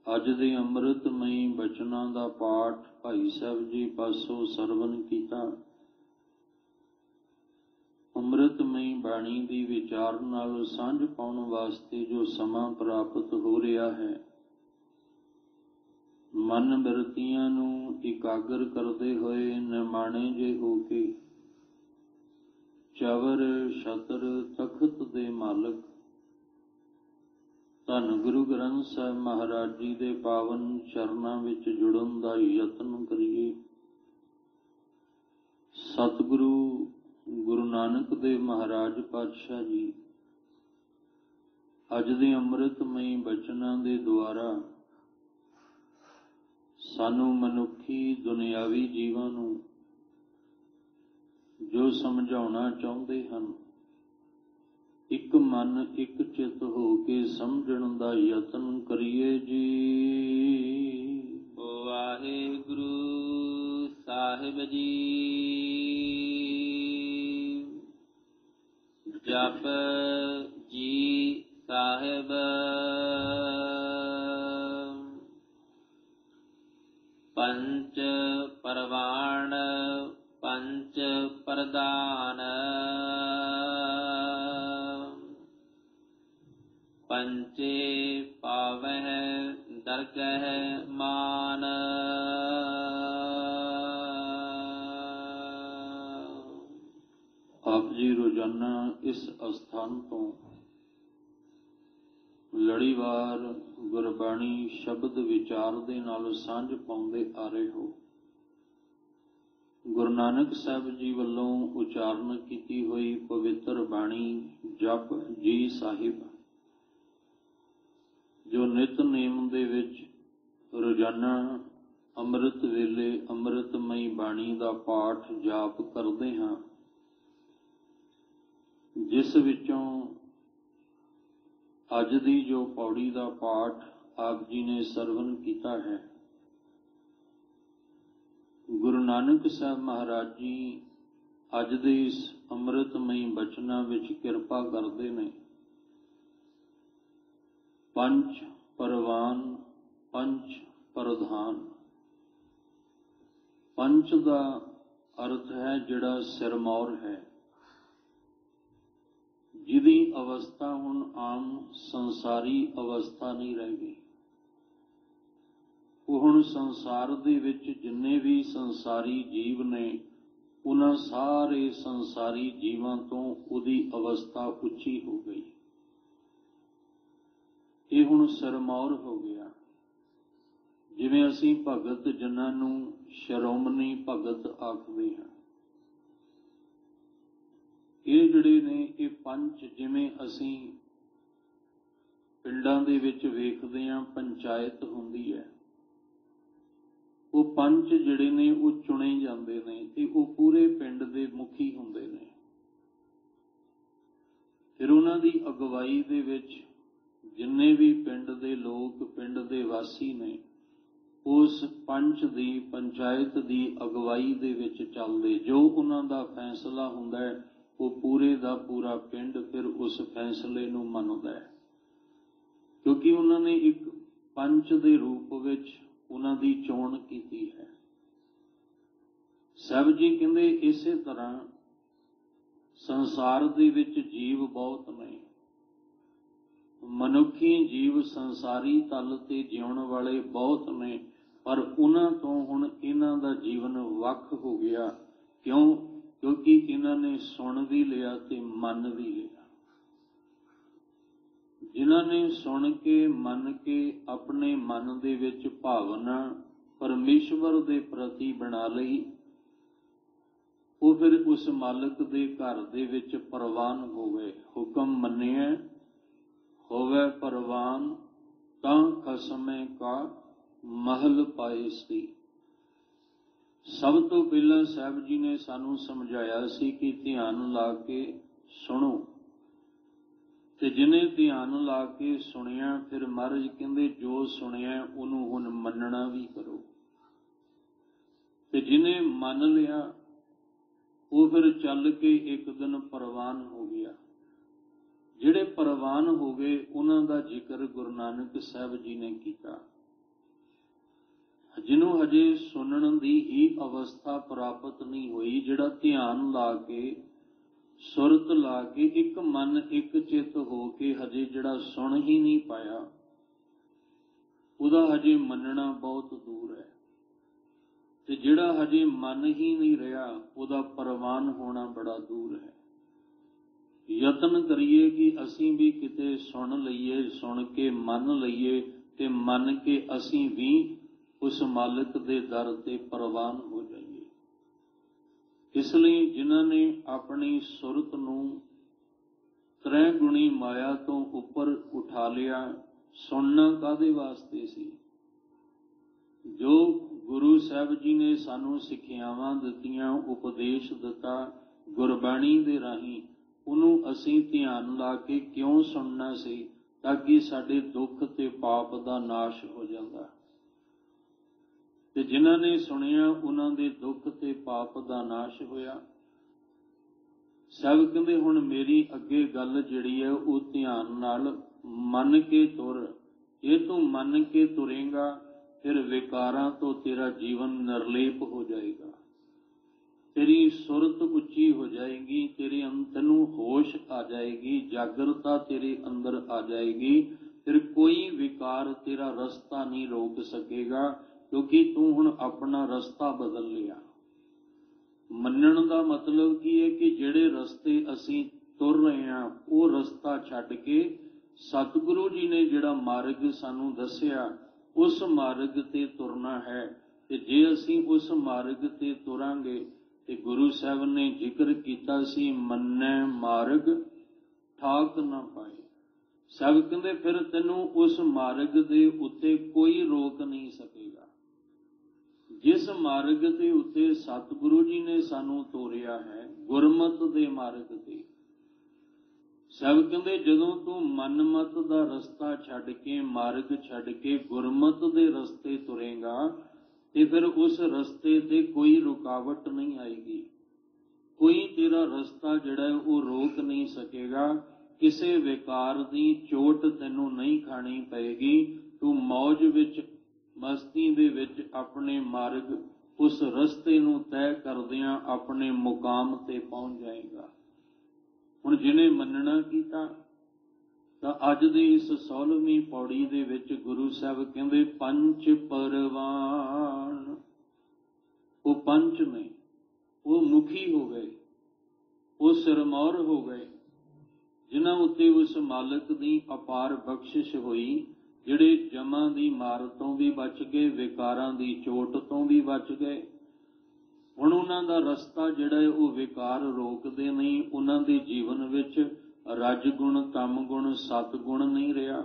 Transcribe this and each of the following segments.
ਅੱਜ ਦੇ ਅੰਮ੍ਰਿਤਮਈ ਬਚਨਾਂ ਦਾ ਪਾਠ ਭਾਈ ਸਾਹਿਬ ਜੀ ਪਾਸੋਂ ਸਰਵਨ ਕੀਤਾ। ਅੰਮ੍ਰਿਤਮਈ ਬਾਣੀ ਦੀ ਵਿਚਾਰ ਨਾਲ ਸਾਂਝ ਪਾਉਣ ਵਾਸਤੇ ਜੋ ਸਮਾਂ ਪ੍ਰਾਪਤ ਹੋ ਰਿਹਾ ਹੈ, ਮਨ ਬਿਰਤੀਆਂ ਨੂੰ ਇਕਾਗਰ ਕਰਦੇ ਹੋਏ ਨਿਮਾਣੇ ਜੇ ਹੋ ਕੇ ਚਵਰ ਛਤਰ ਤਖਤ ਦੇ ਮਾਲਕ ਧੰਨ ਗੁਰੂ ਗ੍ਰੰਥ ਸਾਹਿਬ ਮਹਾਰਾਜ ਜੀ ਦੇ ਪਾਵਨ ਚਰਨਾਂ ਵਿੱਚ ਜੁੜਨ ਦਾ ਯਤਨ ਕਰੀਏ। ਸਤਿਗੁਰੂ ਗੁਰੂ ਨਾਨਕ ਦੇਵ ਮਹਾਰਾਜ ਪਾਤਸ਼ਾਹ ਜੀ ਅੱਜ ਦੇ ਅੰਮ੍ਰਿਤਮਈ ਬਚਨਾਂ ਦੇ ਦੁਆਰਾ ਸਾਨੂੰ ਮਨੁੱਖੀ ਦੁਨਿਆਵੀ ਜੀਵਾਂ ਨੂੰ ਜੋ ਸਮਝਾਉਣਾ ਚਾਹੁੰਦੇ ਹਨ, ਇੱਕ ਮਨ ਇੱਕ ਚਿੱਤ ਹੋ ਕੇ ਸਮਝਣ ਦਾ ਯਤਨ ਕਰੀਏ ਜੀ। ਵਾਹਿਗੁਰੂ ਸਾਹਿਬ ਜੀ। ਜਪ ਜੀ ਸਾਹਿਬ ਪੰਚ ਪਰਵਾਣ ਪੰਚ ਪ੍ਰਦਾਨ ਪੰਚੇ ਪਾਵਹਿ ਦਰਗਹਿ ਮਾਨ। ਆਪ ਜੀ ਰੋਜ਼ਾਨਾ ਇਸ ਅਸਥਾਨ ਤੋਂ ਲੜੀਵਾਰ ਗੁਰਬਾਣੀ ਸ਼ਬਦ ਵਿਚਾਰ ਦੇ ਨਾਲ ਸਾਂਝ ਪਾਉਂਦੇ ਆ ਰਹੇ ਹੋ। ਗੁਰੂ ਨਾਨਕ ਸਾਹਿਬ ਜੀ ਵੱਲੋਂ ਉਚਾਰਨ ਕੀਤੀ ਹੋਈ ਪਵਿੱਤਰ ਬਾਣੀ ਜਪ ਜੀ ਸਾਹਿਬ, ਜੋ ਨਿਤਨੇਮ ਦੇ ਵਿੱਚ ਰੋਜ਼ਾਨਾ ਅੰਮ੍ਰਿਤ ਵੇਲੇ ਅੰਮ੍ਰਿਤਮਈ ਬਾਣੀ ਦਾ ਪਾਠ ਜਾਪ ਕਰਦੇ ਹਾਂ, ਜਿਸ ਵਿੱਚੋਂ ਅੱਜ ਦੀ ਜੋ ਪੌੜੀ ਦਾ ਪਾਠ ਆਪ ਜੀ ਨੇ ਸਰਵਨ ਕੀਤਾ ਹੈ, ਗੁਰੂ ਨਾਨਕ ਸਾਹਿਬ ਮਹਾਰਾਜ ਜੀ ਅੱਜ ਦੇ ਇਸ ਅੰਮ੍ਰਿਤਮਈ ਬਚਨਾਂ ਵਿੱਚ ਕਿਰਪਾ ਕਰਦੇ ਨੇ। ਪੰਜ ਪਰਵਾਨ ਪੰਜ ਪ੍ਰਧਾਨ। ਪੰਜ ਦਾ ਅਰਥ ਹੈ ਜਿਹੜਾ ਸਿਰਮੌਰ ਹੈ, ਜਿਹਦੀ ਅਵਸਥਾ ਹੁਣ ਆਮ ਸੰਸਾਰੀ ਅਵਸਥਾ ਨਹੀਂ ਰਹਿ ਗਈ। ਉਹ ਹੁਣ ਸੰਸਾਰ ਦੇ ਵਿੱਚ ਜਿੰਨੇ ਵੀ ਸੰਸਾਰੀ ਜੀਵ ਨੇ, ਉਹਨਾਂ ਸਾਰੇ ਸੰਸਾਰੀ ਜੀਵਾਂ ਤੋਂ ਉਹਦੀ ਅਵਸਥਾ ਉੱਚੀ ਹੋ ਗਈ। ਇਹ ਹੁਣ ਸਿਰਮੌਰ ਹੋ ਗਿਆ। ਜਿਵੇਂ ਅਸੀਂ ਭਗਤ ਜਿਨ੍ਹਾਂ ਨੂੰ ਸ਼੍ਰੋਮਣੀ ਭਗਤ ਆਖਦੇ ਹਾਂ, ਇਹ ਜਿਹੜੇ ਨੇ ਇਹ ਪੰਜ, ਜਿਵੇਂ ਅਸੀਂ ਪਿੰਡਾਂ ਦੇ ਵਿੱਚ ਵੇਖਦੇ ਹਾਂ ਪੰਚਾਇਤ ਹੁੰਦੀ ਹੈ, ਉਹ ਪੰਚ ਜਿਹੜੇ ਨੇ ਉਹ ਚੁਣੇ ਜਾਂਦੇ ਨੇ ਤੇ ਉਹ ਪੂਰੇ ਪਿੰਡ ਦੇ ਮੁਖੀ ਹੁੰਦੇ ਨੇ। ਫਿਰ ਉਹਨਾਂ ਦੀ ਅਗਵਾਈ ਦੇ ਵਿੱਚ ਜਿੰਨੇ ਵੀ ਪਿੰਡ ਦੇ ਲੋਕ, ਪਿੰਡ ਦੇ ਵਾਸੀ ਨੇ, ਉਸ ਪੰਚ ਦੀ ਪੰਚਾਇਤ ਦੀ ਅਗਵਾਈ ਦੇ ਵਿੱਚ ਚੱਲਦੇ। ਜੋ ਉਹਨਾਂ ਦਾ ਫੈਸਲਾ ਹੁੰਦਾ ਹੈ, ਉਹ ਪੂਰੇ ਦਾ ਪੂਰਾ ਪਿੰਡ ਫਿਰ ਉਸ ਫੈਸਲੇ ਨੂੰ ਮੰਨਦਾ ਹੈ, ਕਿਉਂਕਿ ਉਹਨਾਂ ਨੇ ਇੱਕ ਪੰਚ ਦੇ ਰੂਪ ਵਿੱਚ ਉਹਨਾਂ ਦੀ ਚੋਣ ਕੀਤੀ ਹੈ। ਸਾਹਿਬ ਜੀ ਕਹਿੰਦੇ ਇਸੇ ਤਰ੍ਹਾਂ ਸੰਸਾਰ ਦੇ ਵਿੱਚ ਜੀਵ ਬਹੁਤ ਨੇ। ਮਨੁੱਖੀ ਜੀਵ ਸੰਸਾਰੀ ਤਲ ਤੇ ਜਿਉਣ ਵਾਲੇ ਬਹੁਤ ਨੇ, ਪਰ ਉਹਨਾਂ ਤੋਂ ਹੁਣ ਇਹਨਾਂ ਦਾ ਜੀਵਨ ਵੱਖ ਹੋ ਗਿਆ। ਕਿਉਂ? ਕਿਉਂਕਿ ਇਹਨਾਂ ਨੇ ਸੁਣ ਵੀ ਲਿਆ ਤੇ ਮੰਨ ਵੀ ਲਿਆ। ਜਿਨ੍ਹਾਂ ਨੇ ਸੁਣ ਕੇ ਮੰਨ ਕੇ ਆਪਣੇ ਮਨ ਦੇ ਵਿੱਚ ਭਾਵਨਾ ਪਰਮੇਸ਼ਵਰ ਦੇ ਪ੍ਰਤੀ ਬਣਾ ਲਈ, ਉਹ ਫਿਰ ਉਸ ਮਾਲਕ ਦੇ ਘਰ ਦੇ ਵਿੱਚ ਪ੍ਰਵਾਨ ਹੋ ਗਏ। ਹੁਕਮ ਮੰਨਿਆ ਹੋਵੇ ਪ੍ਰਵਾਨ, ਤਾਂ ਖਸਮੇ ਕਾ ਮਹਲ ਪਾਏ ਸੀ। ਸਭ ਤੋਂ ਪਹਿਲਾਂ ਸਾਹਿਬ ਜੀ ਨੇ ਸਾਨੂੰ ਸਮਝਾਇਆ ਸੀ ਕਿ ਧਿਆਨ ਲਾ ਕੇ ਸੁਣੋ, ਤੇ ਜਿਹਨੇ ਧਿਆਨ ਲਾ ਕੇ ਸੁਣਿਆ, ਫਿਰ ਮਹਾਰਾਜ ਕਹਿੰਦੇ ਜੋ ਸੁਣਿਆ ਉਹਨੂੰ ਹੁਣ ਮੰਨਣਾ ਵੀ ਕਰੋ। ਤੇ ਜਿਹਨੇ ਮੰਨ ਲਿਆ ਉਹ ਫਿਰ ਚੱਲ ਕੇ ਇੱਕ ਦਿਨ ਪ੍ਰਵਾਨ ਹੋ ਗਿਆ। ਜਿਹੜੇ ਪ੍ਰਵਾਨ ਹੋ ਗਏ ਉਹਨਾਂ ਦਾ ਜ਼ਿਕਰ ਗੁਰੂ ਨਾਨਕ ਸਾਹਿਬ ਜੀ ਨੇ ਕੀਤਾ। ਜਿਹਨੂੰ ਹਜੇ ਸੁਣਨ ਦੀ ਹੀ ਅਵਸਥਾ ਪ੍ਰਾਪਤ ਨਹੀਂ ਹੋਈ, ਜਿਹੜਾ ਧਿਆਨ ਲਾ ਕੇ, ਸੁਰਤ ਲਾ ਕੇ, ਇੱਕ ਮਨ ਇੱਕ ਚਿੱਤ ਹੋ ਕੇ ਹਜੇ ਜਿਹੜਾ ਸੁਣ ਹੀ ਨਹੀਂ ਪਾਇਆ, ਉਹਦਾ ਹਜੇ ਮੰਨਣਾ ਬਹੁਤ ਦੂਰ ਹੈ। ਤੇ ਜਿਹੜਾ ਹਜੇ ਮੰਨ ਹੀ ਨਹੀਂ ਰਿਹਾ, ਉਹਦਾ ਪ੍ਰਵਾਨ ਹੋਣਾ ਬੜਾ ਦੂਰ ਹੈ। ਯਤਨ ਕਰੀਏ ਕਿ ਅਸੀਂ ਵੀ ਕਿਤੇ ਸੁਣ ਲਈਏ, ਸੁਣ ਕੇ ਮੰਨ ਲਈਏ, ਤੇ ਮੰਨ ਕੇ ਅਸੀਂ ਵੀ ਉਸ ਮਾਲਕ ਦੇ ਦਰ ਤੇ ਪ੍ਰਵਾਨ ਹੋ ਜਾਈਏ। ਇਸ ਲਈ ਜਿਨ੍ਹਾਂ ਨੇ ਆਪਣੀ ਸੁਰਤ ਨੂੰ ਤ੍ਰੈ ਗੁਣੀ ਮਾਇਆ ਤੋਂ ਉੱਪਰ ਉਠਾ ਲਿਆ, ਸੁਣਨਾ ਕਾਹਦੇ ਵਾਸਤੇ ਸੀ? ਜੋ ਗੁਰੂ ਸਾਹਿਬ ਜੀ ਨੇ ਸਾਨੂੰ ਸਿੱਖਿਆਵਾਂ ਦਿੱਤੀਆਂ, ਉਪਦੇਸ਼ ਦਿੱਤਾ ਗੁਰਬਾਣੀ ਦੇ ਰਾਹੀਂ, ਉਹਨੂੰ ਅਸੀਂ ਧਿਆਨ ਲਾ ਕੇ ਕਿਉਂ ਸੁਣਨਾ ਸੀ? ਤਾਂ ਕਿ ਸਾਡੇ ਦੁੱਖ ਤੇ ਪਾਪ ਦਾ ਨਾਸ਼ ਹੋ ਜਾਂਦਾ। ਤੇ ਜਿਨ੍ਹਾਂ ਨੇ ਸੁਣਿਆ ਉਹਨਾਂ ਦੇ ਦੁੱਖ ਤੇ ਪਾਪ ਦਾ ਨਾਸ਼ ਹੋਇਆ। ਸਭ ਕਹਿੰਦੇ ਹੁਣ ਮੇਰੀ ਅੱਗੇ ਗੱਲ ਜਿਹੜੀ ਹੈ ਉਹ ਧਿਆਨ ਨਾਲ ਮੰਨ ਕੇ ਤੁਰ। ਜੇ ਤੂੰ ਮੰਨ ਕੇ ਤੁਰੇਂਗਾ ਫਿਰ ਵਿਕਾਰਾਂ ਤੋਂ ਤੇਰਾ ਜੀਵਨ ਨਿਰਲੇਪ ਹੋ ਜਾਏਗਾ, ਤੇਰੀ ਸੁਰਤ ਉੱਚੀ ਹੋ ਜਾਏਗੀ, ਤੇਰੇ ਤੈਨੂੰ ਹੋਸ਼ ਆ ਜਾਏਗੀ, ਜਾਗਰਤਾ ਤੇਰੇ ਅੰਦਰ ਆ ਜਾਏਗੀ। ਫਿਰ ਕੋਈ ਵਿਕਾਰ ਤੇਰਾ ਰਸਤਾ ਨਹੀਂ ਰੋਕ ਸਕੇਗਾ, ਕਿਉਂਕਿ ਤੂੰ ਹੁਣ ਆਪਣਾ ਰਸਤਾ ਬਦਲ ਲਿਆ। ਮੰਨਣ ਦਾ ਮਤਲਬ ਕੀ ਹੈ? ਕਿ ਜਿਹੜੇ ਰਸਤੇ ਅਸੀਂ ਤੁਰ ਰਹੇ ਹਾਂ ਉਹ ਰਸਤਾ ਛੱਡ ਕੇ ਸਤਿਗੁਰੂ ਜੀ ਨੇ ਜਿਹੜਾ ਮਾਰਗ ਸਾਨੂੰ ਦੱਸਿਆ ਉਸ ਮਾਰਗ ਤੇ ਤੁਰਨਾ ਹੈ। ਤੇ ਜੇ ਅਸੀਂ ਉਸ ਮਾਰਗ ਤੇ ਤੁਰਾਂਗੇ ਤੇ ਗੁਰੂ ਸਾਹਿਬ ਨੇ ਜ਼ਿਕਰ ਕੀਤਾ ਸੀ, ਮੰਨੈ ਮਾਰਗ ਠਾਕ ਨਾ ਪਾਏ। ਸਭ ਕਹਿੰਦੇ ਫਿਰ ਤੈਨੂੰ ਉਸ ਮਾਰਗ ਦੇ ਉੱਤੇ ਕੋਈ ਰੋਕ ਨਹੀਂ ਸਕੇਗਾ। ਜਿਸ ਮਾਰਗ ਦੇ ਉੱਤੇ ਸਤਿਗੁਰੂ ਜੀ ਨੇ ਸਾਨੂੰ ਤੋਰਿਆ ਹੈ, ਗੁਰਮਤ ਦੇ ਮਾਰਗ ਤੇ, ਸਭ ਕਹਿੰਦੇ ਜਦੋਂ ਤੂੰ ਮਨਮਤ ਦਾ ਰਸਤਾ ਛੱਡ ਕੇ, ਮਾਰਗ ਛੱਡ ਕੇ ਗੁਰਮਤ ਦੇ ਰਸਤੇ ਤੁਰੇਂਗਾ ਤੇ ਫਿਰ ਉਸ ਰਸਤੇ ਤੇ ਕੋਈ ਰੁਕਾਵਟ ਨਹੀਂ ਆਏਗੀ, ਕੋਈ ਤੇਰਾ ਰਸਤਾ ਜਿਹੜਾ ਹੈ ਉਹ ਰੋਕ ਨਹੀਂ ਸਕੇਗਾ, ਕਿਸੇ ਵਿਕਾਰ ਦੀ ਚੋਟ ਤੈਨੂੰ ਨਹੀਂ ਖਾਣੀ ਪਏਗੀ। ਤੂੰ ਮੌਜ ਵਿੱਚ, ਮਸਤੀ ਦੇ ਵਿੱਚ ਆਪਣੇ ਮਾਰਗ, ਉਸ ਰਸਤੇ ਨੂੰ ਤੈਅ ਕਰਦਿਆਂ ਆਪਣੇ ਮੁਕਾਮ ਤੇ ਪਹੁੰਚ ਜਾਏਗਾ। ਹੁਣ ਜਿਹਨੇ ਮੰਨਣਾ ਕੀਤਾ ਤਾਂ ਅੱਜ ਦੀ ਇਸ 16ਵੀਂ ਪੌੜੀ ਦੇ ਵਿੱਚ ਗੁਰੂ ਸਾਹਿਬ ਕਹਿੰਦੇ ਪੰਜ ਪਰਵਾਨ। ਉਹ ਪੰਜ ਨੇ, ਉਹ ਮੁਖੀ ਹੋ ਗਏ, ਉਹ ਸਿਰਮੌਰ ਹੋ ਗਏ, ਜਿਨ੍ਹਾਂ ਉੱਤੇ ਉਸ ਮਾਲਕ ਦੀ ਅਪਾਰ ਬਖਸ਼ਿਸ਼ ਹੋਈ, ਜਿਹੜੇ ਜਮਾਂ ਦੀ ਮਾਰ ਤੋਂ ਵੀ ਬਚ ਗਏ, ਵਿਕਾਰਾਂ ਦੀ ਚੋਟ ਤੋਂ ਵੀ ਬਚ ਗਏ। ਹੁਣ ਉਹਨਾਂ ਦਾ ਰਸਤਾ ਜਿਹੜਾ ਹੈ ਉਹ ਵਿਕਾਰ ਰੋਕਦੇ ਨਹੀਂ। ਉਹਨਾਂ ਦੇ ਜੀਵਨ ਵਿੱਚ ਰਜ ਗੁਣ, ਤਮ ਗੁਣ, ਸਤ ਗੁਣ ਨਹੀਂ ਰਿਹਾ।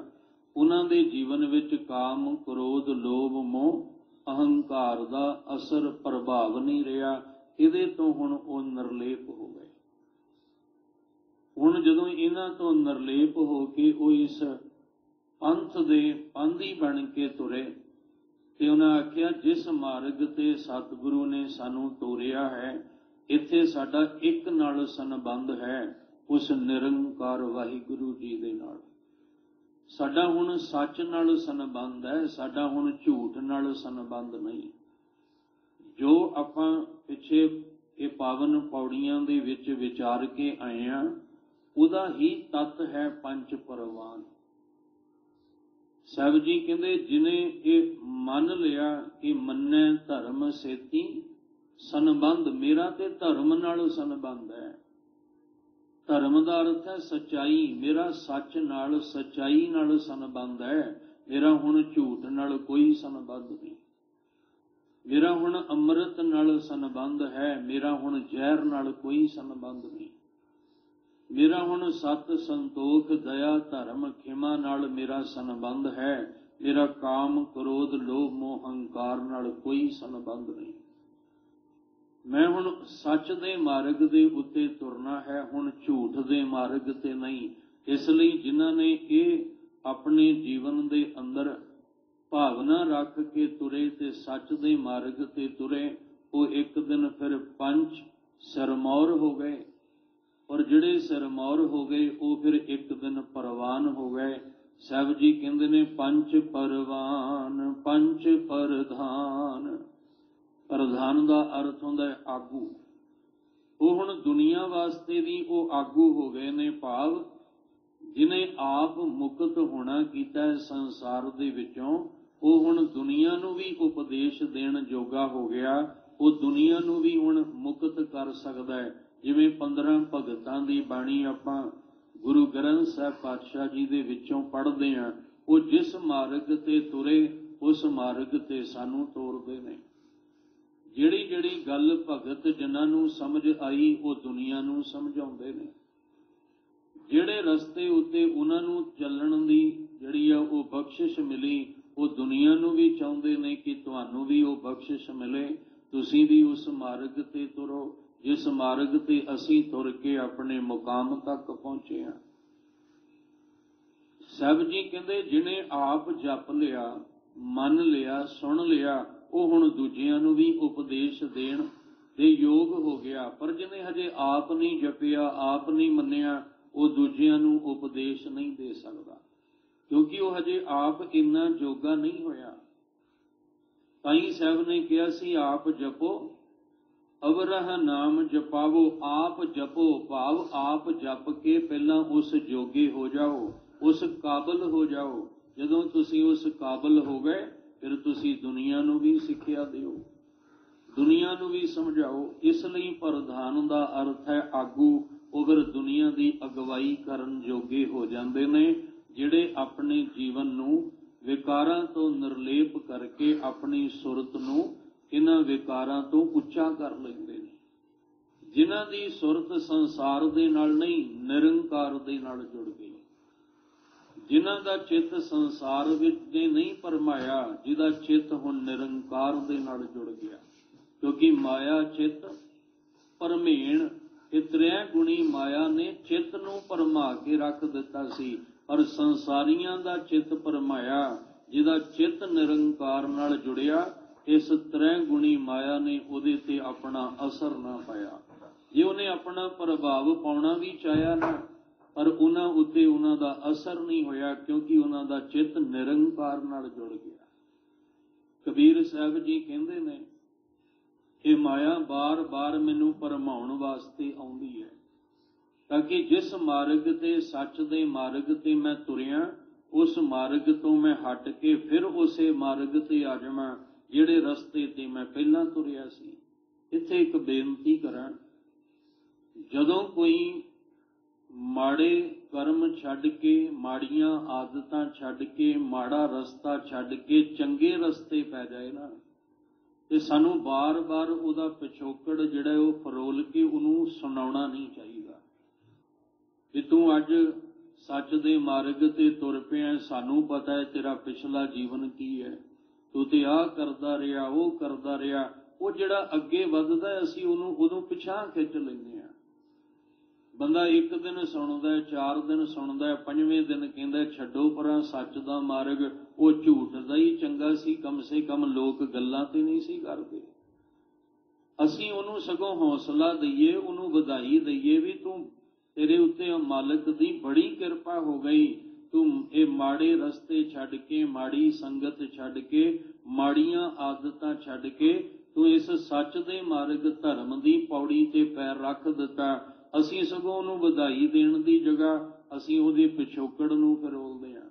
ਉਹਨਾਂ ਦੇ ਜੀਵਨ ਵਿੱਚ ਕਾਮ, ਕ੍ਰੋਧ, ਲੋਭ, ਮੋਹ, ਅਹੰਕਾਰ ਦਾ ਅਸਰ, ਪ੍ਰਭਾਵ ਨਹੀਂ ਰਿਹਾ। ਇਹਦੇ ਤੋਂ ਹੁਣ ਉਹ ਨਿਰਲੇਪ ਹੋ ਗਏ। ਹੁਣ ਜਦੋਂ ਇਹਨਾਂ ਤੋਂ ਨਿਰਲੇਪ ਹੋ ਕੇ ਉਹ ਇਸ ਪੰਥ ਦੇ ਪਾਂਧੀ ਬਣ ਕੇ ਤੁਰੇ ਤੇ ਉਹਨਾਂ ਆਖਿਆ, ਜਿਸ ਮਾਰਗ ਤੇ ਸਤਿਗੁਰੂ ਨੇ ਸਾਨੂੰ ਤੋਰਿਆ ਹੈ, ਇੱਥੇ ਸਾਡਾ ਇੱਕ ਨਾਲ ਸੰਬੰਧ ਹੈ, ਉਸ ਨਿਰੰਕਾਰ ਵਾਹਿਗੁਰੂ ਜੀ ਦੇ ਨਾਲ। ਸਾਡਾ ਹੁਣ ਸੱਚ ਨਾਲ ਸੰਬੰਧ ਹੈ, ਸਾਡਾ ਹੁਣ ਝੂਠ ਨਾਲ ਸੰਬੰਧ ਨਹੀਂ। ਜੋ ਆਪਾਂ ਪਿੱਛੇ ਇਹ ਪਾਵਨ ਪੌੜੀਆਂ ਦੇ ਵਿੱਚ ਵਿਚਾਰ ਕੇ ਆਏ ਹਾਂ, ਉਹਦਾ ਹੀ ਤੱਤ ਹੈ ਪੰਜ ਪਰਵਾਨ। ਸਾਹਿਬ ਜੀ ਕਹਿੰਦੇ ਜਿਨੇ ਇਹ ਮੰਨ ਲਿਆ ਕਿ ਮੰਨੈ ਧਰਮ ਸੇਤੀ, ਸੰਬੰਧ ਮੇਰਾ ਤੇ ਧਰਮ ਨਾਲ ਸੰਬੰਧ ਹੈ। ਧਰਮ ਦਾ ਅਰਥ ਹੈ ਸੱਚਾਈ, ਮੇਰਾ ਸੱਚ ਨਾਲ, ਸੱਚਾਈ ਨਾਲ ਸੰਬੰਧ ਹੈ। ਮੇਰਾ ਹੁਣ ਝੂਠ ਨਾਲ ਕੋਈ ਸੰਬੰਧ ਨਹੀਂ। ਮੇਰਾ ਹੁਣ ਅੰਮ੍ਰਿਤ ਨਾਲ ਸੰਬੰਧ ਹੈ, ਮੇਰਾ ਹੁਣ ਜ਼ਹਿਰ ਨਾਲ ਕੋਈ ਸੰਬੰਧ ਨਹੀਂ। ਮੇਰਾ ਹੁਣ ਸਤ, ਸੰਤੋਖ, ਦਇਆ, ਧਰਮ, ਖਿਮਾ ਨਾਲ ਮੇਰਾ ਸੰਬੰਧ ਹੈ। ਮੇਰਾ ਕਾਮ, ਕ੍ਰੋਧ, ਲੋਭ, ਮੋਹ, ਹੰਕਾਰ ਨਾਲ ਕੋਈ ਸੰਬੰਧ ਨਹੀਂ। ਮੈਂ ਹੁਣ ਸੱਚ ਦੇ ਮਾਰਗ ਦੇ ਉੱਤੇ ਤੁਰਨਾ ਹੈ, ਹੁਣ ਝੂਠ ਦੇ ਮਾਰਗ ਤੇ ਨਹੀਂ। ਇਸ ਲਈ ਜਿਨ੍ਹਾਂ ਨੇ ਇਹ ਆਪਣੇ ਜੀਵਨ ਦੇ ਅੰਦਰ ਭਾਵਨਾ ਰੱਖ ਕੇ ਤੁਰੇ ਤੇ ਸੱਚ ਦੇ ਮਾਰਗ ਤੇ ਤੁਰੇ, ਉਹ ਇੱਕ ਦਿਨ ਫਿਰ ਪੰਜ ਸਿਰਮੌਰ ਹੋ ਗਏ। ਔਰ ਜਿਹੜੇ ਸਿਰਮੌਰ ਹੋ ਗਏ ਉਹ ਫਿਰ ਇੱਕ ਦਿਨ ਪ੍ਰਵਾਨ ਹੋ ਗਏ। ਸਾਹਿਬ ਜੀ ਕਹਿੰਦੇ ਨੇ ਪੰਜ ਪਰਵਾਨ ਪੰਜ ਪ੍ਰਧਾਨ। ਪ੍ਰਧਾਨ ਦਾ ਅਰਥ ਹੁੰਦਾ ਹੈ ਆਗੂ। ਉਹ ਹੁਣ ਦੁਨੀਆ ਵਾਸਤੇ ਵੀ ਉਹ ਆਗੂ ਹੋ ਗਏ ਨੇ, ਭਾਵ ਜਿਨੇ ਆਪ ਮੁਕਤ ਹੋਣਾ ਕੀਤਾ ਹੈ ਸੰਸਾਰ ਦੇ ਵਿੱਚੋਂ, ਉਹ ਹੁਣ ਦੁਨੀਆ ਨੂੰ ਵੀ ਉਪਦੇਸ਼ ਦੇਣ ਜੋਗਾ ਹੋ ਗਿਆ। ਉਹ ਦੁਨੀਆ ਨੂੰ ਵੀ ਹੁਣ ਮੁਕਤ ਕਰ ਸਕਦਾ ਹੈ। ਜਿਵੇਂ 15 ਭਗਤਾਂ ਦੀ ਬਾਣੀ ਆਪਾਂ ਗੁਰੂ ਗ੍ਰੰਥ ਸਾਹਿਬ ਪਾਤਸ਼ਾਹ ਜੀ ਦੇ ਵਿੱਚੋਂ ਪੜ੍ਹਦੇ ਹਾਂ, ਉਹ ਜਿਸ ਮਾਰਗ ਤੇ ਤੁਰੇ ਉਸ ਮਾਰਗ ਤੇ ਸਾਨੂੰ ਤੋਰਦੇ ਨੇ। ਜਿਹੜੀ ਜਿਹੜੀ ਗੱਲ ਭਗਤ ਜਿਨ੍ਹਾਂ ਨੂੰ ਸਮਝ ਆਈ ਉਹ ਦੁਨੀਆ ਨੂੰ ਸਮਝਾਉਂਦੇ ਨੇ। ਜਿਹੜੇ ਰਸਤੇ ਉੱਤੇ ਉਹਨਾਂ ਨੂੰ ਚੱਲਣ ਦੀ ਜਿਹੜੀ ਆ ਉਹ ਬਖਸ਼ਿਸ਼ ਮਿਲੀ, ਉਹ ਦੁਨੀਆ ਨੂੰ ਵੀ ਚਾਹੁੰਦੇ ਨੇ ਕਿ ਤੁਹਾਨੂੰ ਵੀ ਉਹ ਬਖਸ਼ਿਸ਼ ਮਿਲੇ, ਤੁਸੀਂ ਵੀ ਉਸ ਮਾਰਗ ਤੇ ਤੁਰੋ ਜਿਸ ਮਾਰਗ ਤੇ ਅਸੀਂ ਤੁਰ ਕੇ ਆਪਣੇ ਮੁਕਾਮ ਤੱਕ ਪਹੁੰਚੇ ਹਾਂ। ਸਾਹਿਬ ਜੀ ਕਹਿੰਦੇ ਜਿਹਨੇ ਆਪ ਜਪ ਲਿਆ, ਮੰਨ ਲਿਆ, ਸੁਣ ਲਿਆ, ਉਹ ਹੁਣ ਦੂਜਿਆਂ ਨੂੰ ਵੀ ਉਪਦੇਸ਼ ਦੇਣ ਦੇ ਯੋਗ ਹੋ ਗਿਆ। ਪਰ ਜਿਹਨੇ ਹਜੇ ਆਪ ਨਹੀਂ ਜਪਿਆ, ਆਪ ਨਹੀਂ ਮੰਨਿਆ, ਉਹ ਦੂਜਿਆਂ ਨੂੰ ਉਪਦੇਸ਼ ਨਹੀਂ ਦੇ ਸਕਦਾ, ਕਿਉਂਕਿ ਉਹ ਹਜੇ ਆਪ ਇੰਨਾ ਜੋਗਾ ਨਹੀਂ ਹੋਇਆ। ਤਾਈ ਸਾਹਿਬ ਨੇ ਕਿਹਾ ਸੀ ਆਪ ਜਪੋ ਅਵਰਹ ਨਾਮ ਜਪਾਵੋ। ਆਪ ਜਪੋ ਭਾਵ ਆਪ ਜਪ ਕੇ ਪਹਿਲਾਂ ਉਸ ਜੋਗੇ ਹੋ ਜਾਓ, ਉਸ ਕਾਬਲ ਹੋ ਜਾਓ। ਜਦੋਂ ਤੁਸੀਂ ਉਸ ਕਾਬਲ ਹੋ ਗਏ ਫਿਰ ਤੁਸੀਂ ਦੁਨੀਆ ਨੂੰ ਵੀ ਸਿੱਖਿਆ ਦਿਓ, ਦੁਨੀਆ ਨੂੰ ਵੀ ਸਮਝਾਓ। ਇਸ ਲਈ ਪ੍ਰਧਾਨ ਦਾ ਅਰਥ ਹੈ ਆਗੂ। ਉਹ ਫਿਰ ਦੁਨੀਆ ਦੀ ਅਗਵਾਈ ਕਰਨ ਜੋਗੇ ਹੋ ਜਾਂਦੇ ਨੇ, ਜਿਹੜੇ ਆਪਣੇ ਜੀਵਨ ਨੂੰ ਵਿਕਾਰਾਂ ਤੋਂ ਨਿਰਲੇਪ ਕਰਕੇ ਆਪਣੀ ਸੁਰਤ ਨੂੰ ਇਹਨਾਂ ਵਿਕਾਰਾਂ ਤੋਂ ਉੱਚਾ ਕਰ ਲੈਂਦੇ ਨੇ। ਜਿਨ੍ਹਾਂ ਦੀ ਸੁਰਤ ਸੰਸਾਰ ਦੇ ਨਾਲ ਨਹੀਂ ਨਿਰੰਕਾਰ ਦੇ ਨਾਲ ਜੁੜ ਗਈ, ਜਿਨ੍ਹਾਂ ਦਾ ਚਿੱਤ ਸੰਸਾਰ ਵਿੱਚ ਨਹੀਂ ਪਰਮਾਇਆ, ਜਿਹਦਾ ਚਿੱਤ ਹੁਣ ਨਿਰੰਕਾਰ ਦੇ ਨਾਲ ਜੁੜ ਗਿਆ। ਕਿਉਂਕਿ ਮਾਇਆ ਚਿੱਤ ਪਰਮੇਣ, ਇਹ ਤ੍ਰੈ ਗੁਣੀ ਮਾਇਆ ਨੇ ਚਿੱਤ ਨੂੰ ਪਰਮਾ ਕੇ ਰੱਖ ਦਿੱਤਾ ਸੀ, ਪਰ ਸੰਸਾਰੀਆਂ ਦਾ ਚਿੱਤ ਪਰਮਾਇਆ, ਜਿਹਦਾ ਚਿੱਤ ਨਿਰੰਕਾਰ ਨਾਲ ਜੁੜਿਆ, ਇਸ ਤ੍ਰੈ ਗੁਣੀ ਮਾਇਆ ਨੇ ਉਹਦੇ ਤੇ ਆਪਣਾ ਅਸਰ ਨਾ ਪਾਇਆ। ਜੇ ਉਹਨੇ ਆਪਣਾ ਪ੍ਰਭਾਵ ਪਾਉਣਾ ਵੀ ਚਾਹਿਆ ਨਾ, ਪਰ ਉਹਨਾਂ ਉੱਤੇ ਉਹਨਾਂ ਦਾ ਅਸਰ ਨਹੀਂ ਹੋਇਆ, ਕਿਉਂਕਿ ਉਹਨਾਂ ਦਾ ਚਿੱਤ ਨਿਰੰਕਾਰ ਨਾਲ ਜੁੜ ਗਿਆ। ਕਬੀਰ ਸਾਹਿਬ ਜੀ ਕਹਿੰਦੇ ਨੇ ਇਹ ਮਾਇਆ ਬਾਰ-ਬਾਰ ਮੈਨੂੰ ਭਰਮਾਉਣ ਵਾਸਤੇ ਆਉਂਦੀ ਹੈ, ਤਾਂ ਕਿ ਜਿਸ ਮਾਰਗ ਤੇ ਸੱਚ ਦੇ ਮਾਰਗ ਤੇ ਮੈਂ ਤੁਰਿਆ, ਉਸ ਮਾਰਗ ਤੋਂ ਮੈਂ ਹਟ ਕੇ ਫਿਰ ਉਸੇ ਮਾਰਗ ਤੇ ਆ ਜਾਵਾਂ ਜਿਹੜੇ ਰਸਤੇ ਤੇ ਮੈਂ ਪਹਿਲਾਂ ਤੁਰਿਆ ਸੀ। ਇੱਥੇ ਇੱਕ ਬੇਨਤੀ ਕਰਾਂ, ਜਦੋਂ ਕੋਈ ਮਾੜੇ ਕਰਮ ਛੱਡ ਕੇ, ਮਾੜੀਆਂ ਆਦਤਾਂ ਛੱਡ ਕੇ, ਮਾੜਾ ਰਸਤਾ ਛੱਡ ਕੇ ਚੰਗੇ ਰਸਤੇ ਪੈ ਜਾਏ ਨਾ, ਤੇ ਸਾਨੂੰ ਬਾਰ-ਬਾਰ ਉਹਦਾ ਪਿਛੋਕੜ ਜਿਹੜਾ ਉਹ ਫਰੋਲ ਕੇ ਉਹਨੂੰ ਸੁਣਾਉਣਾ ਨਹੀਂ ਚਾਹੀਦਾ ਕਿ ਤੂੰ ਅੱਜ ਸੱਚ ਦੇ ਮਾਰਗ ਤੇ ਤੁਰ ਪਿਆ, ਸਾਨੂੰ ਪਤਾ ਹੈ ਤੇਰਾ ਪਿਛਲਾ ਜੀਵਨ ਕੀ ਹੈ, ਤੂੰ ਤੇ ਆਹ ਕਰਦਾ ਰਿਹਾ, ਉਹ ਕਰਦਾ ਰਿਹਾ। ਉਹ ਜਿਹੜਾ ਅੱਗੇ ਵੱਧਦਾ ਅਸੀਂ ਉਹਨੂੰ ਉਦੋਂ ਪਿਛਾਂਹ ਖਿੱਚ ਲੈਂਦੇ ਹਾਂ। ਬੰਦਾ ਇੱਕ ਦਿਨ ਸੁਣਦਾ, 4 ਦਿਨ ਸੁਣਦਾ, 5ਵੇਂ ਦਿਨ ਕਹਿੰਦਾ ਛੱਡੋ ਪਰਾਂ ਸੱਚ ਦਾ ਮਾਰਗ, ਉਹ ਝੂਠ ਦਾ ਹੀ ਚੰਗਾ ਸੀ, ਕਮ ਸੇ ਕਮ ਲੋਕ ਗੱਲਾਂ ਤੇ ਨਹੀਂ ਸੀ ਕਰਦੇ। ਅਸੀਂ ਉਹਨੂੰ ਸਗੋਂ ਹੌਸਲਾ ਦਈਏ, ਉਹਨੂੰ ਵਧਾਈ ਦਈਏ ਵੀ ਤੂੰ, ਤੇਰੇ ਉੱਤੇ ਮਾਲਕ ਦੀ ਬੜੀ ਕਿਰਪਾ ਹੋ ਗਈ, ਤੂੰ ਇਹ ਮਾੜੇ ਰਸਤੇ ਛੱਡ ਕੇ, ਮਾੜੀ ਸੰਗਤ ਛੱਡ ਕੇ, ਮਾੜੀਆਂ ਆਦਤਾਂ ਛੱਡ ਕੇ ਤੂੰ ਇਸ ਸੱਚ ਦੇ ਮਾਰਗ ਧਰਮ ਦੀ ਪੌੜੀ ਤੇ ਪੈਰ ਰੱਖ ਦਿੱਤਾ। ਅਸੀਂ ਸਗੋਂ ਉਹਨੂੰ ਵਧਾਈ ਦੇਣ ਦੀ ਜਗ੍ਹਾ ਅਸੀਂ ਉਹਦੇ ਪਿਛੋਕੜ ਨੂੰ ਫਰੋਲਦੇ ਹਾਂ।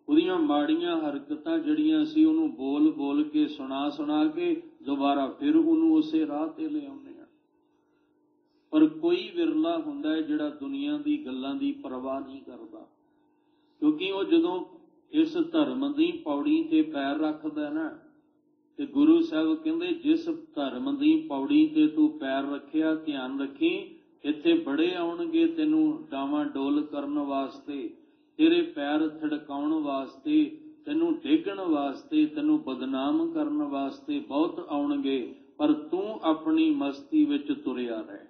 ਉਹਦੀਆਂ ਮਾੜੀਆਂ ਹਰਕਤਾਂ ਜਿਹੜੀਆਂ ਅਸੀਂ ਉਹਨੂੰ ਬੋਲ-ਬੋਲ ਕੇ, ਸੁਣਾ ਕੇ ਦੁਬਾਰਾ ਫਿਰ ਉਹਨੂੰ ਉਸੇ ਰਾਹ ਤੇ ਲਿਆਉਂਦੇ ਹਾਂ। ਪਰ ਕੋਈ ਵਿਰਲਾ ਹੁੰਦਾ ਹੈ ਜਿਹੜਾ ਦੁਨੀਆ ਦੀ ਗੱਲਾਂ ਦੀ ਪਰਵਾਹ ਨਹੀਂ ਕਰਦਾ, ਕਿਉਂਕਿ ਉਹ ਜਦੋਂ ਇਸ ਧਰਮ ਦੀ ਪੌੜੀ ਤੇ ਪੈਰ ਰੱਖਦਾ ਨਾ, ਤੇ ਗੁਰੂ ਸਾਹਿਬ ਕਹਿੰਦੇ ਜਿਸ ਧਰਮ ਦੀ ਪੌੜੀ ਤੇ ਤੂੰ ਪੈਰ ਰੱਖਿਆ, ਧਿਆਨ ਰੱਖੀ, ਇੱਥੇ ਬੜੇ ਆਉਣਗੇ ਤੈਨੂੰ ਡਾਵਾਂ ਡੋਲ ਕਰਨ ਵਾਸਤੇ, ਤੇਰੇ ਪੈਰ ਥੜਕਾਉਣ ਵਾਸਤੇ, ਤੈਨੂੰ ਡੇਗਣ ਵਾਸਤੇ, ਤੈਨੂੰ ਬਦਨਾਮ ਕਰਨ ਵਾਸਤੇ ਬਹੁਤ ਆਉਣਗੇ, ਪਰ ਤੂੰ ਆਪਣੀ ਮਸਤੀ ਵਿੱਚ ਤੁਰਿਆ ਰਹਿ।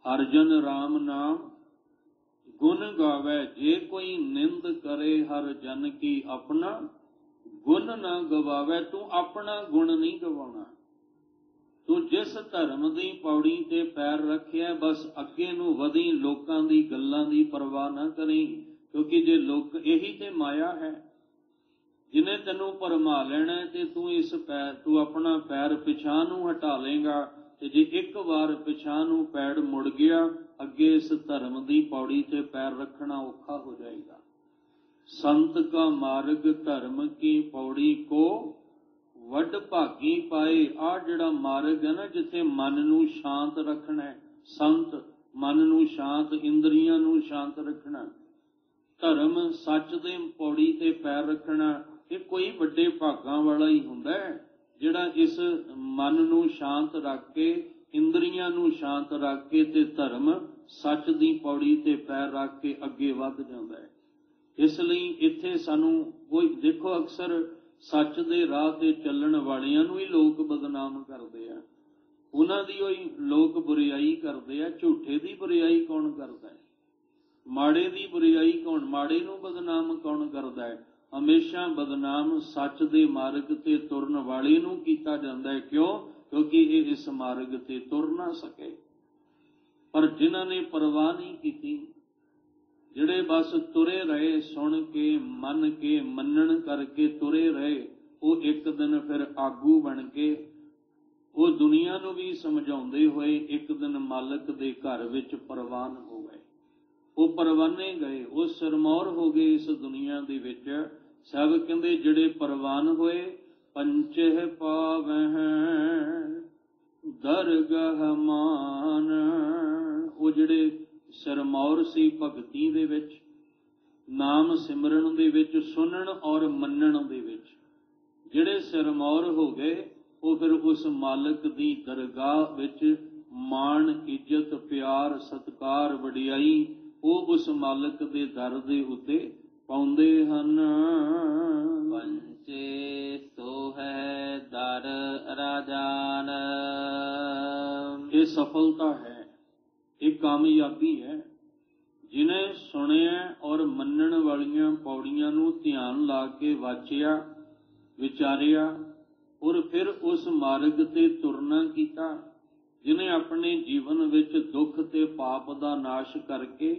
ਹਰ ਜਨ ਰਾਮ ਨਾਮ ਗੁਣ ਗਾਵੇ, ਜੇ ਕੋਈ ਨਿੰਦ ਕਰੇ ਹਰ ਜਨ ਕੀ ਆਪਣਾ ਗੁਣ ਨਾ ਗਵਾਵੇ। ਤੂੰ ਆਪਣਾ ਗੁਣ ਨਹੀਂ ਗਵਾਉਣਾ, ਤੂੰ ਜਿਸ ਧਰਮ ਦੀ ਪੌੜੀ ਤੇ ਪੈਰ ਰੱਖਿਆ ਬਸ ਅੱਗੇ ਨੂੰ ਵਧੀ, ਲੋਕਾਂ ਦੀ ਗੱਲਾਂ ਦੀ ਪਰਵਾਹ ਨਾ ਕਰੀ, क्योंकि जे लोक यही ते माया है, जिन्हें तेनू भरमा लेना ते तू अपना पैर पिछां नूं हटा लेगा, ते जे एक बार पिछां नूं पैर मुड़ गया, अगे इस धर्म की पौड़ी ते पैर रखना औखा हो जाएगा। संत का मार्ग धर्म की पौड़ी को वड भागी पाए। आ जिहड़ा मार्ग है ना, जिथे मन नूं शांत रखना है, संत मन नूं शांत, इंद्रियां नूं शांत रखना, धर्म सच दे पौड़ी ते पैर रखना, ये कोई वड्डे भागां वाला ही हुंदा है जिहड़ा इस मन नूं शांत रख के, इंद्रियां नूं शांत रख के ते धर्म सच दी पौड़ी ते पैर रख के अगे वध जांदा है। इसलिए इत्थे सानूं कोई देखो, अक्सर सच दे राह ते चलण वालियां नूं ही लोक बदनाम करदे आ, उन्हां दी होई लोक बुरियाई करदे आ। झूठे दी बुरियाई कौन करदा है? माड़े दी बुरियाई कौन, माड़े नूं बदनाम कौन करदा है? हमेशा बदनाम सच दे मार्ग ते तुरन वाले नूं कीता जांदा है। क्यों? क्योंकि ये इस मार्ग ते तुर ना सके। पर जिन्हां ने परवाह नहीं कीती, जिहड़े बस तुरे रहे, सुन के मन के मनन करके तुरे रहे, वो एक दिन फिर आगू बन के वो दुनिया नूं भी समझाउंदे होए एक दिन मालक दे घर विच परवान हो गए। वो परवाने गए, वो सिरमौर हो गए इस दुनिया दे विच। सब कहंदे जिहड़े परवान होए, पंचह पावह दरगह मान। वो जिहड़े सिरमौर सी भगती दे विच, नाम सिमरन दे विच, सुनन और मनन दे विच, जिहड़े सिरमौर हो गए, वो फिर उस मालक दी दरगाह विच मान, इज्जत, प्यार, सत्कार, वडियाई वो उस मालक दे दर दे उत्ते पाउंदे हन। पंचे सो है दर राजान। ये सफलता है, ये कामयाबी है। जिन्हें सुनिया और मनन वालियां पौड़ियां नूं ध्यान ला के वाचिया, विचारिया और फिर उस मार्ग ते तुरना कीता, जिन्हें अपने जीवन विच दुख ते पाप दा नाश करके,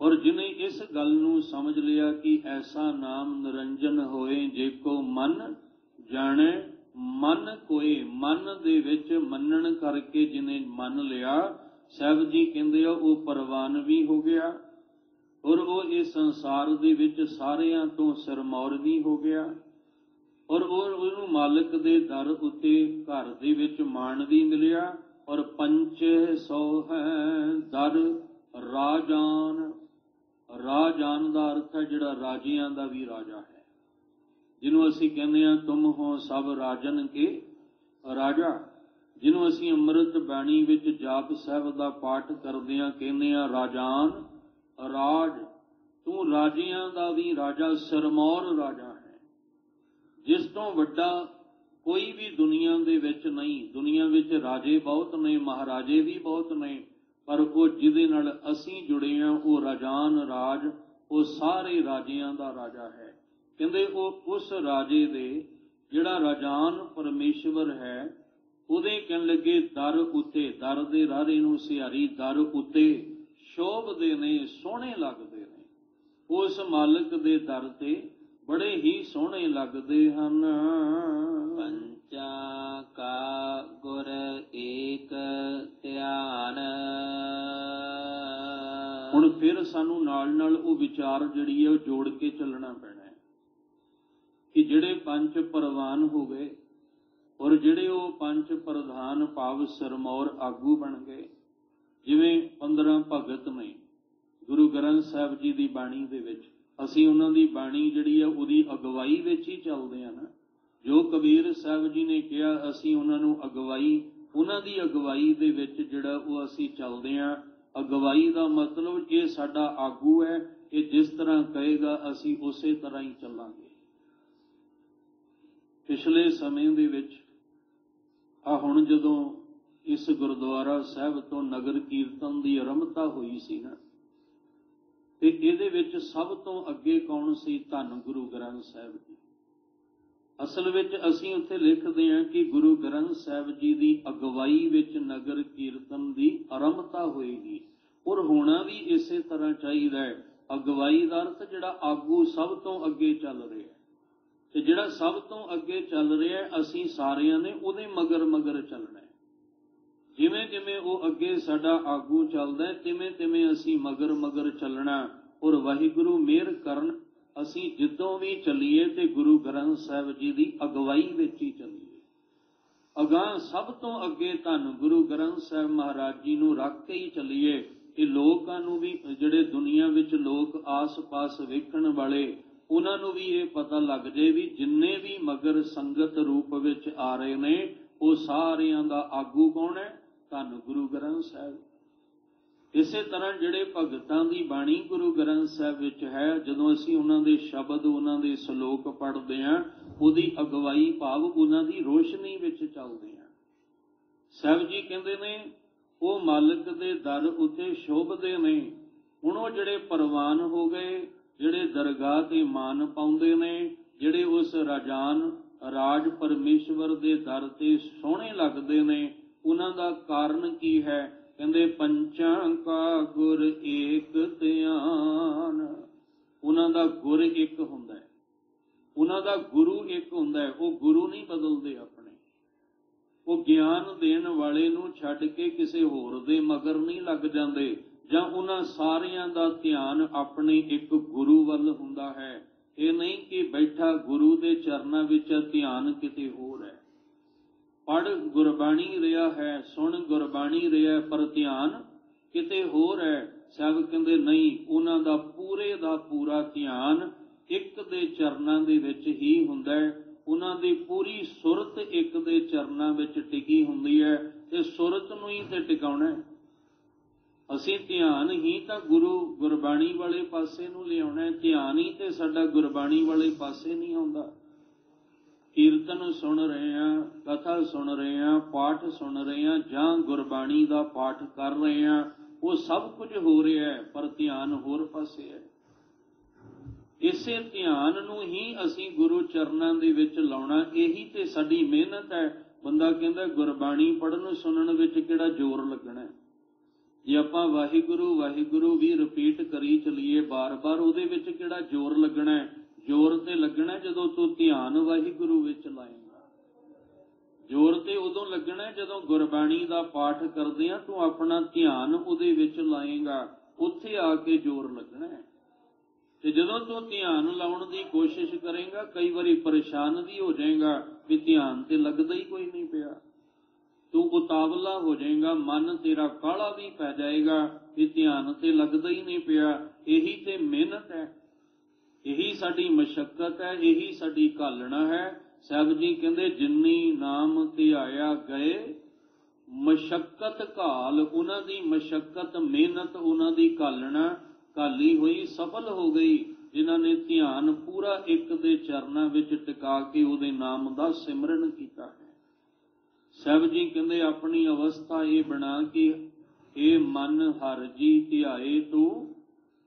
और जिन्हें इस गल नूं समझ लिया कि ऐसा नाम निरंजन होए जेको मन जाने, मन कोए, मन दे विच मनन करके जिन्हें मन लिया, साहब जी कहंदे आ वो परवान भी हो गया, और वो इस संसार दे विच सारियां तो सिरमौर भी हो गया, और वो मालक दे दर उत्ते घर दे विच मान भी मिलिया। और पंच सौ है दर राजान। राजान का अर्थ है जिहड़ा राजियां दा भी राजा है, जिन्हों असीं कहने आ तुम हो सब राजन के राजा, जिन्हों असीं अमृत बाणी विच जाप साहब दा पाठ करदे आ कहने आ राजान राज, तू राजियां दा भी राजा, सिरमौर राजा है, जिस तो वड्डा कोई भी दुनिया दे विच नहीं। दुनिया विच राजे बहुत ने, महाराजे भी बहुत ने, पर वो जिहदे नाल असीं जुड़े हां वो राजान राज, वो सारे राजियां दा राजा है। कहंदे वो उस राजे दे जिहड़ा राजान परमेश्वर है, उहदे कहण लगे दर उत्ते, दर दे रारे नूं सिहारी, दर उत्ते शोभदे ने, सोहणे लगदे ने, उस मालक दे दर ते बड़े ही सोहणे लगदे हन। पंचा का गुर एक ध्यान। हुण फिर सानू नाल नाल वो विचार जिहड़ी है जोड़ के चलना पैना है कि जिहड़े पंच परवान हो गए और जिहड़े वो पंच प्रधान भाव सिरमौर आगू बन गए, जिवें 15 भगत ने गुरु ग्रंथ साहिब जी की बाणी दे विच, असीं उन्हां दी बाणी जिहड़ी है उहदी अगवाई विच ही चलदे हां ना। जो कबीर साहिब जी ने कहा असीं उन्हां नूं अगवाई, उन्हां दी अगवाई दे विच जिहड़ा वो असीं चलदे हां। अगवाई दा मतलब ये साडा आगू है, ये जिस तरह कहेगा असीं उसे तरह ही चलांगे। पिछले समय दे विच आ हुण जदों इस गुरुद्वारा साहिब तो नगर कीर्तन की आरंभता हुई सी ना, ते इहदे विच सब तो अगे कौन सी? धन गुरु ग्रंथ साहिब जी। असल विच असीं उत्थे लिखदे हां कि गुरु ग्रंथ साहिब जी की अगवाई विच नगर कीर्तन की आरंभता होएगी, और होना भी इसे तरह चाहिए है। ਅਗਵਾਈ ਦਾ ਅਰਥ ਜਿਹੜਾ ਆਗੂ ਸਭ ਤੋਂ ਅੱਗੇ ਚੱਲ ਰਿਹਾ, ਤੇ ਜਿਹੜਾ ਸਭ ਤੋਂ ਅੱਗੇ ਚੱਲ ਰਿਹਾ ਅਸੀਂ ਸਾਰਿਆਂ ਨੇ ਉਹਦੇ ਮਗਰ ਮਗਰ ਚੱਲਣਾ। ਜਿਵੇਂ ਜਿਵੇਂ ਉਹ ਅੱਗੇ ਸਾਡਾ ਆਗੂ ਚੱਲਦਾ ਤਿਵੇਂ ਤਿਵੇਂ ਅਸੀਂ ਮਗਰ ਮਗਰ ਚੱਲਣਾ। ਔਰ ਵਾਹਿਗੁਰੂ ਮਿਹਰ ਕਰਨ ਅਸੀਂ ਜਿੱਦੋਂ ਵੀ ਚੱਲੀਏ ਤੇ ਗੁਰੂ ਗ੍ਰੰਥ ਸਾਹਿਬ ਜੀ ਦੀ ਅਗਵਾਈ ਵਿੱਚ ਹੀ ਚੱਲੀਏ। ਅਗਾਂਹ ਸਭ ਤੋਂ ਅੱਗੇ ਧੰਨ ਗੁਰੂ ਗ੍ਰੰਥ ਸਾਹਿਬ ਮਹਾਰਾਜ ਜੀ ਨੂੰ ਰੱਖ ਕੇ ਹੀ ਚੱਲੀਏ ਕਿ ਲੋਕਾਂ ਨੂੰ ਵੀ, ਜਿਹੜੇ ਦੁਨੀਆ ਵਿੱਚ ਲੋਕ ਆਸ-ਪਾਸ ਵੇਖਣ ਵਾਲੇ, ਉਹਨਾਂ ਨੂੰ ਵੀ ਇਹ ਪਤਾ ਲੱਗ ਜਾਏ ਵੀ ਜਿੰਨੇ ਵੀ ਮਗਰ ਸੰਗਤ ਰੂਪ ਵਿੱਚ ਆ ਰਹੇ ਨੇ ਉਹ ਸਾਰਿਆਂ ਦਾ ਆਗੂ ਕੌਣ ਹੈ? ਧੰਨ ਗੁਰੂ ਗ੍ਰੰਥ ਸਾਹਿਬ। ਇਸੇ ਤਰ੍ਹਾਂ ਜਿਹੜੇ ਭਗਤਾਂ ਦੀ ਬਾਣੀ ਗੁਰੂ ਗ੍ਰੰਥ ਸਾਹਿਬ ਵਿੱਚ ਹੈ, ਜਦੋਂ ਅਸੀਂ ਉਹਨਾਂ ਦੇ ਸ਼ਬਦ, ਉਹਨਾਂ ਦੇ ਸ਼ਲੋਕ ਪੜ੍ਹਦੇ ਹਾਂ, ਉਹਦੀ ਅਗਵਾਈ ਭਾਵ ਉਹਨਾਂ ਦੀ ਰੋਸ਼ਨੀ ਵਿੱਚ ਚੱਲਦੇ ਹਾਂ। ਸਾਹਿਬ ਜੀ ਕਹਿੰਦੇ ਨੇ ਉਹ ਮਾਲਕ ਦੇ ਦਰ ਉੱਤੇ ਸ਼ੋਭਦੇ ਨੇ। ਹੁਣ ਉਹ ਜਿਹੜੇ ਪ੍ਰਵਾਨ ਹੋ ਗਏ, ਜਿਹੜੇ ਦਰਗਾਹ ਤੇ ਮਾਨ ਪਾਉਂਦੇ ਨੇ, ਜਿਹੜੇ ਉਸ ਰਾਜ ਪਰਮੇਸ਼ਵਰ ਦੇ ਦਰ ਤੇ ਸੋਹਣੇ ਲੱਗਦੇ ਨੇ, ਉਹਨਾਂ ਦਾ ਕਾਰਨ ਕੀ ਹੈ? ਕਹਿੰਦੇ ਪੰਚਾਂ ਕਾ ਗੁਰ ਏਕ ਧਿਆਨ। ਉਹਨਾਂ ਦਾ ਗੁਰ ਇੱਕ ਹੁੰਦਾ ਹੈ, ਉਹਨਾਂ ਦਾ ਗੁਰੂ ਇੱਕ ਹੁੰਦਾ ਹੈ। ਉਹ ਗੁਰੂ ਨਹੀਂ ਬਦਲਦੇ ਆਪਣੇ, ਉਹ ਗਿਆਨ ਦੇਣ ਵਾਲੇ ਨੂੰ ਛੱਡ ਕੇ ਕਿਸੇ ਹੋਰ ਦੇ ਮਗਰ ਨਹੀਂ ਲੱਗ ਜਾਂਦੇ, ਜਾਂ ਉਹਨਾਂ ਸਾਰਿਆਂ ਦਾ ਧਿਆਨ ਆਪਣੇ ਇੱਕ ਗੁਰੂ ਵੱਲ ਹੁੰਦਾ ਹੈ। ਇਹ ਨਹੀਂ ਕਿ ਬੈਠਾ ਗੁਰੂ ਦੇ ਚਰਨਾਂ ਵਿੱਚ ਧਿਆਨ ਕਿਤੇ ਹੋਰ ਹੈ। ਪੜ੍ਹ ਗੁਰਬਾਣੀ ਰਿਹਾ ਹੈ, ਸੁਣ ਗੁਰਬਾਣੀ ਰਿਹਾ, ਪਰ ਧਿਆਨ ਕਿਤੇ ਹੋਰ ਹੈ। ਸਾਹਿਬ ਕਹਿੰਦੇ ਨਹੀਂ, ਉਹਨਾਂ ਦਾ ਪੂਰੇ ਦਾ ਪੂਰਾ ਧਿਆਨ ਇੱਕ ਦੇ ਚਰਨਾਂ ਦੇ ਵਿੱਚ ਹੀ ਹੁੰਦਾ ਹੈ। ਉਹਨਾਂ ਦੀ ਪੂਰੀ ਸੁਰਤ ਇੱਕ ਦੇ ਚਰਨਾਂ ਵਿੱਚ ਟਿਕੀ ਹੁੰਦੀ ਹੈ, ਤੇ ਸੁਰਤ ਨੂੰ ਹੀ ਤੇ ਟਿਕਾਉਣਾ ਹੈ। ਅਸੀਂ ਧਿਆਨ ਹੀ ਤਾਂ ਗੁਰਬਾਣੀ ਵਾਲੇ ਪਾਸੇ ਨੂੰ ਲਿਆਉਣਾ। ਧਿਆਨ ਹੀ ਤੇ ਸਾਡਾ ਗੁਰਬਾਣੀ ਵਾਲੇ ਪਾਸੇ ਨਹੀਂ ਆਉਂਦਾ। ਕੀਰਤਨ ਸੁਣ ਰਹੇ ਹਾਂ, ਕਥਾ ਸੁਣ ਰਹੇ ਹਾਂ, ਪਾਠ ਸੁਣ ਰਹੇ ਹਾਂ, ਜਾਂ ਗੁਰਬਾਣੀ ਦਾ ਪਾਠ ਕਰ ਰਹੇ ਹਾਂ, ਉਹ ਸਭ ਕੁਝ ਹੋ ਰਿਹਾ ਹੈ, ਪਰ ਧਿਆਨ ਹੋਰ ਪਾਸੇ ਹੈ। ਇਸੇ ਧਿਆਨ ਨੂੰ ਹੀ ਅਸੀਂ ਗੁਰੂ ਚਰਨਾਂ ਦੇ ਵਿੱਚ ਲਾਉਣਾ। ਇਹੀ ਤੇ ਸਾਡੀ ਮਿਹਨਤ ਹੈ। ਬੰਦਾ ਕਹਿੰਦਾ ਗੁਰਬਾਣੀ ਪੜ੍ਹਨ ਸੁਣਨ ਵਿੱਚ ਕਿਹੜਾ ਜ਼ੋਰ ਲੱਗਣਾ? ਜੇ ਆਪਾਂ ਵਾਹਿਗੁਰੂ ਵਾਹਿਗੁਰੂ ਵੀ ਰਿਪੀਟ ਕਰੀ ਚਲੀਏ ਬਾਰ-ਬਾਰ, ਉਹਦੇ ਵਿੱਚ ਕਿਹੜਾ ਜ਼ੋਰ ਲੱਗਣਾ? ਜ਼ੋਰ ਤੇ ਲੱਗਣਾ ਜਦੋਂ ਤੂੰ ਧਿਆਨ ਵਾਹਿਗੁਰੂ ਵਿੱਚ ਲਾਏਂਗਾ। ਜ਼ੋਰ ਤੇ ਉਦੋਂ ਲੱਗਣਾ ਜਦੋਂ ਗੁਰਬਾਣੀ ਦਾ ਪਾਠ ਕਰਦੇ ਆ, ਤੂੰ ਆਪਣਾ ਧਿਆਨ ਉਹਦੇ ਵਿੱਚ ਲਾਏਂਗਾ, ਉੱਥੇ ਆ ਕੇ ਜ਼ੋਰ ਲੱਗਣਾ ਹੈ। ਤੇ ਜਦੋਂ ਤੂੰ ਧਿਆਨ ਲਾਉਣ ਦੀ ਕੋਸ਼ਿਸ਼ ਕਰੇਂਗਾ, ਕਈ ਵਾਰੀ ਪਰੇਸ਼ਾਨ ਵੀ ਹੋ ਜਾਏਗਾ ਵੀ ਧਿਆਨ ਤੇ ਲੱਗਦਾ ਹੀ ਕੋਈ ਨਹੀਂ ਪਿਆ। ਤੂੰ ਉਤਾਵਲਾ ਹੋ ਜਾਏਗਾ, ਮਨ ਤੇਰਾ ਕਾਹਲਾ ਵੀ ਪੈ ਜਾਏਗਾ ਵੀ ਧਿਆਨ ਤੇ ਲੱਗਦਾ ਹੀ ਨਹੀਂ ਪਿਆ। ਇਹੀ ਤੇ ਮਿਹਨਤ ਹੈ, ਇਹੀ ਸਾਡੀ ਮਸ਼ੱਕਤ ਹੈ, ਇਹੀ ਸਾਡੀ ਘਾਲਣਾ ਹੈ। ਸਾਹਿਬ ਜੀ ਕਹਿੰਦੇ ਜਿੰਨੀ ਨਾਮ ਧਿਆਇਆ ਗਏ ਮਸ਼ੱਕਤ ਘਾਲ। ਉਹਨਾਂ ਦੀ ਮਸ਼ੱਕਤ, ਮਿਹਨਤ, ਉਹਨਾਂ ਦੀ ਘਾਲਣਾ ਘਾਲੀ ਹੋਈ ਸਫਲ ਹੋ ਗਈ, ਜਿਨ੍ਹਾਂ ਨੇ ਧਿਆਨ ਪੂਰਾ ਇੱਕ ਦੇ ਚਰਨਾਂ ਵਿੱਚ ਟਿਕਾ ਕੇ ਉਹਦੇ ਨਾਮ ਦਾ ਸਿਮਰਨ ਕੀਤਾ ਹੈ। ਸਾਹਿਬ ਜੀ ਕਹਿੰਦੇ ਆਪਣੀ ਅਵਸਥਾ ਇਹ ਬਣਾ ਕੇ ਇਹ ਮਨ ਹਰਿ ਜੀ ਧਿਆਏ ਤੂੰ,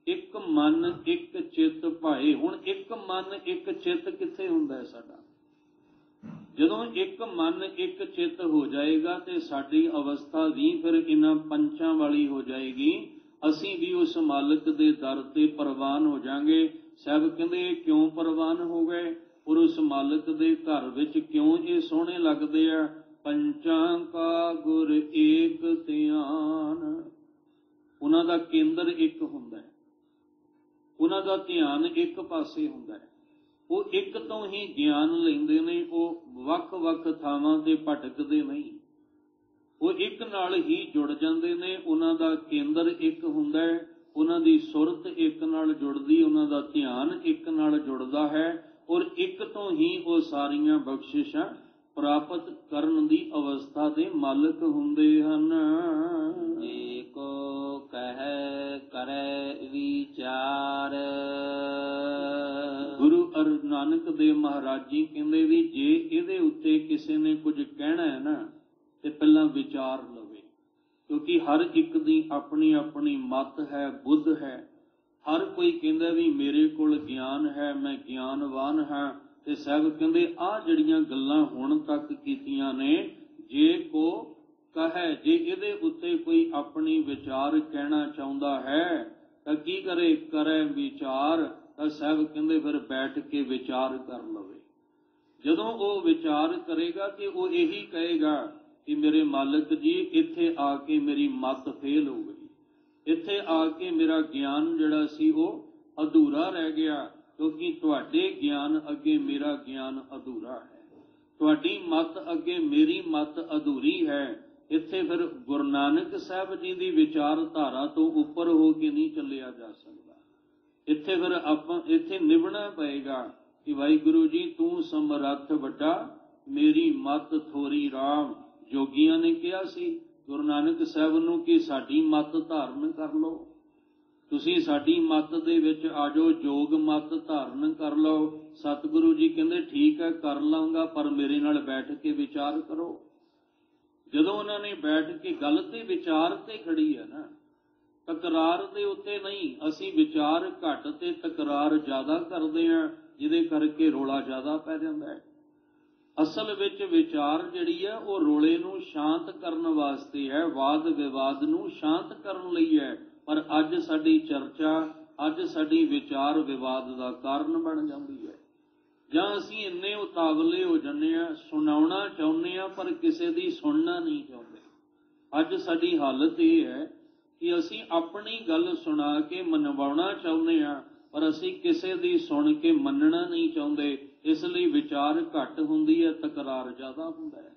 ਇੱਕ ਮਨ ਇੱਕ ਚਿੱਤ ਭਾਏ। ਹੁਣ ਇੱਕ ਮਨ ਇੱਕ ਚਿੱਤ ਕਿੱਥੇ ਹੁੰਦਾ ਹੈ ਸਾਡਾ? ਜਦੋਂ ਇੱਕ ਮਨ ਇੱਕ ਚਿੱਤ ਹੋ ਜਾਏਗਾ ਤੇ ਸਾਡੀ ਅਵਸਥਾ ਵੀ ਫਿਰ ਇਹਨਾਂ ਪੰਚਾਂ ਵਾਲੀ ਹੋ ਜਾਏਗੀ। ਅਸੀਂ ਵੀ ਉਸ ਮਾਲਕ ਦੇ ਦਰ ਤੇ ਪ੍ਰਵਾਨ ਹੋ ਜਾਾਂਗੇ। ਸਾਹਿਬ ਕਹਿੰਦੇ ਇਹ ਕਿਉਂ ਪ੍ਰਵਾਨ ਹੋ ਗਏ ਔਰ ਉਸ ਮਾਲਕ ਦੇ ਘਰ ਵਿੱਚ ਕਿਉਂ ਇਹ ਸੋਹਣੇ ਲੱਗਦੇ ਆ? ਪੰਚਾਂ ਕਾ ਗੁਰ ਏਕ ਧਿਆਨ। ਉਹਨਾਂ ਦਾ ਕੇਂਦਰ ਇੱਕ ਹੁੰਦਾ ਹੈ, ਉਹਨਾਂ ਦਾ ਧਿਆਨ ਇੱਕ ਪਾਸੇ ਹੁੰਦਾ ਹੈ। ਉਹ ਇੱਕ ਤੋਂ ਹੀ ਗਿਆਨ ਲੈਂਦੇ ਨੇ, ਉਹ ਵੱਖ-ਵੱਖ ਥਾਵਾਂ ਤੇ ਭਟਕਦੇ ਨਹੀਂ। ਉਹ ਇੱਕ ਨਾਲ ਹੀ ਜੁੜ ਜਾਂਦੇ ਨੇ। ਉਹਨਾਂ ਦਾ ਕੇਂਦਰ ਇੱਕ ਹੁੰਦਾ ਹੈ, ਉਹਨਾਂ ਦੀ ਸੁਰਤ ਇੱਕ ਨਾਲ ਜੁੜਦੀ, ਉਹਨਾਂ ਦਾ ਧਿਆਨ ਇੱਕ ਨਾਲ ਜੁੜਦਾ ਹੈ, ਔਰ ਇੱਕ ਤੋਂ ਹੀ ਉਹ ਸਾਰੀਆਂ ਬਖਸ਼ਿਸ਼ਾਂ ਪ੍ਰਾਪਤ ਕਰਨ ਦੀ ਅਵਸਥਾ ਦੇ ਮਾਲਕ ਹੁੰਦੇ ਹਨ। ਜੇ ਕੋ ਕਹਿ ਕਰੈ ਵਿਚਾਰ। ਗੁਰੂ ਨਾਨਕ ਦੇਵ ਮਹਾਰਾਜ ਜੀ ਕਹਿੰਦੇ ਵੀ ਜੇ ਇਹਦੇ ਉੱਤੇ ਕਿਸੇ ਨੇ ਕੁਝ ਕਹਿਣਾ ਹੈ ਨਾ, ਤੇ ਪਹਿਲਾਂ ਵਿਚਾਰ ਲਵੇ, ਕਿਉਂਕਿ ਹਰ ਇੱਕ ਦੀ ਆਪਣੀ ਆਪਣੀ ਮੱਤ ਹੈ, ਬੁੱਧ ਹੈ। ਹਰ ਕੋਈ ਕਹਿੰਦਾ ਵੀ ਮੇਰੇ ਕੋਲ ਗਿਆਨ ਹੈ, ਮੈਂ ਗਿਆਨਵਾਨ ਹਾਂ। ਤੇ ਸਾਹਿਬ ਕਹਿੰਦੇ ਆਹ ਜਿਹੜੀਆਂ ਗੱਲਾਂ ਹੁਣ ਤੱਕ ਕੀਤੀਆਂ ਨੇ, ਜੇ ਕੋ ਕਹੈ, ਜੇ ਇਹਦੇ ਉੱਤੇ ਕੋਈ ਆਪਣੀ ਵਿਚਾਰ ਕਹਿਣਾ ਚਾਹੁੰਦਾ ਹੈ ਤਾਂ ਕੀ ਕਰੇ? ਕਰੇ ਵਿਚਾਰ। ਤਾਂ ਸਾਹਿਬ ਕਹਿੰਦੇ ਫਿਰ ਬੈਠ ਕੇ ਵਿਚਾਰ ਕਰ ਲਵੇ। ਜਦੋਂ ਉਹ ਵਿਚਾਰ ਕਰੇਗਾ ਤੇ ਉਹ ਇਹੀ ਕਹੇਗਾ ਕਿ ਮੇਰੇ ਮਾਲਕ ਜੀ, ਇੱਥੇ ਆ ਕੇ ਮੇਰੀ ਮੱਤ ਫੇਲ ਹੋ ਗਈ, ਇੱਥੇ ਆ ਕੇ ਮੇਰਾ ਗਿਆਨ ਜਿਹੜਾ ਸੀ ਉਹ ਅਧੂਰਾ ਰਹਿ ਗਿਆ, ਕਿਉਂਕਿ ਤੁਹਾਡੇ ਗਿਆਨ ਅੱਗੇ ਮੇਰਾ ਗਿਆਨ ਅਧੂਰਾ ਹੈ, ਤੁਹਾਡੀ ਮੱਤ ਅੱਗੇ ਮੇਰੀ ਮੱਤ ਅਧੂਰੀ ਹੈ। ਇੱਥੇ ਫਿਰ ਗੁਰੂ ਨਾਨਕ ਸਾਹਿਬ ਜੀ ਦੀ ਵਿਚਾਰਧਾਰਾ ਤੋਂ ਉੱਪਰ ਹੋ ਕੇ ਨਹੀਂ ਚੱਲਿਆ ਜਾ ਸਕਦਾ। ਇੱਥੇ ਫਿਰ ਆਪਾਂ ਨਿਭਣਾ ਪਏਗਾ ਕਿ ਵਾਹਿਗੁਰੂ ਜੀ ਤੂੰ ਸਮਰੱਥ ਵੱਡਾ, ਮੇਰੀ ਮੱਤ ਥੋਰੀ ਰਾਮ। ਜੋਗੀਆਂ ਨੇ ਕਿਹਾ ਸੀ ਗੁਰੂ ਨਾਨਕ ਸਾਹਿਬ ਨੂੰ ਕਿ ਸਾਡੀ ਮੱਤ ਧਾਰਨ ਕਰ ਲਓ, ਤੁਸੀਂ ਸਾਡੀ ਮੱਤ ਦੇ ਵਿੱਚ ਆ ਜਾਓ, ਜੋਗ ਮੱਤ ਧਾਰਨ ਕਰ ਲਓ। ਸਤਿਗੁਰੂ ਜੀ ਕਹਿੰਦੇ ਠੀਕ ਹੈ ਕਰ ਲਵਾਂਗਾ, ਪਰ ਮੇਰੇ ਨਾਲ ਬੈਠ ਕੇ ਵਿਚਾਰ ਕਰੋ। ਜਦੋਂ ਉਹਨਾਂ ਨੇ ਬੈਠ ਕੇ ਗੱਲ ਤੇ ਵਿਚਾਰ ਤੇ ਖੜੀ ਹੈ ਨਾ, ਤਕਰਾਰ ਦੇ ਉੱਤੇ ਨਹੀਂ। ਅਸੀਂ ਵਿਚਾਰ ਘੱਟ ਤੇ ਤਕਰਾਰ ਜ਼ਿਆਦਾ ਕਰਦੇ ਹਾਂ, ਜਿਹਦੇ ਕਰਕੇ ਰੌਲਾ ਜ਼ਿਆਦਾ ਪੈ ਜਾਂਦਾ ਹੈ। ਅਸਲ ਵਿੱਚ ਵਿਚਾਰ ਜਿਹੜੀ ਹੈ ਉਹ ਰੌਲੇ ਨੂੰ ਸ਼ਾਂਤ ਕਰਨ ਵਾਸਤੇ ਹੈ, ਵਾਦ ਵਿਵਾਦ ਨੂੰ ਸ਼ਾਂਤ ਕਰਨ ਲਈ ਹੈ। ਪਰ ਅੱਜ ਸਾਡੀ ਚਰਚਾ, ਅੱਜ ਸਾਡੀ ਵਿਚਾਰ ਵਿਵਾਦ ਦਾ ਕਾਰਨ ਬਣ ਜਾਂਦੀ ਹੈ। ਜਾਂ ਅਸੀਂ ਇੰਨੇ ਉਤਾਵਲੇ ਹੋ ਜਾਂਦੇ ਹਾਂ, ਸੁਣਾਉਣਾ ਚਾਹੁੰਦੇ ਹਾਂ ਪਰ ਕਿਸੇ ਦੀ ਸੁਣਨਾ ਨਹੀਂ ਚਾਹੁੰਦੇ। ਅੱਜ ਸਾਡੀ ਹਾਲਤ ਇਹ ਹੈ ਕਿ ਅਸੀਂ ਆਪਣੀ ਗੱਲ ਸੁਣਾ ਕੇ ਮਨਵਾਉਣਾ ਚਾਹੁੰਦੇ ਹਾਂ, ਪਰ ਅਸੀਂ ਕਿਸੇ ਦੀ ਸੁਣ ਕੇ ਮੰਨਣਾ ਨਹੀਂ ਚਾਹੁੰਦੇ। ਇਸ ਲਈ ਵਿਚਾਰ ਘੱਟ ਹੁੰਦੀ ਹੈ, ਤਕਰਾਰ ਜ਼ਿਆਦਾ ਹੁੰਦਾ ਹੈ।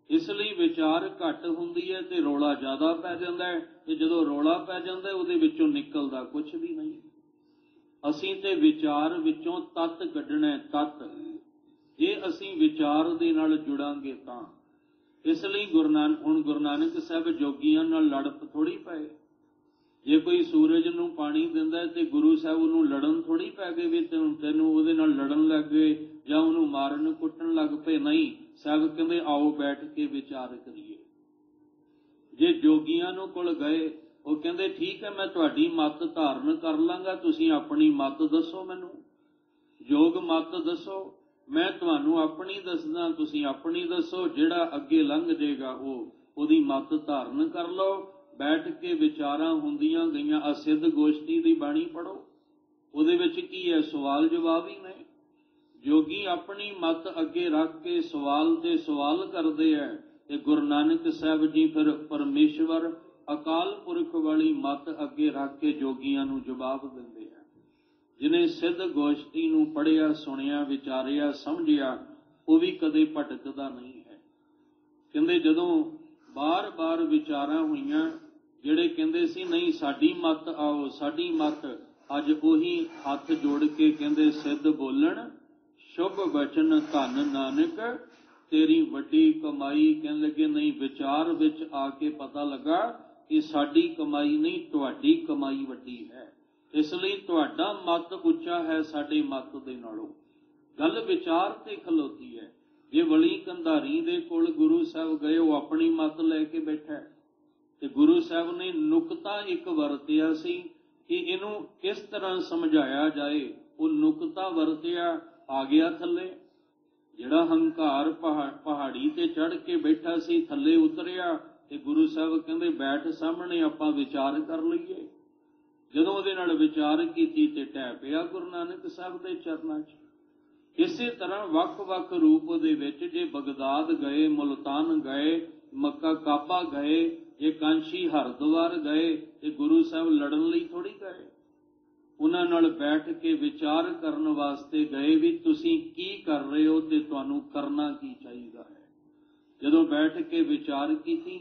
ਇਸ ਲਈ ਵਿਚਾਰ ਘੱਟ ਹੁੰਦੀ ਹੈ ਤੇ ਰੌਲਾ ਜ਼ਿਆਦਾ ਪੈ ਜਾਂਦਾ ਹੈ। ਤੇ ਜਦੋਂ ਰੌਲਾ ਪੈ ਜਾਂਦਾ ਉਹਦੇ ਵਿੱਚੋਂ ਨਿਕਲਦਾ ਕੁਝ ਵੀ ਨਹੀਂ। ਅਸੀਂ ਤੇ ਵਿਚਾਰ ਵਿੱਚੋਂ ਤੱਤ ਕੱਢਣਾ, ਤੱਤ। ਜੇ ਅਸੀਂ ਵਿਚਾਰ ਦੇ ਨਾਲ ਜੁੜਾਂਗੇ ਤਾਂ। ਇਸ ਲਈ ਗੁਰੂ ਨਾਨਕ ਸਾਹਿਬ ਜੋਗੀਆਂ ਨਾਲ ਲੜ ਥੋੜ੍ਹੀ ਪਏ। ਜੇ ਕੋਈ ਸੂਰਜ ਨੂੰ ਪਾਣੀ ਦਿੰਦਾ ਤੇ ਗੁਰੂ ਸਾਹਿਬ ਉਹਨੂੰ ਲੜਨ ਥੋੜ੍ਹੀ ਪੈ ਗਏ ਵੀ ਤੈਨੂੰ ਉਹਦੇ ਨਾਲ ਲੜਨ ਲੱਗ ਗਏ ਜਾਂ ਉਹਨੂੰ ਮਾਰਨ ਕੁੱਟਣ ਲੱਗ ਪਏ। ਨਹੀਂ, ਸਾਹਿਬ ਕਹਿੰਦੇ ਆਓ ਬੈਠ ਕੇ ਵਿਚਾਰ ਕਰੀਏ। ਜੇ ਜੋਗੀਆਂ ਨੂੰ ਕੋਲ ਗਏ, ਉਹ ਕਹਿੰਦੇ ਠੀਕ ਹੈ ਮੈਂ ਤੁਹਾਡੀ ਮੱਤ ਧਾਰਨ ਕਰ ਲਾਂਗਾ, ਤੁਸੀਂ ਆਪਣੀ ਮੱਤ ਦੱਸੋ, ਮੈਨੂੰ ਯੋਗ ਮੱਤ ਦੱਸੋ, ਮੈਂ ਤੁਹਾਨੂੰ ਆਪਣੀ ਦੱਸਦਾ, ਤੁਸੀਂ ਆਪਣੀ ਦੱਸੋ। ਜਿਹੜਾ ਅੱਗੇ ਲੰਘ ਜਾਏਗਾ ਉਹਦੀ ਮੱਤ ਧਾਰਨ ਕਰ ਲਓ। ਬੈਠ ਕੇ ਵਿਚਾਰਾਂ ਹੁੰਦੀਆਂ ਗਈਆਂ। ਅਸਿੱਧ ਗੋਸ਼ਟੀ ਦੀ ਬਾਣੀ ਪੜ੍ਹੋ, ਉਹਦੇ ਵਿੱਚ ਕੀ ਹੈ? ਸਵਾਲ ਜਵਾਬ ਹੀ ਨੇ। ਜੋਗੀ ਆਪਣੀ ਮੱਤ ਅੱਗੇ ਰੱਖ ਕੇ ਸਵਾਲ ਤੇ ਸਵਾਲ ਕਰਦੇ ਹੈ ਤੇ ਗੁਰੂ ਨਾਨਕ ਸਾਹਿਬ ਜੀ ਫਿਰ ਪਰਮੇਸ਼ਵਰ ਅਕਾਲ ਪੁਰਖ ਵਾਲੀ ਮੱਤ ਅੱਗੇ ਰੱਖ ਕੇ ਜੋਗੀਆਂ ਨੂੰ ਜਵਾਬ ਦਿੰਦੇ ਆ। ਜਿਹਨੇ ਸਿੱਧ ਗੋਸ਼ਟੀ ਨੂੰ ਪੜ੍ਹਿਆ, ਸੁਣਿਆ, ਵਿਚਾਰਿਆ, ਸਮਝਿਆ, ਉਹ ਵੀ ਕਦੇ ਭਟਕਦਾ ਨਹੀਂ ਹੈ। ਕਹਿੰਦੇ ਜਦੋਂ ਬਾਰ-ਬਾਰ ਵਿਚਾਰਾਂ ਹੋਈਆਂ, ਜਿਹੜੇ ਕਹਿੰਦੇ ਸੀ ਨਹੀਂ ਸਾਡੀ ਮੱਤ ਆਓ, ਸਾਡੀ ਮੱਤ, ਅੱਜ ਉਹੀ ਹੱਥ ਜੋੜ ਕੇ ਕਹਿੰਦੇ ਸਿੱਧ ਬੋਲਣ ਸ਼ੁਭ ਬਚਨ ਧੰਨ ਨਾਨਕ ਤੇਰੀ ਵੱਡੀ ਕਮਾਈ। ਕਹਿਣ ਲੱਗੇ ਨਹੀਂ, ਵਿਚਾਰ ਵਿੱਚ ਆ ਕੇ ਪਤਾ ਲੱਗਾ ਕਿ ਸਾਡੀ ਕਮਾਈ ਨਹੀਂ, ਤੁਹਾਡੀ ਕਮਾਈ ਵੱਡੀ ਹੈ। ਇਸ ਲਈ ਤੁਹਾਡਾ ਮੱਤ ਉੱਚਾ ਹੈ ਸਾਡੇ ਮੱਤ ਦੇ ਨਾਲੋਂ। ਗੱਲ ਵਿਚਾਰ ਤੇ ਖਲੋਤੀ ਹੈ। ਜੇ ਵਲੀ ਕੰਧਾਰੀ ਦੇ ਕੋਲ ਗੁਰੂ ਸਾਹਿਬ ਗਏ, ਉਹ ਆਪਣੀ ਮੱਤ ਲੈ ਕੇ ਬੈਠਾ ਤੇ ਗੁਰੂ ਸਾਹਿਬ ਨੇ ਨੁਕਤਾ ਇੱਕ ਵਰਤਿਆ ਸੀ ਕਿ ਇਹਨੂੰ ਕਿਸ ਤਰ੍ਹਾਂ ਸਮਝਾਇਆ ਜਾਏ। ਉਹ ਨੁਕਤਾ ਵਰਤਿਆ, ਆ ਗਿਆ ਥੱਲੇ। ਜਿਹੜਾ ਹੰਕਾਰ ਪਹਾੜੀ ਤੇ ਚੜ੍ਹ ਕੇ ਬੈਠਾ ਸੀ ਥੱਲੇ ਉਤਰਿਆ ਤੇ ਗੁਰੂ ਸਾਹਿਬ ਕਹਿੰਦੇ ਬੈਠ ਸਾਹਮਣੇ, ਆਪਾਂ ਵਿਚਾਰ ਕਰ ਲਈਏ। ਜਦੋਂ ਉਹਦੇ ਨਾਲ ਵਿਚਾਰ ਕੀਤੀ ਤੇ ਢਹਿ ਪਿਆ ਗੁਰੂ ਨਾਨਕ ਸਾਹਿਬ ਦੇ ਚਰਨਾਂ 'ਚ। ਇਸੇ ਤਰ੍ਹਾਂ ਵੱਖ-ਵੱਖ ਰੂਪ ਦੇ ਵਿੱਚ ਜੇ ਬਗਦਾਦ ਗਏ, ਮੁਲਤਾਨ ਗਏ, ਮੱਕਾ ਕਾਬਾ ਗਏ, ਜੇ ਕਾਂਸ਼ੀ ਹਰਿਦੁਆਰ ਗਏ ਤੇ ਗੁਰੂ ਸਾਹਿਬ ਲੜਨ ਲਈ ਥੋੜ੍ਹੀ ਗਏ। ਉਹਨਾਂ ਨਾਲ ਬੈਠ ਕੇ ਵਿਚਾਰ ਕਰਨ ਵਾਸਤੇ ਗਏ ਵੀ ਤੁਸੀਂ ਕੀ ਕਰ ਰਹੇ ਹੋ ਤੇ ਤੁਹਾਨੂੰ ਕਰਨਾ ਕੀ ਚਾਹੀਦਾ ਹੈ। ਜਦੋਂ ਬੈਠ ਕੇ ਵਿਚਾਰ ਕੀਤੀ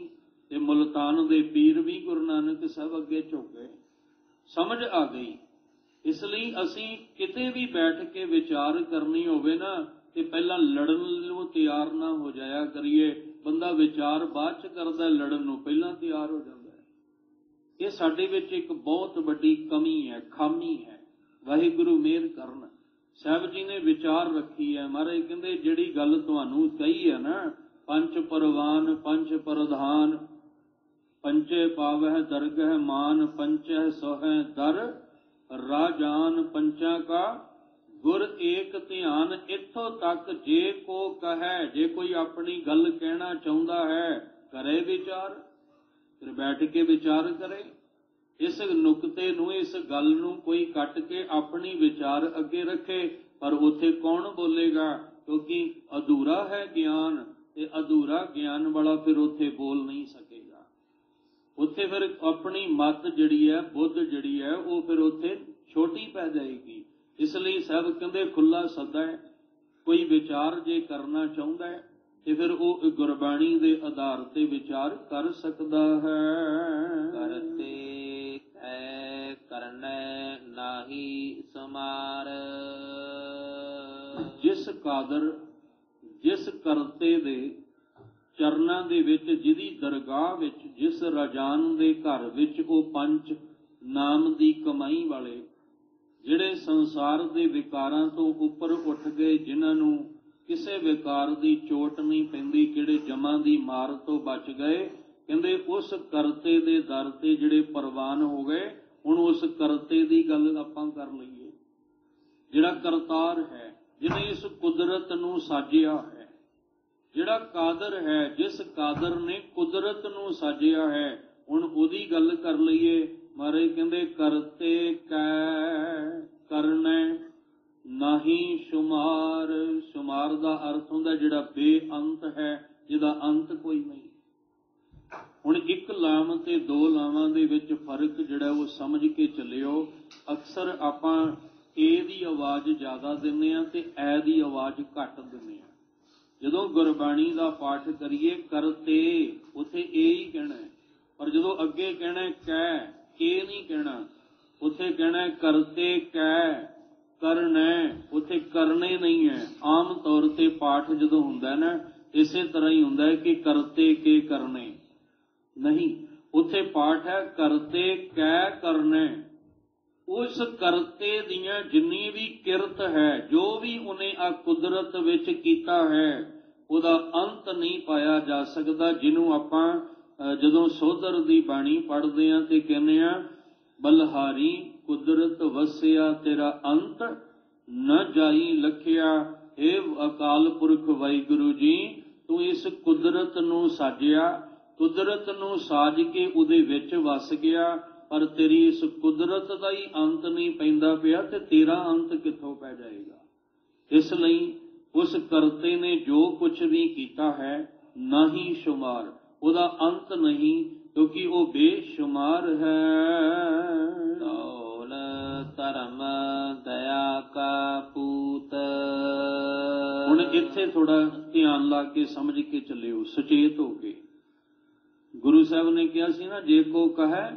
ਤੇ ਮੁਲਤਾਨ ਦੇ ਪੀਰ ਵੀ ਗੁਰੂ ਨਾਨਕ ਸਾਹਿਬ ਅੱਗੇ ਝੁਕ ਗਏ, ਸਮਝ ਆ ਗਈ। ਇਸ ਲਈ ਅਸੀਂ ਕਿਤੇ ਵੀ ਬੈਠ ਕੇ ਵਿਚਾਰ ਕਰਨੀ ਹੋਵੇ ਨਾ ਤੇ ਪਹਿਲਾਂ ਲੜਨ ਨੂੰ ਤਿਆਰ ਨਾ ਹੋ ਜਾਇਆ ਕਰੀਏ। ਬੰਦਾ ਵਿਚਾਰ ਬਾਅਦ 'ਚ ਕਰਦਾ, ਲੜਨ ਨੂੰ ਪਹਿਲਾਂ ਤਿਆਰ ਹੋ ਜਾਂਦਾ ਹੈ। ਇਹ ਸਾਡੇ ਵਿੱਚ ਇੱਕ ਬਹੁਤ ਵੱਡੀ ਕਮੀ ਹੈ, ਖਾਮੀ ਹੈ। ਵਾਹਿਗੁਰੂ ਮਿਹਰ ਕਰਨ। ਸਾਹਿਬ ਜੀ ਨੇ ਵਿਚਾਰ ਰੱਖੀ ਹੈ। ਮਹਾਰਾਜ ਕਹਿੰਦੇ ਜਿਹੜੀ ਗੱਲ ਤੁਹਾਨੂੰ ਕਹੀ ਹੈ ਨਾ, ਪੰਜ ਪਰਵਾਨ ਪੰਜ ਪ੍ਰਧਾਨ, ਪੰਚੇ ਪਾਵਹਿ ਦਰਗਹਿ ਮਾਨ, ਪੰਚਹਿ ਸੋਹੈ ਦਰ ਰਾਜਾਨ, ਪੰਚਾਂ ਕਾ ਗੁਰ ਏਕ ਧਿਆਨ। ਇੱਥੋਂ ਤੱਕ ਜੇ ਕੋ ਕਹੈ, ਜੇ ਕੋਈ ਆਪਣੀ ਗੱਲ ਕਹਿਣਾ ਚਾਹੁੰਦਾ ਹੈ, ਕਰੇ ਵਿਚਾਰ। ਫਿਰ ਬੈਠ ਕੇ ਵਿਚਾਰ ਕਰੇ। इस नुकते नूं, इस गल नूं कोई कट के अपनी विचार अगे रखे, पर उत्थे कौन बोलेगा? क्योंकि अधूरा है ज्ञान, ते अधूरा ज्ञान वाला फिर उत्थे बोल नहीं सकेगा। उत्थे फिर अपनी मत जिहड़ी है, बुद्ध जिहड़ी है, वो फिर उत्थे छोटी पै जाएगी। इसलिए सब कहते खुला सदा है, कोई विचार जे करना चाहुंदा है ते फिर वो गुरबाणी दे आधार ते विचार कर सकदा है। करते कै करनै नाही समार। जिस कादर, जिस करते दे चरਨਾਂ ਦੇ ਵਿੱਚ, ਜਿਹਦੀ ਦਰਗਾਹ ਵਿੱਚ, ਜਿਸ ਰਾਜਾਨ ਦੇ ਘਰ ਵਿੱਚ ਉਹ ਪੰਜ ਨਾਮ ਦੀ ਕਮਾਈ ਵਾਲੇ, ਜਿਹੜੇ ਸੰਸਾਰ ਦੇ ਵਿਕਾਰਾਂ ਤੋਂ ਉੱਪਰ ਉੱਠ ਗਏ, ਜਿਨ੍ਹਾਂ ਨੂੰ ਕਿਸੇ ਵਿਕਾਰ ਦੀ ਚੋਟ ਨਹੀਂ ਪੈਂਦੀ, ਕਿਹੜੇ ਜਮਾਂ ਦੀ ਮਾਰ ਤੋਂ ਬਚ ਗਏ, ਕਹਿੰਦੇ ਉਸ ਕਰਤੇ ਦੇ ਦਰ ਤੇ ਜਿਹੜੇ ਪ੍ਰਵਾਨ ਹੋ ਗਏ। ਹੁਣ ਉਸ ਕਰਤੇ ਦੀ ਗੱਲ ਆਪਾਂ ਕਰ ਲਈਏ, ਜਿਹੜਾ ਕਰਤਾਰ ਹੈ, ਜਿਹਨੇ ਇਸ ਕੁਦਰਤ ਨੂੰ ਸਾਜਿਆ ਹੈ, ਜਿਹੜਾ ਕਾਦਰ ਹੈ, ਜਿਸ ਕਾਦਰ ਨੇ ਕੁਦਰਤ ਨੂੰ ਸਾਜਿਆ ਹੈ। ਹੁਣ ਉਹਦੀ ਗੱਲ ਕਰ ਲਈਏ। ਮਹਾਰਾਜ ਕਹਿੰਦੇ ਕਰਤੇ ਕੈ ਕਰਨੈ ਨਾਹੀ ਸ਼ੁਮਾਰ। ਸ਼ੁਮਾਰ ਦਾ ਅਰਥ ਹੁੰਦਾ ਜਿਹੜਾ ਬੇਅੰਤ ਹੈ, ਜਿਹਦਾ ਅੰਤ ਕੋਈ ਨਹੀਂ। ਹੁਣ ਇੱਕ ਲਾਮ ਤੇ ਦੋ ਲਾਵਾਂ ਦੇ ਵਿੱਚ ਫਰਕ ਜਿਹੜਾ ਉਹ ਸਮਝ ਕੇ ਚੱਲਿਓ। ਅਕਸਰ ਆਪਾਂ ਏ ਦੀ ਆਵਾਜ਼ ਜ਼ਿਆਦਾ ਦਿੰਦੇ ਹਾਂ ਤੇ ਐ ਦੀ ਆਵਾਜ਼ ਘੱਟ ਦਿੰਦੇ ਹਾਂ। ਜਦੋਂ ਗੁਰਬਾਣੀ ਦਾ ਪਾਠ ਕਰੀਏ ਕਰਤੇ, ਉੱਥੇ ਏ ਹੀ ਕਹਿਣਾ, ਪਰ ਜਦੋਂ ਅੱਗੇ ਕਹਿਣਾ ਕੈ, ਏ ਨਹੀਂ ਕਹਿਣਾ। ਉੱਥੇ ਕਹਿਣਾ ਕਰਤੇ ਕੈ ਕਰਨੈ, ਉੱਥੇ ਕਰਨੇ ਨਹੀਂ ਹੈ। ਆਮ ਤੌਰ ਤੇ ਪਾਠ ਜਦੋਂ ਹੁੰਦਾ ਨਾ, ਇਸੇ ਤਰ੍ਹਾਂ ਹੀ ਹੁੰਦਾ ਹੈ ਕਿ ਕਰਤੇ ਕੇ ਕਰਨੇ ਨਹੀਂ। ਉੱਥੇ ਪਾਠ ਹੈ ਕਰਤੇ ਕੈ ਕਰਨੈ। ਉਸ ਕਰਤੇ ਦੀਆਂ ਜਿੰਨੀ ਵੀ ਕਿਰਤ ਹੈ, ਜੋ ਵੀ ਉਹਨੇ ਆ ਕੁਦਰਤ ਵਿੱਚ ਕੀਤਾ ਹੈ, ਉਹਦਾ ਅੰਤ ਨਹੀਂ ਪਾਇਆ ਜਾ ਸਕਦਾ। ਜਿਹਨੂੰ ਆਪਾਂ ਜਦੋਂ ਸੋਧਰ ਦੀ ਬਾਣੀ ਪੜ੍ਹਦੇ ਹਾਂ ਤੇ ਕਹਿੰਦੇ ਹਾਂ ਬਲਹਾਰੀ ਕੁਦਰਤ ਵਸਿਆ ਤੇਰਾ ਅੰਤ ਨ ਜਾਈ ਲਖਿਆ। ਇਹ ਅਕਾਲ ਪੁਰਖ ਵਾਹਿਗੁਰੂ ਜੀ, ਤੂੰ ਇਸ ਕੁਦਰਤ ਨੂੰ ਸਾਜਿਆ, ਕੁਦਰਤ ਨੂੰ ਸਾਜ ਕੇ ਉਹਦੇ ਵਿੱਚ ਵਸ ਗਿਆ, ਪਰ ਤੇਰੀ ਇਸ ਕੁਦਰਤ ਦਾ ਹੀ ਅੰਤ ਨਹੀਂ ਪੈਂਦਾ ਪਿਆ ਤੇ ਤੇਰਾ ਅੰਤ ਕਿੱਥੋਂ ਪੈ ਜਾਏਗਾ। ਇਸ ਲਈ ਉਸ ਕਰਤੇ ਨੇ ਜੋ ਕੁਛ ਵੀ ਕੀਤਾ ਹੈ ਨਾਹੀ ਸ਼ੁਮਾਰ, ਉਹਦਾ ਅੰਤ ਨਹੀਂ, ਕਿਉਂਕਿ ਉਹ ਬੇਸ਼ੁਮਾਰ ਹੈ। ਧੌਲ ਧਰਮ ਦਇਆ ਕਾ ਪੂਤ। ਹੁਣ ਇੱਥੇ ਥੋੜਾ ਧਿਆਨ ਲਾ ਕੇ ਸਮਝ ਕੇ ਚੱਲਿਓ, ਸੁਚੇਤ ਹੋ ਕੇ। ਗੁਰੂ ਸਾਹਿਬ ਨੇ ਕਿਹਾ ਸੀ ਨਾ, ਜੇ ਕੋ ਕਹੈ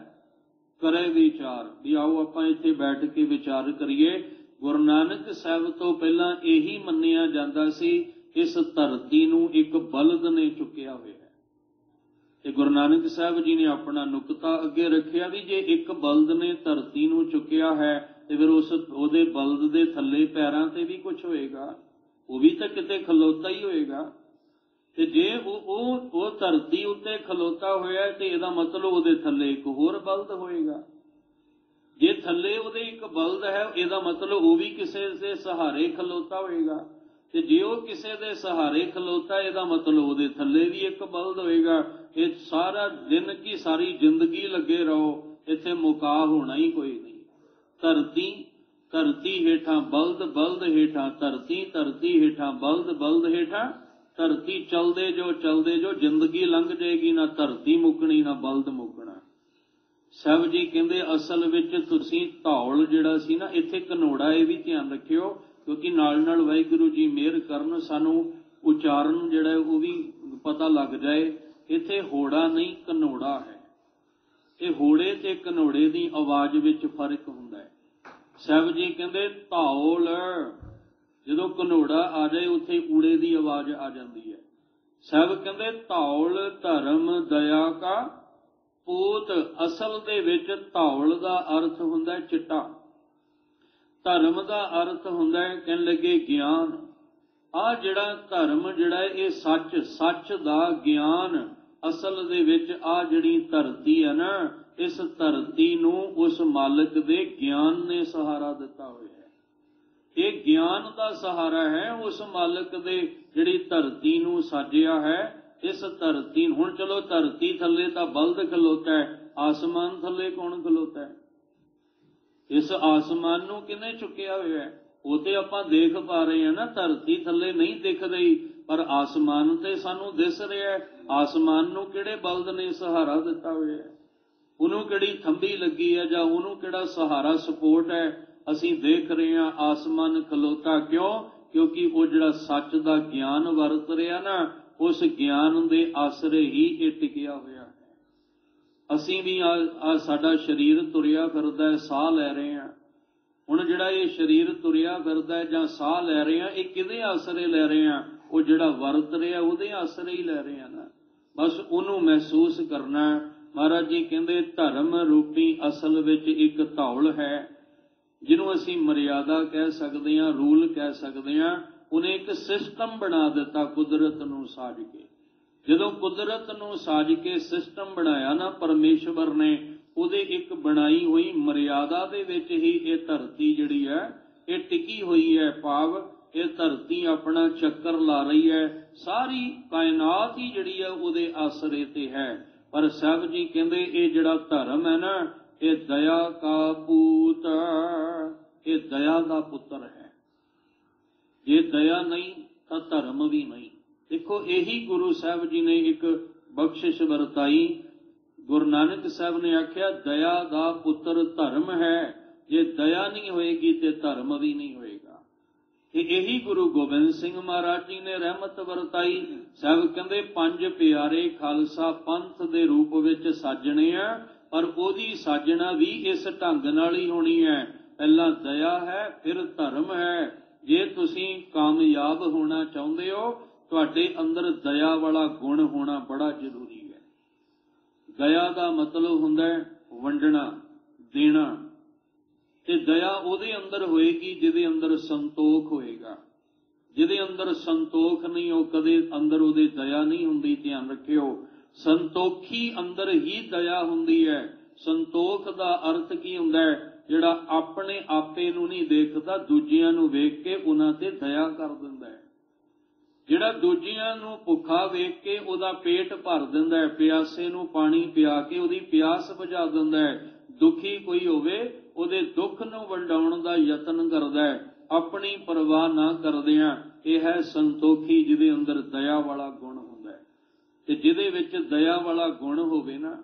ਕਰੇ ਵਿਚਾਰ, ਵੀ ਆਓ ਆਪਾਂ ਇੱਥੇ ਬੈਠ ਕੇ ਵਿਚਾਰ ਕਰੀਏ। ਗੁਰੂ ਨਾਨਕ ਸਾਹਿਬ ਤੋਂ ਪਹਿਲਾਂ ਇਹੀ ਮੰਨਿਆ ਜਾਂਦਾ ਸੀ, ਇਸ ਧਰਤੀ ਨੂੰ ਇੱਕ ਬਲਦ ਨੇ ਚੁੱਕਿਆ ਹੋਇਆ ਹੈ। ਤੇ ਗੁਰੂ ਨਾਨਕ ਸਾਹਿਬ ਜੀ ਨੇ ਆਪਣਾ ਨੁਕਤਾ ਅੱਗੇ ਰੱਖਿਆ ਵੀ ਜੇ ਇੱਕ ਬਲਦ ਨੇ ਧਰਤੀ ਨੂੰ ਚੁੱਕਿਆ ਹੈ ਤੇ ਫਿਰ ਉਹਦੇ ਬਲਦ ਦੇ ਥੱਲੇ ਪੈਰਾਂ ਤੇ ਵੀ ਕੁਝ ਹੋਏਗਾ, ਉਹ ਵੀ ਤਾਂ ਕਿਤੇ ਖਲੋਤਾ ਹੀ ਹੋਏਗਾ। ਤੇ ਜੇ ਉਹ ਧਰਤੀ ਉੱਤੇ ਖਲੋਤਾ ਹੋਇਆ ਤੇ ਇਹਦਾ ਮਤਲਬ ਉਹਦੇ ਥੱਲੇ ਇੱਕ ਹੋਰ ਬਲਦ ਹੋਏਗਾ। ਜੇ ਥੱਲੇ ਉਹਦੇ ਇੱਕ ਬਲਦ ਹੈ, ਇਹਦਾ ਮਤਲਬ ਉਹ ਵੀ ਕਿਸੇ ਦੇ ਸਹਾਰੇ ਖਲੋਤਾ ਹੋਏਗਾ। ਤੇ ਜੇ ਉਹ ਕਿਸੇ ਦੇ ਸਹਾਰੇ ਖਲੋਤਾ, ਇਹਦਾ ਮਤਲਬ ਉਹਦੇ ਥੱਲੇ ਵੀ ਇੱਕ ਬਲਦ ਹੋਏਗਾ। ਇਹ ਸਾਰਾ ਦਿਨ ਕੀ ਸਾਰੀ ਜ਼ਿੰਦਗੀ ਲੱਗੇ ਰਹੋ, ਇੱਥੇ ਮੁਕਾ ਹੋਣਾ ਹੀ ਕੋਈ ਨਹੀਂ। ਧਰਤੀ, ਧਰਤੀ ਹੇਠਾਂ ਬਲਦ, ਬਲਦ ਹੇਠਾਂ ਧਰਤੀ, ਧਰਤੀ ਹੇਠਾਂ ਬਲਦ, ਬਲਦ ਹੇਠਾਂ ਧਰਤੀ। ਚਲਦੇ ਜੋ ਜ਼ਿੰਦਗੀ ਲੰਘ ਜਾਏਗੀ, ਨਾ ਧਰਤੀ ਮੁੱਕਣੀ ਨਾ ਬਲਦ ਮੁੱਕਣਾ। ਸਾਹਿਬ ਜੀ ਕਹਿੰਦੇ ਅਸਲ ਵਿੱਚ ਤੁਸੀਂ ਧੌਲ ਜਿਹੜਾ ਸੀ ਨਾ, ਇੱਥੇ ਘਨੋੜਾ, ਇਹ ਵੀ ਧਿਆਨ ਰੱਖਿਓ, ਕਿਉਂਕਿ ਨਾਲ ਨਾਲ ਵਾਹਿਗੁਰੂ ਜੀ ਮਿਹਰ ਕਰਨ ਸਾਨੂੰ ਉਚਾਰਨ ਜਿਹੜਾ ਉਹ ਵੀ ਪਤਾ ਲੱਗ ਜਾਏ। ਇੱਥੇ ਹੋੜਾ ਨਹੀਂ ਘਨੋੜਾ ਹੈ। ਇਹ ਹੋੜੇ ਤੇ ਘਨੋੜੇ ਦੀ ਆਵਾਜ਼ ਵਿੱਚ ਫਰਕ ਹੁੰਦਾ ਹੈ। ਸਾਹਿਬ ਜੀ ਕਹਿੰਦੇ ਧੌਲ, ਜਦੋਂ ਘਨੋੜਾ ਆ ਜਾਏ ਉੱਥੇ ਊੜੇ ਦੀ ਆਵਾਜ਼ ਆ ਜਾਂਦੀ ਹੈ। ਸਾਹਿਬ ਕਹਿੰਦੇ ਧੌਲ ਧਰਮ ਦਇਆ ਕਾ ਪੂਤ। ਅਸਲ ਦੇ ਵਿੱਚ ਧੌਲ ਦਾ ਅਰਥ ਹੁੰਦਾ ਚਿੱਟਾ, ਧਰਮ ਦਾ ਅਰਥ ਹੁੰਦਾ ਹੈ ਕਹਿਣ ਲੱਗੇ ਗਿਆਨ। ਆਹ ਜਿਹੜਾ ਧਰਮ ਜਿਹੜਾ ਇਹ ਸੱਚ, ਸੱਚ ਦਾ ਗਿਆਨ। ਅਸਲ ਦੇ ਵਿੱਚ ਆਹ ਜਿਹੜੀ ਧਰਤੀ ਹੈ ਨਾ, ਇਸ ਧਰਤੀ ਨੂੰ ਉਸ ਮਾਲਕ ਦੇ ਗਿਆਨ ਨੇ ਸਹਾਰਾ ਦਿੱਤਾ ਹੋਇਆ ਹੈ। ਇਹ ਗਿਆਨ ਦਾ ਸਹਾਰਾ ਹੈ ਉਸ ਮਾਲਕ ਦੇ, ਜਿਹੜੀ ਧਰਤੀ ਨੂੰ ਸਾਜਿਆ ਹੈ। ਇਸ ਧਰਤੀ ਹੁਣ ਚਲੋ ਧਰਤੀ ਥੱਲੇ ਤਾਂ ਬਲਦ ਖਲੋਤਾ ਹੈ, ਆਸਮਾਨ ਥੱਲੇ ਕੌਣ ਖਲੋਤਾ ਹੈ? ਇਸ ਆਸਮਾਨ ਨੂੰ ਕਿਹਨੇ ਚੁੱਕਿਆ ਹੋਇਆ ਹੈ? ਉਹ ਤੇ ਆਪਾਂ ਦੇਖ ਪਾ ਰਹੇ ਹਾਂ ਨਾ, ਧਰਤੀ ਥੱਲੇ ਨਹੀਂ ਦਿਖ ਰਹੀ, ਪਰ ਆਸਮਾਨ ਤੇ ਸਾਨੂੰ ਦਿਸ ਰਿਹਾ ਹੈ। ਆਸਮਾਨ ਨੂੰ ਕਿਹੜੇ ਬਲਦ ਨੇ ਸਹਾਰਾ ਦਿੱਤਾ ਹੋਇਆ ਹੈ? ਉਹਨੂੰ ਕਿਹੜੀ ਥੰਬੀ ਲੱਗੀ ਹੈ ਜਾਂ ਉਹਨੂੰ ਕਿਹੜਾ ਸਹਾਰਾ ਸਪੋਰਟ ਹੈ? ਅਸੀਂ ਦੇਖ ਰਹੇ ਹਾਂ ਆਸਮਾਨ ਖਲੋਤਾ। ਕਿਉਂ? ਕਿਉਂਕਿ ਉਹ ਜਿਹੜਾ ਸੱਚ ਦਾ ਗਿਆਨ ਵਰਤ ਰਿਹਾ ਨਾ, ਉਸ ਗਿਆਨ ਦੇ ਆਸਰੇ ਹੀ ਇਹ ਟਿਕਿਆ ਹੋਇਆ ਹੈ। ਅਸੀਂ ਵੀ ਸਾਡਾ ਸਰੀਰ ਤੁਰਿਆ ਫਿਰਦਾ ਹੈ, ਸਾਹ ਲੈ ਰਹੇ ਹਾਂ। ਹੁਣ ਜਿਹੜਾ ਇਹ ਸਰੀਰ ਤੁਰਿਆ ਫਿਰਦਾ ਹੈ ਜਾਂ ਸਾਹ ਲੈ ਰਹੇ ਹਾਂ, ਇਹ ਕਿਹਦੇ ਆਸਰੇ ਲੈ ਰਹੇ ਹਾਂ? ਉਹ ਜਿਹੜਾ ਵਰਤ ਰਿਹਾ ਉਹਦੇ ਆਸਰੇ ਹੀ ਲੈ ਰਹੇ ਹਾਂ ਨਾ। ਬਸ ਉਹਨੂੰ ਮਹਿਸੂਸ ਕਰਨਾ। ਮਹਾਰਾਜ ਜੀ ਕਹਿੰਦੇ ਧਰਮ ਰੂਪੀ ਅਸਲ ਵਿੱਚ ਇੱਕ ਧੌਲ ਹੈ, ਜਿਹਨੂੰ ਅਸੀਂ ਮਰਿਆਦਾ ਕਹਿ ਸਕਦੇ ਹਾਂ, ਰੂਲ ਕਹਿ ਸਕਦੇ ਹਾਂ। ਉਹਨੇ ਇੱਕ ਸਿਸਟਮ ਬਣਾ ਦਿੱਤਾ ਕੁਦਰਤ ਨੂੰ ਸਾਜ ਕੇ। ਜਦੋਂ ਕੁਦਰਤ ਨੂੰ ਸਾਜ ਕੇ ਸਿਸਟਮ ਬਣਾਇਆ ਨਾ ਪਰਮੇਸ਼ਵਰ ਨੇ, ਉਹਦੇ ਇੱਕ ਬਣਾਈ ਹੋਈ ਮਰਿਆਦਾ ਦੇ ਵਿੱਚ ਹੀ ਇਹ ਧਰਤੀ ਜਿਹੜੀ ਹੈ ਇਹ ਟਿਕੀ ਹੋਈ ਹੈ। ਭਾਵ ਇਹ ਧਰਤੀ ਆਪਣਾ ਚੱਕਰ ਲਾ ਰਹੀ ਹੈ। ਸਾਰੀ ਕਾਇਨਾਤ ਹੀ ਜਿਹੜੀ ਹੈ ਉਹਦੇ ਆਸਰੇ ਤੇ ਹੈ। ਪਰ ਸਾਹਿਬ ਜੀ ਕਹਿੰਦੇ ਇਹ ਜਿਹੜਾ ਧਰਮ ਹੈ ਨਾ, ਇਹ ਦਇਆ ਕਾ ਪੂਤ, ਇਹ ਦਇਆ ਦਾ ਪੁੱਤਰ ਹੈ। ਜੇ ਦਇਆ ਨਹੀਂ ਤਾਂ ਧਰਮ ਵੀ ਨਹੀਂ। ਦੇਖੋ ਇਹੀ ਗੁਰੂ ਸਾਹਿਬ ਜੀ ਨੇ ਇੱਕ ਬਖਸ਼ਿਸ਼ ਵਰਤਾਈ। ਗੁਰੂ ਨਾਨਕ ਸਾਹਿਬ ਨੇ ਆਖਿਆ ਦਇਆ ਦਾ ਪੁੱਤਰ ਧਰਮ ਹੈ। ਜੇ ਦਇਆ ਨਹੀਂ ਹੋਏਗੀ ਤੇ ਧਰਮ ਵੀ ਨਹੀਂ ਹੋਏਗਾ। ਤੇ ਇਹੀ ਗੁਰੂ ਗੋਬਿੰਦ ਸਿੰਘ ਮਹਾਰਾਜ ਜੀ ਨੇ ਰਹਿਮਤ ਵਰਤਾਈ। ਸਾਹਿਬ ਕਹਿੰਦੇ ਪੰਜ ਪਿਆਰੇ ਖਾਲਸਾ ਪੰਥ ਦੇ ਰੂਪ ਵਿੱਚ ਸਾਜਣੇ ਆ, ਪਰ ਉਹਦੀ ਸਾਜਣਾ ਵੀ ਇਸ ਢੰਗ ਨਾਲ ਹੀ ਹੋਣੀ ਹੈ। ਪਹਿਲਾਂ ਦਇਆ ਹੈ, ਫਿਰ ਧਰਮ ਹੈ। ਜੇ ਤੁਸੀਂ ਕਾਮਯਾਬ ਹੋਣਾ ਚਾਹੁੰਦੇ ਹੋ, ਤੁਹਾਡੇ ਅੰਦਰ ਦਇਆ ਵਾਲਾ ਗੁਣ ਹੋਣਾ ਬੜਾ ਜ਼ਰੂਰੀ ਹੈ। ਦਇਆ ਦਾ ਮਤਲਬ ਹੁੰਦਾ ਹੈ ਵੰਡਣਾ, ਦੇਣਾ। ਤੇ ਦਇਆ ਉਹਦੇ ਅੰਦਰ ਹੋਏਗੀ ਜਿਹਦੇ ਅੰਦਰ ਸੰਤੋਖ ਹੋਏਗਾ। ਜਿਹਦੇ ਅੰਦਰ ਸੰਤੋਖ ਨਹੀਂ, ਉਹ ਕਦੇ ਅੰਦਰ ਉਹਦੇ ਦਇਆ ਨਹੀਂ ਹੁੰਦੀ। ਧਿਆਨ ਰੱਖਿਓ, ਸੰਤੋਖੀ ਅੰਦਰ ਹੀ ਦਇਆ ਹੁੰਦੀ ਹੈ। ਸੰਤੋਖ ਦਾ ਅਰਥ ਕੀ ਹੁੰਦਾ ਹੈ? ਜਿਹੜਾ ਆਪਣੇ ਆਪੇ ਨੂੰ ਨਹੀਂ ਦੇਖਦਾ, ਦੂਜਿਆਂ ਨੂੰ ਵੇਖ ਕੇ ਉਹਨਾਂ ਤੇ ਦਇਆ ਕਰ ਦਿੰਦਾ ਹੈ। ਜਿਹੜਾ ਦੂਜਿਆਂ ਨੂੰ ਭੁੱਖਾ ਵੇਖ ਕੇ ਉਹਦਾ ਪੇਟ ਭਰ ਦਿੰਦਾ ਹੈ, ਪਿਆਸੇ ਨੂੰ ਪਾਣੀ ਪਿਆ ਕੇ ਉਹਦੀ ਪਿਆਸ ਬੁਝਾ ਦਿੰਦਾ ਹੈ। ਦੁਖੀ ਕੋਈ ਹੋਵੇ ਉਹਦੇ ਦੁੱਖ ਨੂੰ ਵੰਡਾਉਣ ਦਾ ਯਤਨ ਕਰਦਾ ਹੈ, ਆਪਣੀ ਪਰਵਾਹ ਨਾ ਕਰਦਿਆਂ। ਇਹ ਹੈ ਸੰਤੋਖੀ, ਜਿਹਦੇ ਅੰਦਰ ਦਇਆ ਵਾਲਾ ਗੁਣ ਹੁੰਦਾ ਹੈ। ਤੇ ਜਿਹਦੇ ਵਿੱਚ ਦਇਆ ਵਾਲਾ ਗੁਣ ਹੋਵੇ ਨਾ,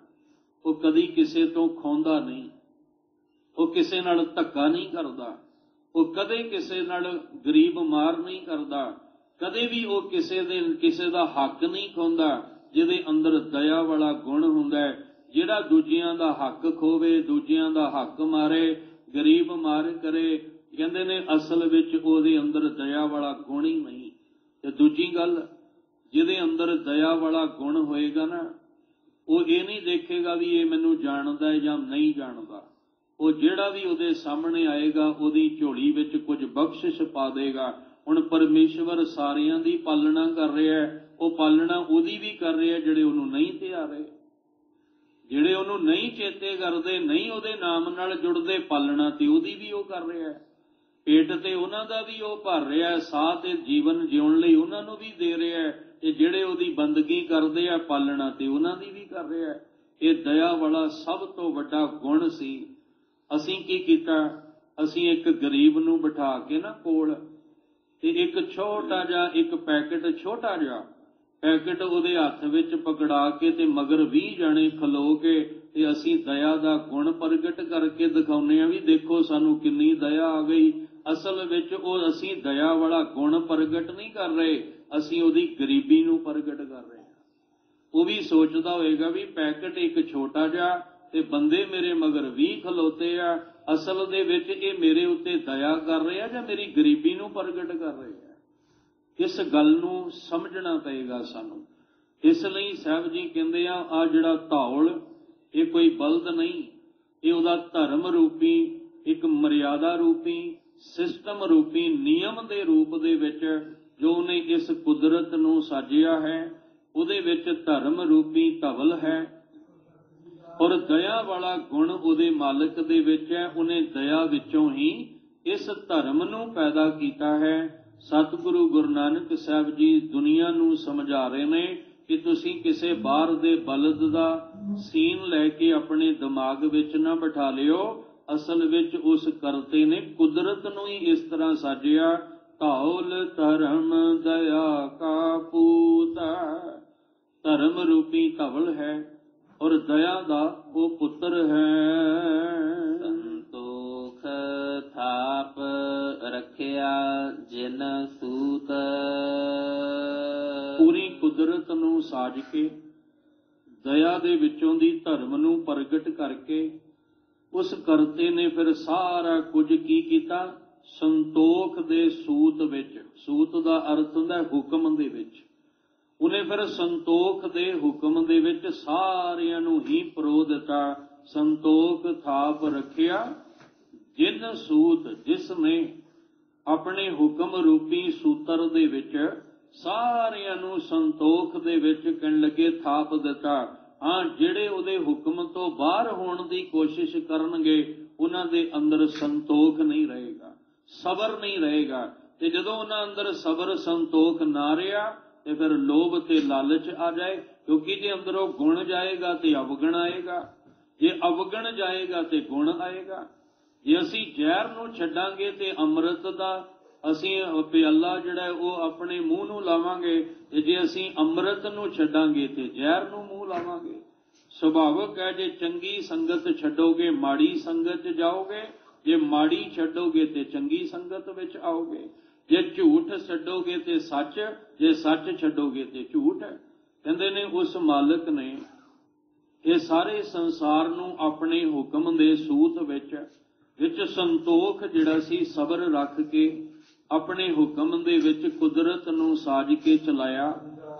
ਉਹ ਕਦੀ ਕਿਸੇ ਤੋਂ ਖੋਂਦਾ ਨਹੀਂ, ਉਹ ਕਿਸੇ ਨਾਲ ਧੱਕਾ ਨਹੀਂ ਕਰਦਾ, ਉਹ ਕਦੇ ਕਿਸੇ ਨਾਲ ਗਰੀਬ ਮਾਰ ਨਹੀਂ ਕਰਦਾ, ਕਦੇ ਵੀ ਉਹ ਕਿਸੇ ਦਾ ਹੱਕ ਨਹੀਂ ਖੋਂਦਾ। ਜਿਹਦੇ ਅੰਦਰ ਦਇਆ ਵਾਲਾ ਗੁਣ ਹੁੰਦਾ ਹੈ, ਜਿਹੜਾ ਦੂਜਿਆਂ ਦਾ ਹੱਕ ਖੋਵੇ, ਦੂਜਿਆਂ ਦਾ ਹੱਕ ਮਾਰੇ, ਗਰੀਬ ਮਾਰ ਕਰੇ, ਕਹਿੰਦੇ ਨੇ ਅਸਲ ਵਿੱਚ ਉਹਦੇ ਅੰਦਰ ਦਇਆ ਵਾਲਾ ਗੁਣ ਹੀ ਨਹੀਂ। ਤੇ ਦੂਜੀ ਗੱਲ, ਜਿਹਦੇ ਅੰਦਰ ਦਇਆ ਵਾਲਾ ਗੁਣ ਹੋਏਗਾ ਨਾ, ਉਹ ਇਹ ਨਹੀਂ ਦੇਖੇਗਾ ਵੀ ਇਹ ਮੈਨੂੰ ਜਾਣਦਾ ਹੈ ਜਾਂ ਨਹੀਂ ਜਾਣਦਾ। ਉਹ ਜਿਹੜਾ ਵੀ ਉਹਦੇ ਸਾਹਮਣੇ ਆਏਗਾ ਉਹਦੀ ਝੋਲੀ ਵਿੱਚ ਕੁਝ ਬਖਸ਼ਿਸ਼ ਪਾ ਦੇਗਾ। ਹੁਣ ਪਰਮੇਸ਼ਵਰ ਸਾਰਿਆਂ ਦੀ ਪਾਲਣਾ ਕਰ ਰਿਹਾ ਹੈ, ਉਹ ਪਾਲਣਾ ਉਹਦੀ ਵੀ ਕਰ ਰਿਹਾ ਜਿਹੜੇ ਉਹਨੂੰ ਨਹੀਂ ਧਿਆਰੇ, ਜਿਹੜੇ ਉਹਨੂੰ ਨਹੀਂ ਚੇਤੇ ਕਰਦੇ, ਨਹੀਂ ਉਹਦੇ ਨਾਮ ਨਾਲ ਜੁੜਦੇ, ਪਾਲਣਾ ਤੇ ਉਹਦੀ ਵੀ ਉਹ ਕਰ ਰਿਹਾ ਹੈ। ਪੇਟ ਤੇ ਉਹਨਾਂ ਦਾ ਵੀ ਉਹ ਭਰ ਰਿਹਾ ਹੈ, ਸਾਹ ਤੇ ਜੀਵਨ ਜਿਉਣ ਲਈ ਉਹਨਾਂ ਨੂੰ ਵੀ ਦੇ ਰਿਹਾ ਹੈ। ਤੇ ਜਿਹੜੇ ਉਹਦੀ ਬੰਦਗੀ ਕਰਦੇ ਆ, ਪਾਲਣਾ ਤੇ ਉਹਨਾਂ ਦੀ ਵੀ ਕਰ ਰਿਹਾ ਹੈ। ਇਹ ਦਇਆ ਵਾਲਾ ਸਭ ਤੋਂ ਵੱਡਾ ਗੁਣ ਸੀ। ਅਸੀਂ ਕੀ ਕੀਤਾ? ਅਸੀਂ ਇੱਕ ਗਰੀਬ ਨੂੰ ਬਿਠਾ ਕੇ ਨਾ ਕੋਲ, ਤੇ ਇੱਕ ਛੋਟਾ ਜਿਹਾ ਇੱਕ ਪੈਕਟ, ਛੋਟਾ ਜਿਹਾ ਪੈਕਟ ਉਹਦੇ ਹੱਥ ਵਿੱਚ ਪਕੜਾ ਕੇ ਤੇ ਮਗਰ 20 ਜਣੇ ਖਲੋ ਕੇ ਤੇ ਅਸੀਂ ਦਇਆ ਦਾ ਗੁਣ ਪ੍ਰਗਟ ਕਰਕੇ ਦਿਖਾਉਂਦੇ ਹਾਂ ਵੀ ਦੇਖੋ ਸਾਨੂੰ ਕਿੰਨੀ ਦਇਆ ਆ ਗਈ। ਅਸਲ ਵਿੱਚ ਉਹ ਅਸੀਂ ਦਇਆ ਵਾਲਾ ਗੁਣ ਪ੍ਰਗਟ ਨਹੀਂ ਕਰ ਰਹੇ, ਅਸੀਂ ਉਹਦੀ ਗਰੀਬੀ ਨੂੰ ਪ੍ਰਗਟ ਕਰ ਰਹੇ ਹਾਂ। ਉਹ ਵੀ ਸੋਚਦਾ ਹੋਏਗਾ ਵੀ ਪੈਕਟ ਇੱਕ ਛੋਟਾ ਜਿਹਾ ਤੇ ਬੰਦੇ ਮੇਰੇ ਮਗਰ 20 ਖਲੋਤੇ ਆ, ਅਸਲ ਦੇ ਵਿੱਚ ਇਹ ਮੇਰੇ ਉੱਤੇ ਦਇਆ ਕਰ ਰਹੇ ਆ ਜਾਂ ਮੇਰੀ ਗਰੀਬੀ ਨੂੰ ਪ੍ਰਗਟ ਕਰ ਰਹੇ ਆ। ਇਸ ਗੱਲ ਨੂੰ ਸਮਝਣਾ ਪਏਗਾ ਸਾਨੂੰ। ਇਸ ਲਈ ਸਾਹਿਬ ਜੀ ਕਹਿੰਦੇ ਆ ਜਿਹੜਾ ਧੌਲ ਇਹ ਕੋਈ ਬਲਦ ਨਹੀਂ, ਇਹ ਉਹਦਾ ਧਰਮ ਰੂਪੀ, ਇੱਕ ਮਰਿਆਦਾ ਰੂਪੀ, ਸਿਸਟਮ ਰੂਪੀ, ਨਿਯਮ ਦੇ ਰੂਪ ਦੇ ਵਿੱਚ ਜੋ ਉਹਨੇ ਇਸ ਕੁਦਰਤ ਨੂੰ ਸਾਜਿਆ ਹੈ, ਉਹਦੇ ਵਿੱਚ ਧਰਮ ਰੂਪੀ ਧਵਲ ਹੈ। ਔਰ ਦਇਆ ਵਾਲਾ ਗੁਣ ਉਹਦੇ ਮਾਲਕ ਦੇ ਵਿੱਚ ਹੈ। ਉਹਨੇ ਦਇਆ ਵਿੱਚੋਂ ਹੀ ਇਸ ਧਰਮ ਨੂੰ ਪੈਦਾ ਕੀਤਾ ਹੈ। ਸਤਿਗੁਰੂ ਗੁਰੂ ਨਾਨਕ ਸਾਹਿਬ ਜੀ ਦੁਨੀਆ ਨੂੰ ਸਮਝਾ ਰਹੇ ਨੇ ਕਿ ਤੁਸੀਂ ਕਿਸੇ ਬਾਹਰ ਦੇ ਬਲਦ ਦਾ ਸੀਨ ਲੈ ਕੇ ਆਪਣੇ ਦਿਮਾਗ ਵਿੱਚ ਨਾ ਬਿਠਾ ਲਿਓ। ਅਸਲ ਵਿੱਚ ਉਸ ਕਰਤੇ ਨੇ ਕੁਦਰਤ ਨੂੰ ਹੀ ਇਸ ਤਰ੍ਹਾਂ ਸਾਜਿਆ। ਧੌਲ ਧਰਮ ਦਇਆ ਕਾ ਪੂਤ, ਧਰਮ ਰੂਪੀ ਧਵਲ ਹੈ ਔਰ ਦਇਆ ਦਾ ਉਹ ਪੁੱਤਰ ਹੈ। ਸੰਤੋਖ ਥਾਪ ਰੱਖਿਆ ਜਿਨ ਸੂਤ, ਪੂਰੀ ਕੁਦਰਤ ਨੂੰ ਸਾਜ ਕੇ ਦਇਆ ਦੇ ਵਿੱਚੋਂ ਦੀ ਧਰਮ ਨੂੰ ਪ੍ਰਗਟ ਕਰਕੇ ਉਸ ਕਰਤੇ ਨੇ ਫਿਰ ਸਾਰਾ ਕੁਝ ਕੀ ਕੀਤਾ? ਸੰਤੋਖ ਦੇ ਸੂਤ ਵਿੱਚ, ਸੂਤ ਦਾ ਅਰਥ ਹੁੰਦਾ ਹੁਕਮ ਦੇ ਵਿੱਚ, ਉਹਨੇ ਫਿਰ ਸੰਤੋਖ ਦੇ ਹੁਕਮ ਦੇ ਵਿੱਚ ਸਾਰਿਆਂ ਨੂੰ ਹੀ ਪਰੋ ਦਿੱਤਾ। ਸੰਤੋਖ ਥਾਪ ਰੱਖਿਆ ਜਿਨ ਸੂਤ, ਜਿਸ ਨੇ ਆਪਣੇ ਹੁਕਮ ਰੂਪੀ ਸੂਤਰ ਦੇ ਵਿੱਚ ਸਾਰਿਆਂ ਨੂੰ ਸੰਤੋਖ ਦੇ ਵਿੱਚ ਕਹਿਣ ਲੱਗੇ ਥਾਪ ਦਿੱਤਾ। ਹਾਂ, ਜਿਹੜੇ ਉਹਦੇ ਹੁਕਮ ਤੋਂ ਬਾਹਰ ਹੋਣ ਦੀ ਕੋਸ਼ਿਸ਼ ਕਰਨਗੇ ਉਹਨਾਂ ਦੇ ਅੰਦਰ ਸੰਤੋਖ ਨਹੀਂ ਰਹੇਗਾ, ਸਬਰ ਨਹੀਂ ਰਹੇਗਾ। ਤੇ ਜਦੋਂ ਉਹਨਾਂ ਅੰਦਰ ਸਬਰ ਸੰਤੋਖ ਨਾ ਰਿਹਾ ਤੇ ਫਿਰ ਲੋਭ ਤੇ ਲਾਲਚ ਆ ਜਾਏ, ਕਿਉਂਕਿ ਜੇ ਅੰਦਰੋਂ ਗੁਣ ਜਾਏਗਾ ਤੇ ਅਵਗੁਣ ਆਏਗਾ, ਜੇ ਅਵਗੁਣ ਜਾਏਗਾ ਤੇ ਗੁਣ ਆਏਗਾ। ਜੇ ਅਸੀਂ ਜ਼ਹਿਰ ਨੂੰ ਛੱਡਾਂਗੇ ਤੇ ਅੰਮ੍ਰਿਤ ਦਾ ਅਸੀਂ ਪਿਆਲਾ ਜਿਹੜਾ ਉਹ ਆਪਣੇ ਮੂੰਹ ਨੂੰ ਲਾਵਾਂਗੇ, ਤੇ ਜੇ ਅਸੀਂ ਅੰਮ੍ਰਿਤ ਨੂੰ ਛੱਡਾਂਗੇ ਤੇ ਜ਼ਹਿਰ ਨੂੰ ਮੂੰਹ ਲਾਵਾਂਗੇ। ਸੁਭਾਵਕ ਹੈ, ਜੇ ਚੰਗੀ ਸੰਗਤ ਛੱਡੋਗੇ ਮਾੜੀ ਸੰਗਤ 'ਚ ਜਾਓਗੇ, ਜੇ ਮਾੜੀ ਛੱਡੋਗੇ ਤੇ ਚੰਗੀ ਸੰਗਤ ਵਿੱਚ ਆਓਗੇ। ਜੇ ਝੂਠ ਛੱਡੋਗੇ ਤੇ ਸੱਚ, ਜੇ ਸੱਚ ਛੱਡੋਗੇ ਤੇ ਝੂਠ। ਕਹਿੰਦੇ ਨੇ ਉਸ ਮਾਲਕ ਨੇ ਇਹ ਸਾਰੇ ਸੰਸਾਰ ਨੂੰ ਆਪਣੇ ਹੁਕਮ ਦੇ ਸੂਤ ਵਿੱਚ ਸੰਤੋਖ ਜਿਹੜਾ ਸੀ ਸਬਰ ਰੱਖ ਕੇ ਆਪਣੇ ਹੁਕਮ ਦੇ ਵਿੱਚ ਕੁਦਰਤ ਨੂੰ ਸਾਜ ਕੇ ਚਲਾਇਆ।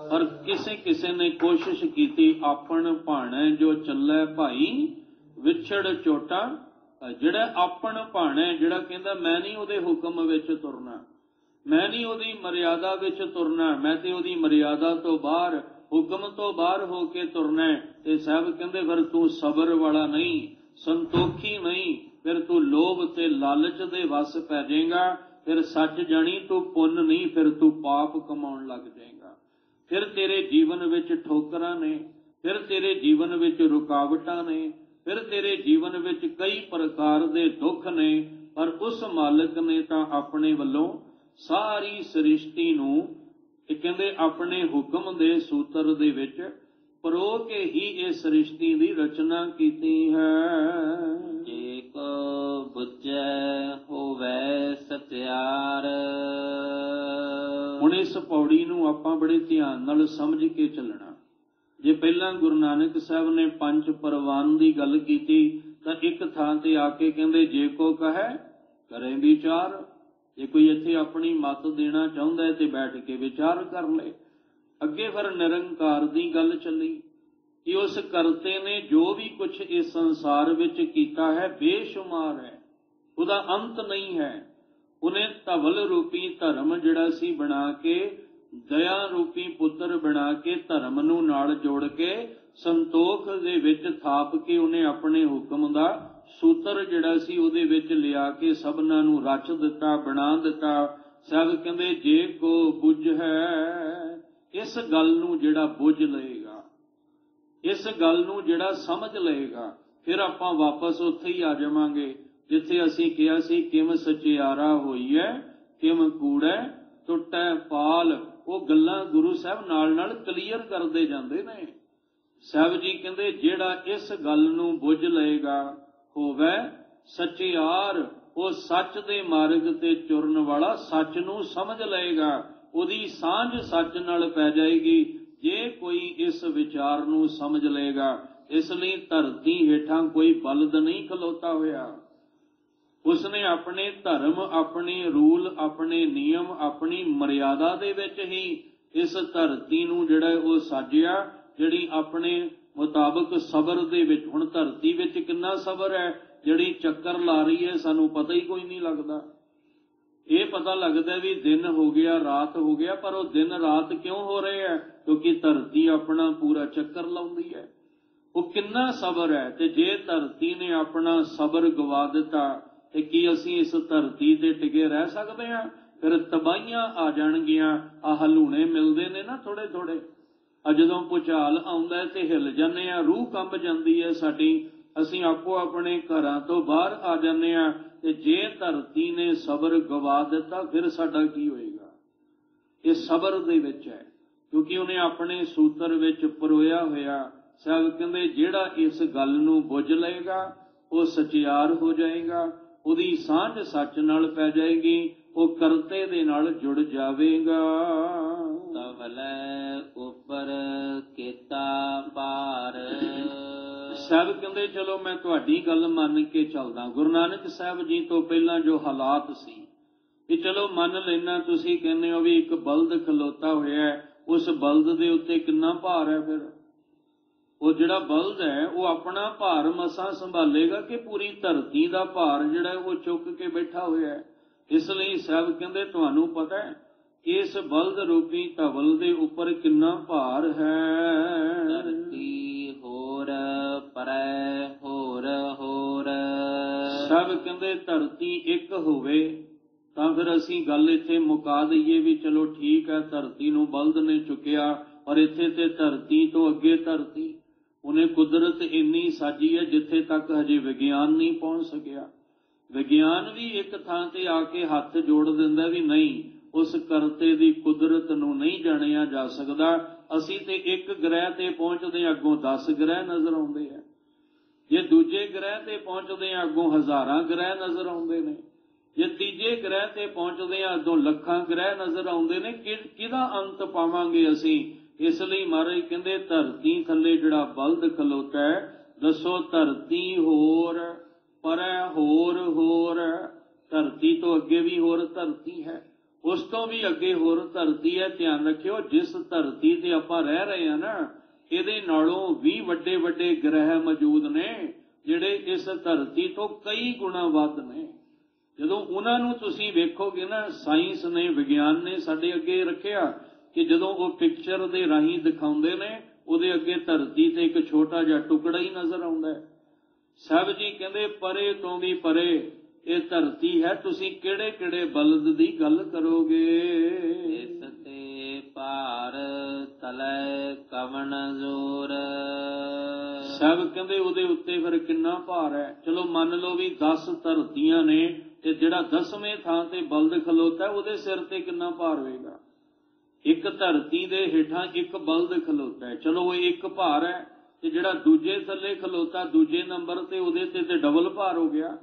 ਪਰ ਕਿਸੇ ਨੇ ਕੋਸ਼ਿਸ਼ ਕੀਤੀ, ਆਪਣ ਭਾਣੈ ਜੋ ਚੱਲੈ ਭਾਈ ਵਿਛੜ ਚੋਟਾ। ਜਿਹੜਾ ਆਪਣ ਭਾਣੈ, ਜਿਹੜਾ ਕਹਿੰਦਾ ਮੈਂ ਨਹੀਂ ਉਹਦੇ ਹੁਕਮ ਵਿੱਚ ਤੁਰਨਾ, ਮੈਂ ਨਹੀਂ ਉਹਦੀ ਮਰਿਆਦਾ ਵਿੱਚ ਤੁਰਨਾ, ਮੈਂ ਤੇ ਉਹਦੀ ਮਰਿਆਦਾ ਤੋਂ ਬਾਹਰ, ਹੁਕਮ ਤੋਂ ਬਾਹਰ ਹੋ ਕੇ ਤੁਰਨਾ। ਤੇ ਸਾਹਿਬ ਕਹਿੰਦੇ ਫਿਰ ਤੂੰ ਸਬਰ ਵਾਲਾ ਨਹੀਂ, ਸੰਤੋਖੀ ਨਹੀਂ, ਫਿਰ ਤੂੰ ਲੋਭ ਤੇ ਲਾਲਚ ਦੇ ਵਸ ਪੈ ਜਾਏਗਾ। ਫਿਰ ਸੱਚ ਜਾਣੀ ਤੂੰ ਪੁੰਨ ਨਹੀਂ, ਫਿਰ ਤੂੰ ਪਾਪ ਕਮਾਉਣ ਲੱਗ ਜਾਏਗਾ। ਫਿਰ ਤੇਰੇ ਜੀਵਨ ਵਿੱਚ ਠੋਕਰਾਂ ਨੇ, ਫਿਰ ਤੇਰੇ ਜੀਵਨ ਵਿੱਚ ਰੁਕਾਵਟਾਂ ਨੇ, ਫਿਰ ਤੇਰੇ ਜੀਵਨ ਵਿੱਚ ਕਈ ਪ੍ਰਕਾਰ ਦੇ ਦੁੱਖ ਨੇ। ਪਰ ਉਸ ਮਾਲਕ ਨੇ ਤਾਂ ਆਪਣੇ ਵੱਲੋਂ ਸਾਰੀ ਸ੍ਰਿਸ਼ਟੀ ਨੂੰ ਇਹ ਕਹਿੰਦੇ ਆਪਣੇ ਹੁਕਮ ਦੇ ਸੂਤਰ ਦੇ ਵਿੱਚ ਪਰੋ ਕੇ ਹੀ ਇਹ ਸ੍ਰਿਸ਼ਟੀ ਦੀ ਰਚਨਾ ਕੀਤੀ ਹੈ। ਜੇ ਕੋ ਬੁੱਝੈ ਹੋਵੈ ਸਤਿਆਰ। ਹੁਣ ਇਸ ਪੌੜੀ ਨੂੰ ਆਪਾਂ ਬੜੇ ਧਿਆਨ ਨਾਲ ਸਮਝ ਕੇ ਚੱਲਣਾ। ਜੇ ਪਹਿਲਾਂ ਗੁਰੂ ਨਾਨਕ ਸਾਹਿਬ ਨੇ ਪੰਜ ਪਰਵਾਨ ਦੀ ਗੱਲ ਕੀਤੀ ਤਾਂ ਇੱਕ ਥਾਂ ਤੇ ਆ ਕੇ ਕਹਿੰਦੇ ਜੇ ਕੋ ਕਹੈ ਕਰੇ ਵਿਚਾਰ। ਜੇ ਕੋਈ ਇੱਥੇ ਆਪਣੀ ਮੱਤ ਦੇਣਾ ਚਾਹੁੰਦਾ ਤੇ ਬੈਠ ਕੇ ਵਿਚਾਰ ਕਰ ਲੈ। ਅੱਗੇ ਫਿਰ ਨਿਰੰਕਾਰ ਦੀ ਗੱਲ ਚੱਲੀ ਕਿ ਉਸ ਕਰਤੇ ਨੇ ਜੋ ਵੀ ਕੁਝ ਇਸ ਸੰਸਾਰ ਵਿੱਚ ਕੀਤਾ ਹੈ ਬੇਸ਼ੁਮਾਰ ਹੈ, ਉਹਦਾ ਅੰਤ ਨਹੀਂ ਹੈ। ਉਹਨੇ ਧਵਲ ਰੂਪੀ ਧਰਮ ਜਿਹੜਾ ਸੀ ਬਣਾ ਕੇ, ਦਇਆ ਰੂਪੀ ਪੁੱਤਰ ਬਣਾ ਕੇ, ਧਰਮ ਨੂੰ ਨਾਲ ਜੋੜ ਕੇ ਸੰਤੋਖ ਦੇ ਵਿੱਚ ਥਾਪ ਕੇ ਉਹਨੇ ਆਪਣੇ ਹੁਕਮ ਦਾ ਸੂਤਰ ਜਿਹੜਾ ਸੀ ਉਹਦੇ ਵਿੱਚ ਲਿਆ ਕੇ ਸਭਨਾਂ ਨੂੰ ਰਚ ਦਿੱਤਾ, ਬਣਾ ਦਿੱਤਾ। ਸਾਹਿਬ ਕਹਿੰਦੇ ਜੇ ਕੋ ਬੁੱਝ ਹੈ, ਇਸ ਗੱਲ ਨੂੰ ਜਿਹੜਾ ਬੁੱਝ ਲਏਗਾ, ਇਸ ਗੱਲ ਨੂੰ ਜਿਹੜਾ ਸਮਝ ਲਏਗਾ, ਫਿਰ ਆਪਾਂ ਵਾਪਸ ਉੱਥੇ ਹੀ ਆ ਜਾਵਾਂਗੇ ਜਿੱਥੇ ਅਸੀਂ ਕਿਹਾ ਸੀ ਕਿਮ ਸਚਿਆਰਾ ਹੋਈਐ ਕਿਮ ਕੂੜੈ ਟੁੱਟੈ ਪਾਲ। ਉਹ ਗੱਲਾਂ ਗੁਰੂ ਸਾਹਿਬ ਨਾਲ ਨਾਲ ਕਲੀਅਰ ਕਰਦੇ ਜਾਂਦੇ ਨੇ। ਸਾਹਿਬ ਜੀ ਕਹਿੰਦੇ ਜਿਹੜਾ ਇਸ ਗੱਲ ਨੂੰ ਬੁੱਝ ਲਏਗਾ ਹੋਵੇ ਸਚਿਆਰ, ਉਹ ਸੱਚ ਦੇ ਮਾਰਗ ਤੇ ਤੁਰਨ ਵਾਲਾ, ਸੱਚ ਨੂੰ ਸਮਝ ਲਏਗਾ, ਉਹਦੀ ਸਾਂਝ ਸੱਚ ਨਾਲ ਪੈ ਜਾਏਗੀ ਜੇ ਕੋਈ ਇਸ ਵਿਚਾਰ ਨੂੰ ਸਮਝ ਲਏਗਾ। ਇਸ ਲਈ ਧਰਤੀ ਹੇਠਾਂ ਕੋਈ ਬਲਦ ਨਹੀਂ ਖਲੋਤਾ ਹੋਇਆ। ਉਸਨੇ ਆਪਣੇ ਧਰਮ, ਆਪਣੇ ਰੂਲ, ਆਪਣੇ ਨਿਯਮ, ਆਪਣੀ ਮਰਿਆਦਾ ਦੇ ਵਿੱਚ ਹੀ ਇਸ ਧਰਤੀ ਨੂੰ ਜਿਹੜਾ ਉਹ ਸਾਜਿਆ, ਜਿਹੜੀ ਆਪਣੇ ਮੁਤਾਬਕ ਸਬਰ ਦੇ ਵਿੱਚ। ਹੁਣ ਧਰਤੀ ਵਿੱਚ ਕਿੰਨਾ ਸਬਰ ਹੈ, ਜਿਹੜੀ ਚੱਕਰ ਲਾ ਰਹੀ ਹੈ ਸਾਨੂੰ ਪਤਾ ਹੀ ਕੋਈ ਨਹੀਂ ਲੱਗਦਾ। ਇਹ ਪਤਾ ਲੱਗਦਾ ਵੀ ਦਿਨ ਹੋ ਗਿਆ, ਰਾਤ ਹੋ ਗਿਆ, ਪਰ ਉਹ ਦਿਨ ਰਾਤ ਕਿਉਂ ਹੋ ਰਹੇ ਹੈ? ਕਿਉਂਕਿ ਧਰਤੀ ਆਪਣਾ ਪੂਰਾ ਚੱਕਰ ਲਾਉਂਦੀ ਹੈ। ਉਹ ਕਿੰਨਾ ਸਬਰ ਹੈ। ਤੇ ਜੇ ਧਰਤੀ ਨੇ ਆਪਣਾ ਸਬਰ ਗਵਾ ਦਿੱਤਾ ਤੇ ਕੀ ਅਸੀਂ ਇਸ ਧਰਤੀ ਤੇ ਟਿਕੇ ਰਹਿ ਸਕਦੇ ਹਾਂ? ਫਿਰ ਤਬਾਹੀਆਂ ਆ ਜਾਣਗੀਆਂ। ਆਹ ਹਲੂਣੇ ਮਿਲਦੇ ਨੇ ਨਾ ਥੋੜੇ ਥੋੜੇ, ਜਦੋਂ ਭੁਚਾਲ ਆਉਂਦਾ ਤੇ ਹਿੱਲ ਜਾਂਦੇ ਆ, ਰੂਹ ਕੰਬ ਜਾਂਦੀ ਹੈ ਸਾਡੀ, ਅਸੀਂ ਆਪੋ ਆਪਣੇ ਘਰਾਂ ਤੋਂ ਬਾਹਰ ਆ ਜਾਂਦੇ ਆ। ਤੇ ਜੇ ਧਰਤੀ ਨੇ ਸਬਰ ਗਵਾ ਦਿੱਤਾ ਫਿਰ ਸਾਡਾ ਕੀ ਹੋਏਗਾ? ਇਹ ਸਬਰ ਦੇ ਵਿੱਚ ਹੈ, ਕਿਉਂਕਿ ਉਹਨੇ ਆਪਣੇ ਸੂਤਰ ਵਿੱਚ ਪਰੋਇਆ ਹੋਇਆ। ਸਾਹਿਬ ਕਹਿੰਦੇ ਜਿਹੜਾ ਇਸ ਗੱਲ ਨੂੰ ਬੁੱਝ ਲਏਗਾ ਉਹ ਸਚਿਆਰ ਹੋ ਜਾਏਗਾ, ਉਹਦੀ ਸਾਂਝ ਸੱਚ ਨਾਲ ਪੈ ਜਾਏਗੀ, ਉਹ ਕਰਤੇ ਦੇ ਨਾਲ ਜੁੜ ਜਾਵੇਗਾ। ਤਵਲੇ ਉੱਪਰ ਕੀਤਾ ਪਾਰ। ਸਾਹਿਬ ਕਹਿੰਦੇ ਚਲੋ ਮੈਂ ਤੁਹਾਡੀ ਗੱਲ ਮੰਨ ਕੇ ਚੱਲਦਾ। ਗੁਰੂ ਨਾਨਕ ਸਾਹਿਬ ਜੀ ਤੋਂ ਪਹਿਲਾਂ ਜੋ ਹਾਲਾਤ ਸੀ ਕਿ ਚਲੋ ਮੰਨ ਲੈਣਾ, ਤੁਸੀਂ ਕਹਿੰਦੇ ਹੋ ਵੀ ਇੱਕ ਬਲਦ ਖਲੋਤਾ ਹੋਇਆ, ਉਸ ਬਲਦ ਦੇ ਉੱਤੇ ਕਿੰਨਾ ਭਾਰ ਹੈ? ਫਿਰ ਉਹ ਜਿਹੜਾ ਬਲਦ ਹੈ ਉਹ ਆਪਣਾ ਭਾਰ ਮਸਾਂ ਸੰਭਾਲੇਗਾ ਕਿ ਪੂਰੀ ਧਰਤੀ ਦਾ ਭਾਰ ਜਿਹੜਾ ਉਹ ਚੁੱਕ ਕੇ ਬੈਠਾ ਹੋਇਆ ਹੈ? ਇਸ ਲਈ ਸਾਹਿਬ ਕਹਿੰਦੇ ਤੁਹਾਨੂੰ ਪਤਾ ਹੈ ਇਸ ਬਲਦ ਰੂਪੀ ਧਵਲ ਦੇ ਉੱਪਰ ਕਿੰਨਾ ਭਾਰ ਹੈ? ਧਰਤੀ ਹੋਰ ਪਰੈ ਹੋਰ ਹੋਰ। ਸਭ ਕਹਿੰਦੇ ਧਰਤੀ ਇੱਕ ਹੋਵੇ ਤਾਂ ਫਿਰ ਅਸੀਂ ਗੱਲ ਇੱਥੇ ਮੁਕਾ ਦਈਏ ਵੀ ਚਲੋ ਠੀਕ ਹੈ, ਧਰਤੀ ਨੂੰ ਬਲਦ ਨੇ ਚੁੱਕਿਆ, ਪਰ ਇੱਥੇ ਤੇ ਧਰਤੀ ਤੋਂ ਅੱਗੇ ਧਰਤੀ, ਉਹਨੇ ਕੁਦਰਤ ਇੰਨੀ ਸਾਜੀ ਹੈ ਜਿੱਥੇ ਤੱਕ ਹਜੇ ਵਿਗਿਆਨ ਨਹੀਂ ਪਹੁੰਚ ਸਕਿਆ। ਵਿਗਿਆਨ ਵੀ ਇੱਕ ਥਾਂ ਤੇ ਆ ਕੇ ਹੱਥ ਜੋੜ ਦਿੰਦਾ ਵੀ ਨਹੀਂ, ਉਸ ਕਰਤੇ ਦੀ ਕੁਦਰਤ ਨੂੰ ਨਹੀਂ ਜਾਣਿਆ ਜਾ ਸਕਦਾ। ਅਸੀਂ ਤੇ ਇੱਕ ਗ੍ਰਹਿ ਤੇ ਪਹੁੰਚਦੇ ਹਾਂ, ਅੱਗੋਂ 10 ਗ੍ਰਹਿ ਨਜ਼ਰ ਆਉਂਦੇ ਆ। ਜੇ ਦੂਜੇ ਗ੍ਰਹਿ ਤੇ ਪਹੁੰਚਦੇ ਹਾਂ ਅੱਗੋਂ ਹਜ਼ਾਰਾਂ ਗ੍ਰਹਿ ਨਜ਼ਰ ਆਉਂਦੇ ਨੇ। ਜੇ ਤੀਜੇ ਗ੍ਰਹਿ ਤੇ ਪਹੁੰਚਦੇ ਹਾਂ ਅੱਗੋਂ ਲੱਖਾਂ ਗ੍ਰਹਿ ਨਜ਼ਰ ਆਉਂਦੇ ਨੇ। ਕਿਹਦਾ ਅੰਤ ਪਾਵਾਂਗੇ ਅਸੀਂ? ਇਸ ਲਈ ਮਹਾਰਾਜ ਕਹਿੰਦੇ ਧਰਤੀ ਥੱਲੇ ਜਿਹੜਾ ਬਲਦ ਖਲੋਤਾ ਹੈ, ਦੱਸੋ ਧਰਤੀ ਹੋਰ ਪਰੈ ਹੋਰ ਹੋਰ। ਧਰਤੀ ਤੋਂ ਅੱਗੇ ਵੀ ਹੋਰ ਧਰਤੀ ਹੈ, ਉਸ ਤੋਂ ਵੀ ਅੱਗੇ ਹੋਰ ਧਰਤੀ ਹੈ। ਧਿਆਨ ਰੱਖਿਓ, ਜਿਸ ਧਰਤੀ ਤੇ ਆਪਾਂ ਰਹਿ ਰਹੇ ਹਾਂ ਨਾ, ਇਹਦੇ ਨਾਲੋਂ ਵੀ ਵੱਡੇ ਵੱਡੇ ਗ੍ਰਹਿ ਮੌਜੂਦ ਨੇ ਜਿਹੜੇ ਇਸ ਧਰਤੀ ਤੋਂ ਕਈ ਗੁਣਾ ਵੱਧ ਨੇ। ਜਦੋਂ ਉਹਨਾਂ ਨੂੰ ਤੁਸੀਂ ਵੇਖੋਗੇ ਨਾ, ਸਾਇੰਸ ਨੇ ਵਿਗਿਆਨ ਨੇ ਸਾਡੇ ਅੱਗੇ ਰੱਖਿਆ ਕਿ ਜਦੋਂ ਉਹ ਪਿਕਚਰ ਦੇ ਰਾਹੀਂ ਦਿਖਾਉਂਦੇ ਨੇ, ਉਹਦੇ ਅੱਗੇ ਧਰਤੀ ਤੇ ਇੱਕ ਛੋਟਾ ਜਿਹਾ ਟੁਕੜਾ ਹੀ ਨਜ਼ਰ ਆਉਂਦਾ ਹੈ। ਸਾਹਿਬ ਜੀ ਕਹਿੰਦੇ ਪਰੇ ਤੋਂ ਵੀ ਪਰੇ ਇਹ ਧਰਤੀ ਹੈ, ਤੁਸੀਂ ਕਿਹੜੇ ਕਿਹੜੇ ਬਲਦ ਦੀ ਗੱਲ ਕਰੋਗੇ? ਇਸ ਤੇ ਭਾਰ ਤਲੈ ਕਵਣ ਜ਼ੋਰ। ਸਾਹਿਬ ਕਹਿੰਦੇ ਉਹਦੇ ਉੱਤੇ ਫਿਰ ਕਿੰਨਾ ਭਾਰ ਹੈ? ਚਲੋ ਮੰਨ ਲਓ ਵੀ 10 ਧਰਤੀਆਂ ਨੇ ਤੇ ਜਿਹੜਾ 10ਵੇਂ ਥਾਂ ਤੇ ਬਲਦ ਖਲੋਤਾ ਉਹਦੇ ਸਿਰ ਤੇ ਕਿੰਨਾ ਭਾਰ ਹੋਏਗਾ? ਇੱਕ ਧਰਤੀ ਦੇ ਹੇਠਾਂ ਇੱਕ ਬਲਦ ਖਲੋਤਾ ਹੈ, ਚਲੋ ਉਹ ਇੱਕ ਭਾਰ ਹੈ, ਤੇ ਜਿਹੜਾ ਦੂਜੇ ਥੱਲੇ ਖਲੋਤਾ ਦੂਜੇ ਨੰਬਰ ਤੇ ਉਹਦੇ ਤੇ ਡਬਲ ਭਾਰ ਹੋ ਗਿਆ।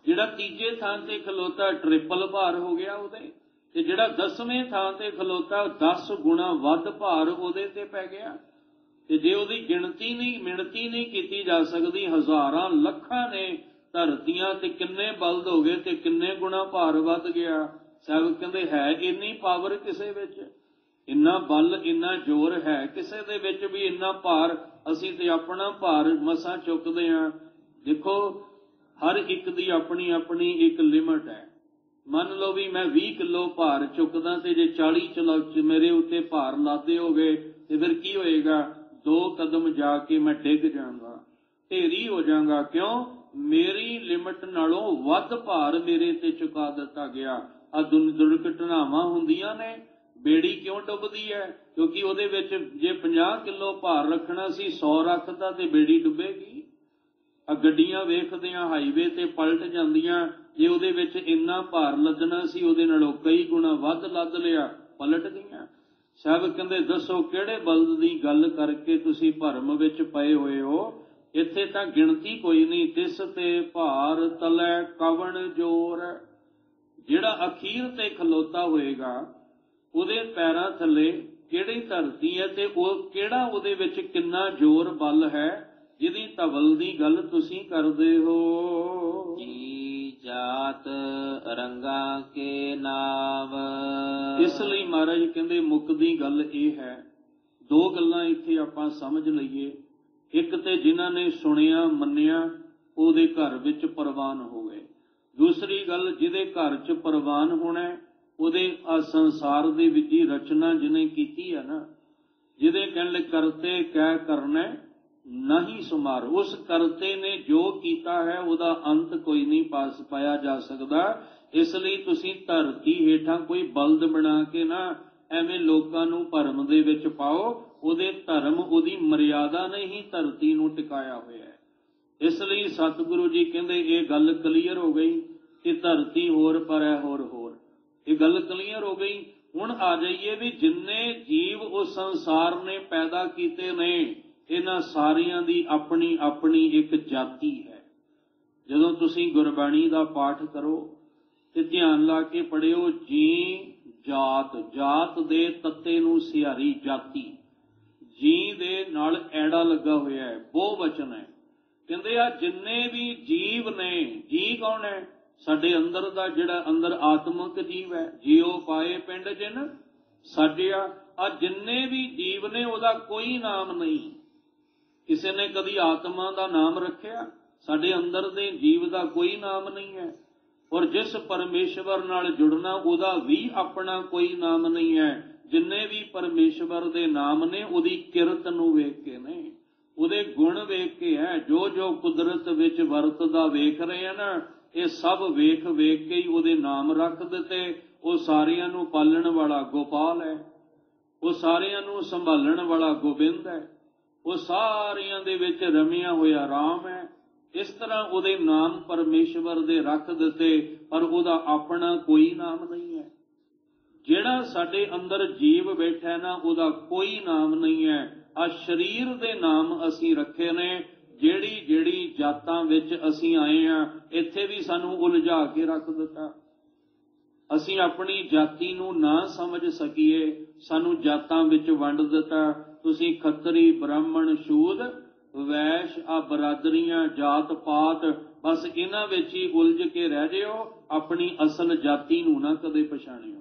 ਜਿਹੜਾ ਤੀਜੇ ਥਾਂ ਤੇ ਖਲੋਤਾ ਟ੍ਰਿਪਲ ਭਾਰ ਹੋ ਗਿਆ ਉਹਦੇ, ਤੇ ਜਿਹੜਾ 10ਵੇਂ ਥਾਂ ਤੇ ਖਲੋਤਾ 10 ਗੁਣਾ ਵੱਧ ਭਾਰ ਉਹਦੇ ਤੇ ਪੈ ਗਿਆ। ਤੇ ਜੇ ਉਹਦੀ ਗਿਣਤੀ ਨਹੀਂ ਕੀਤੀ ਜਾ ਸਕਦੀ, ਹਜ਼ਾਰਾਂ ਲੱਖਾਂ ਨੇ ਧਰਤੀਆਂ ਤੇ ਕਿੰਨੇ ਬਲਦ ਹੋ ਗਏ ਤੇ ਕਿੰਨੇ ਗੁਣਾ ਭਾਰ ਵੱਧ ਗਿਆ। ਸਾਹਿਬ ਕਹਿੰਦੇ ਹੈ ਇੰਨੀ ਪਾਵਰ ਕਿਸੇ ਵਿੱਚ, ਇੰਨਾ ਬਲ ਇੰਨਾ ਜ਼ੋਰ ਹੈ ਕਿਸੇ ਦੇ ਵਿੱਚ ਵੀ ਇੰਨਾ ਭਾਰ? ਅਸੀਂ ਤੇ ਆਪਣਾ ਭਾਰ ਮਸਾਂ ਚੁੱਕਦੇ ਹਾਂ। ਦੇਖੋ ਹਰ ਇੱਕ ਦੀ ਆਪਣੀ ਆਪਣੀ ਇੱਕ ਲਿਮਟ ਹੈ। ਮੰਨ ਲਓ ਵੀ ਮੈਂ 20 ਕਿਲੋ ਭਾਰ ਚੁੱਕਦਾ ਤੇ ਜੇ 40 ਕਿਲੋ ਮੇਰੇ ਉੱਤੇ ਭਾਰ ਲਾਦੇ ਹੋ ਗਏ ਤੇ ਫਿਰ ਕੀ ਹੋਏਗਾ? 2 ਕਦਮ ਜਾ ਕੇ ਮੈਂ ਡਿੱਗ ਜਾਵਾਂਗਾ, ਢੇਰੀ ਹੋ ਜਾਵਾਂਗਾ। ਕਿਉਂ? ਮੇਰੀ ਲਿਮਟ ਨਾਲੋਂ ਵੱਧ ਭਾਰ ਮੇਰੇ ਤੇ ਚੁਕਾ ਦਿੱਤਾ ਗਿਆ। ਆ ਦੁਰਘਟਨਾਵਾਂ ਹੁੰਦੀਆਂ ਨੇ। ਬੇੜੀ ਕਿਉਂ ਡੁੱਬਦੀ ਹੈ? ਕਿਉਂਕਿ ਉਹਦੇ ਵਿੱਚ ਜੇ 50 ਕਿਲੋ ਭਾਰ ਰੱਖਣਾ ਸੀ, 100 ਰੱਖਦਾ ਤੇ ਬੇੜੀ ਡੁੱਬੇਗੀ। ਆ ਗੱਡੀਆਂ ਵੇਖਦੇ ਆ ਹਾਈਵੇ ਤੇ ਪਲਟ ਜਾਂਦੀਆਂ, ਜੇ ਉਹਦੇ ਵਿੱਚ ਇੰਨਾ ਭਾਰ ਲੱਦਣਾ ਸੀ ਉਹਦੇ ਨਾਲੋਂ ਕਈ ਗੁਣਾ ਵੱਧ ਲੱਦ ਲਿਆ, ਪਲਟ ਗਈਆਂ। ਸਾਹਿਬ ਕਹਿੰਦੇ ਦੱਸੋ ਕਿਹੜੇ ਬਲਦ ਦੀ ਗੱਲ ਕਰਕੇ ਤੁਸੀਂ ਭਰਮ ਵਿੱਚ ਪਏ ਹੋਏ ਹੋ? ਇੱਥੇ ਤਾਂ ਗਿਣਤੀ ਕੋਈ ਨਹੀਂ। ਤਿਸ ਤੇ ਭਾਰ ਤਲੈ ਕਵਣ ਜ਼ੋਰ। ਜਿਹੜਾ ਅਖੀਰ ਤੇ ਖਲੋਤਾ ਹੋਏਗਾ ਉਹਦੇ ਪੈਰਾਂ ਥੱਲੇ ਕਿਹੜੀ ਧਰਤੀ ਹੈ ਤੇ ਉਹ ਕਿਹੜਾ ਉਹਦੇ ਵਿੱਚ ਕਿੰਨਾ ਜ਼ੋਰ ਬਲ ਹੈ ਜਿਹਦੀ ਧਵਲ ਦੀ ਗੱਲ ਤੁਸੀਂ ਕਰਦੇ ਹੋ? ਜੀ ਜਾਤ ਰੰਗਾ ਕੇ ਨਾਵ। ਇਸ ਲਈ ਮਹਾਰਾਜ ਕਹਿੰਦੇ ਮੁੱਕਦੀ ਗੱਲ ਇਹ ਹੈ, 2 ਗੱਲਾਂ ਇੱਥੇ ਆਪਾਂ ਸਮਝ ਲਈਏ। ਇੱਕ ਤੇ ਜਿਨ੍ਹਾਂ ਨੇ ਸੁਣਿਆ ਮੰਨਿਆ ਉਹਦੇ ਘਰ ਵਿੱਚ ਪ੍ਰਵਾਨ ਹੋ ਗਏ। ਦੂਸਰੀ ਗੱਲ, ਜਿਹਦੇ ਘਰ 'ਚ ਪ੍ਰਵਾਨ ਹੋਣਾ ਉਹਦੇ ਆ ਸੰਸਾਰ ਦੇ ਵਿੱਚ ਹੀ ਰਚਨਾ ਜਿਹਨੇ ਕੀਤੀ ਹੈ ਨਾ, ਜਿਹਦੇ ਕਹਿਣ ਕਰਤੇ ਕਹਿ ਕਰਨਾ ਨਹੀਂ ਸੁਮਾਰ। ਉਸ ਕਰਤੇ ਨੇ ਜੋ ਕੀਤਾ ਹੈ ਉਹਦਾ ਅੰਤ ਕੋਈ ਨਹੀਂ ਪਾਇਆ ਜਾ ਸਕਦਾ। ਇਸ ਲਈ ਤੁਸੀਂ ਧਰਤੀ ਹੇਠਾਂ ਕੋਈ ਬਲਦ ਬਣਾ ਕੇ ਨਾ ਐਵੇਂ ਲੋਕਾਂ ਨੂੰ ਭਰਮ ਦੇ ਵਿੱਚ ਪਾਓ। ਉਹਦੇ ਧਰਮ, ਉਹਦੀ ਮਰਿਆਦਾ ਨੇ ਹੀ ਧਰਤੀ ਨੂੰ ਟਿਕਾਇਆ ਹੋਇਆ ਹੈ। ਇਸ ਲਈ ਸਤਿਗੁਰੂ ਜੀ ਕਹਿੰਦੇ ਇਹ ਗੱਲ ਕਲੀਅਰ ਹੋ ਗਈ ਕਿ ਧਰਤੀ ਹੋਰ ਪਰ ਹੈ ਹੋਰ ਹੋਰ। ਇਹ ਗੱਲ ਕਲੀਅਰ ਹੋ ਗਈ। ਹੁਣ ਆ ਜਾਈਏ ਵੀ ਜਿੰਨੇ ਜੀਵ ਉਸ ਸੰਸਾਰ ਨੇ ਪੈਦਾ ਕੀਤੇ ਨੇ, ਇਹਨਾਂ ਸਾਰਿਆਂ ਦੀ ਆਪਣੀ ਆਪਣੀ ਇੱਕ ਜਾਤੀ ਹੈ। ਜਦੋਂ ਤੁਸੀਂ ਗੁਰਬਾਣੀ ਦਾ ਪਾਠ ਕਰੋ ਤੇ ਧਿਆਨ ਲਾ ਕੇ ਪੜ੍ਹਿਓ, ਜੀ ਜਾਤ, ਜਾਤ ਦੇ ਤੱਤੇ ਨੂੰ ਸਿਹਾਰੀ ਜਾਤੀ, ਜੀ ਦੇ ਨਾਲ ਐੜਾ ਲੱਗਾ ਹੋਇਆ ਹੈ, ਬਹੁਵਚਨ ਹੈ। ਕਹਿੰਦੇ ਆ ਜਿੰਨੇ ਵੀ ਜੀਵ ਨੇ, ਜੀ ਕੌਣ ਹੈ? ਸਾਡੇ ਅੰਦਰ ਦਾ ਜਿਹੜਾ ਅੰਦਰ ਆਤਮਿਕ ਜੀਵ ਹੈ। ਜਿਉ ਪਾਏ ਪਿੰਡ ਜਿਨ ਸਾਜਿਆ। ਆ ਜਿੰਨੇ ਵੀ ਜੀਵ ਨੇ ਉਹਦਾ ਕੋਈ ਨਾਮ ਨਹੀਂ। ਕਿਸੇ ਨੇ ਕਦੀ ਆਤਮਾ ਦਾ ਨਾਮ ਰੱਖਿਆ? ਸਾਡੇ ਅੰਦਰ ਦੇ ਜੀਵ ਦਾ ਕੋਈ ਨਾਮ ਨਹੀਂ ਹੈ। ਔਰ ਜਿਸ ਪਰਮੇਸ਼ਵਰ ਨਾਲ ਜੁੜਨਾ ਉਹਦਾ ਵੀ ਆਪਣਾ ਕੋਈ ਨਾਮ ਨਹੀਂ ਹੈ। ਜਿੰਨੇ ਵੀ ਪਰਮੇਸ਼ਵਰ ਦੇ ਨਾਮ ਨੇ ਉਹਦੀ ਕਿਰਤ ਨੂੰ ਵੇਖ ਕੇ ਨੇ, ਉਹਦੇ ਗੁਣ ਵੇਖ ਕੇ ਹੈ। ਜੋ ਜੋ ਕੁਦਰਤ ਵਿੱਚ ਵਰਤਦਾ ਵੇਖ ਰਹੇ ਆ ਨਾ, ਇਹ ਸਭ ਵੇਖ ਵੇਖ ਕੇ ਹੀ ਉਹਦੇ ਨਾਮ ਰੱਖ ਦਿੱਤੇ। ਉਹ ਸਾਰਿਆਂ ਨੂੰ ਪਾਲਣ ਵਾਲਾ ਗੋਪਾਲ ਹੈ, ਉਹ ਸਾਰਿਆਂ ਨੂੰ ਸੰਭਾਲਣ ਵਾਲਾ ਗੋਬਿੰਦ ਹੈ, ਉਹ ਸਾਰਿਆਂ ਦੇ ਵਿੱਚ ਰਮਿਆ ਹੋਇਆ ਰਾਮ ਹੈ। ਇਸ ਤਰ੍ਹਾਂ ਉਹਦੇ ਨਾਮ ਪਰਮੇਸ਼ਵਰ ਦੇ ਰੱਖ ਦਿੱਤੇ, ਪਰ ਉਹਦਾ ਆਪਣਾ ਕੋਈ ਨਾਮ ਨਹੀਂ ਹੈ। ਜਿਹੜਾ ਸਾਡੇ ਅੰਦਰ ਜੀਵ ਬੈਠਾ ਨਾ, ਉਹਦਾ ਕੋਈ ਨਾਮ ਨਹੀਂ ਹੈ। ਆ ਸਰੀਰ ਦੇ ਨਾਮ ਅਸੀਂ ਰੱਖੇ ਨੇ। ਜਿਹੜੀ ਜਿਹੜੀ ਜਾਤਾਂ ਵਿੱਚ ਅਸੀਂ ਆਏ ਹਾਂ, ਇੱਥੇ ਵੀ ਸਾਨੂੰ ਉਲਝਾ ਕੇ ਰੱਖ ਦਿੱਤਾ। ਅਸੀਂ ਆਪਣੀ ਜਾਤੀ ਨੂੰ ਨਾ ਸਮਝ ਸਕੀਏ, ਸਾਨੂੰ ਜਾਤਾਂ ਵਿੱਚ ਵੰਡ ਦਿੱਤਾ। ਤੁਸੀਂ ਖੱਤਰੀ, ਬ੍ਰਾਹਮਣ, ਸ਼ੂਦ, ਵੈਸ਼, ਆ ਬਰਾਦਰੀਆਂ, ਜਾਤ ਪਾਤ, ਬਸ ਇਹਨਾਂ ਵਿੱਚ ਹੀ ਉਲਝ ਕੇ ਰਹਿ ਜਿਓ। ਆਪਣੀ ਅਸਲ ਜਾਤੀ ਨੂੰ ਨਾ ਕਦੇ ਪਛਾਣਿਓ,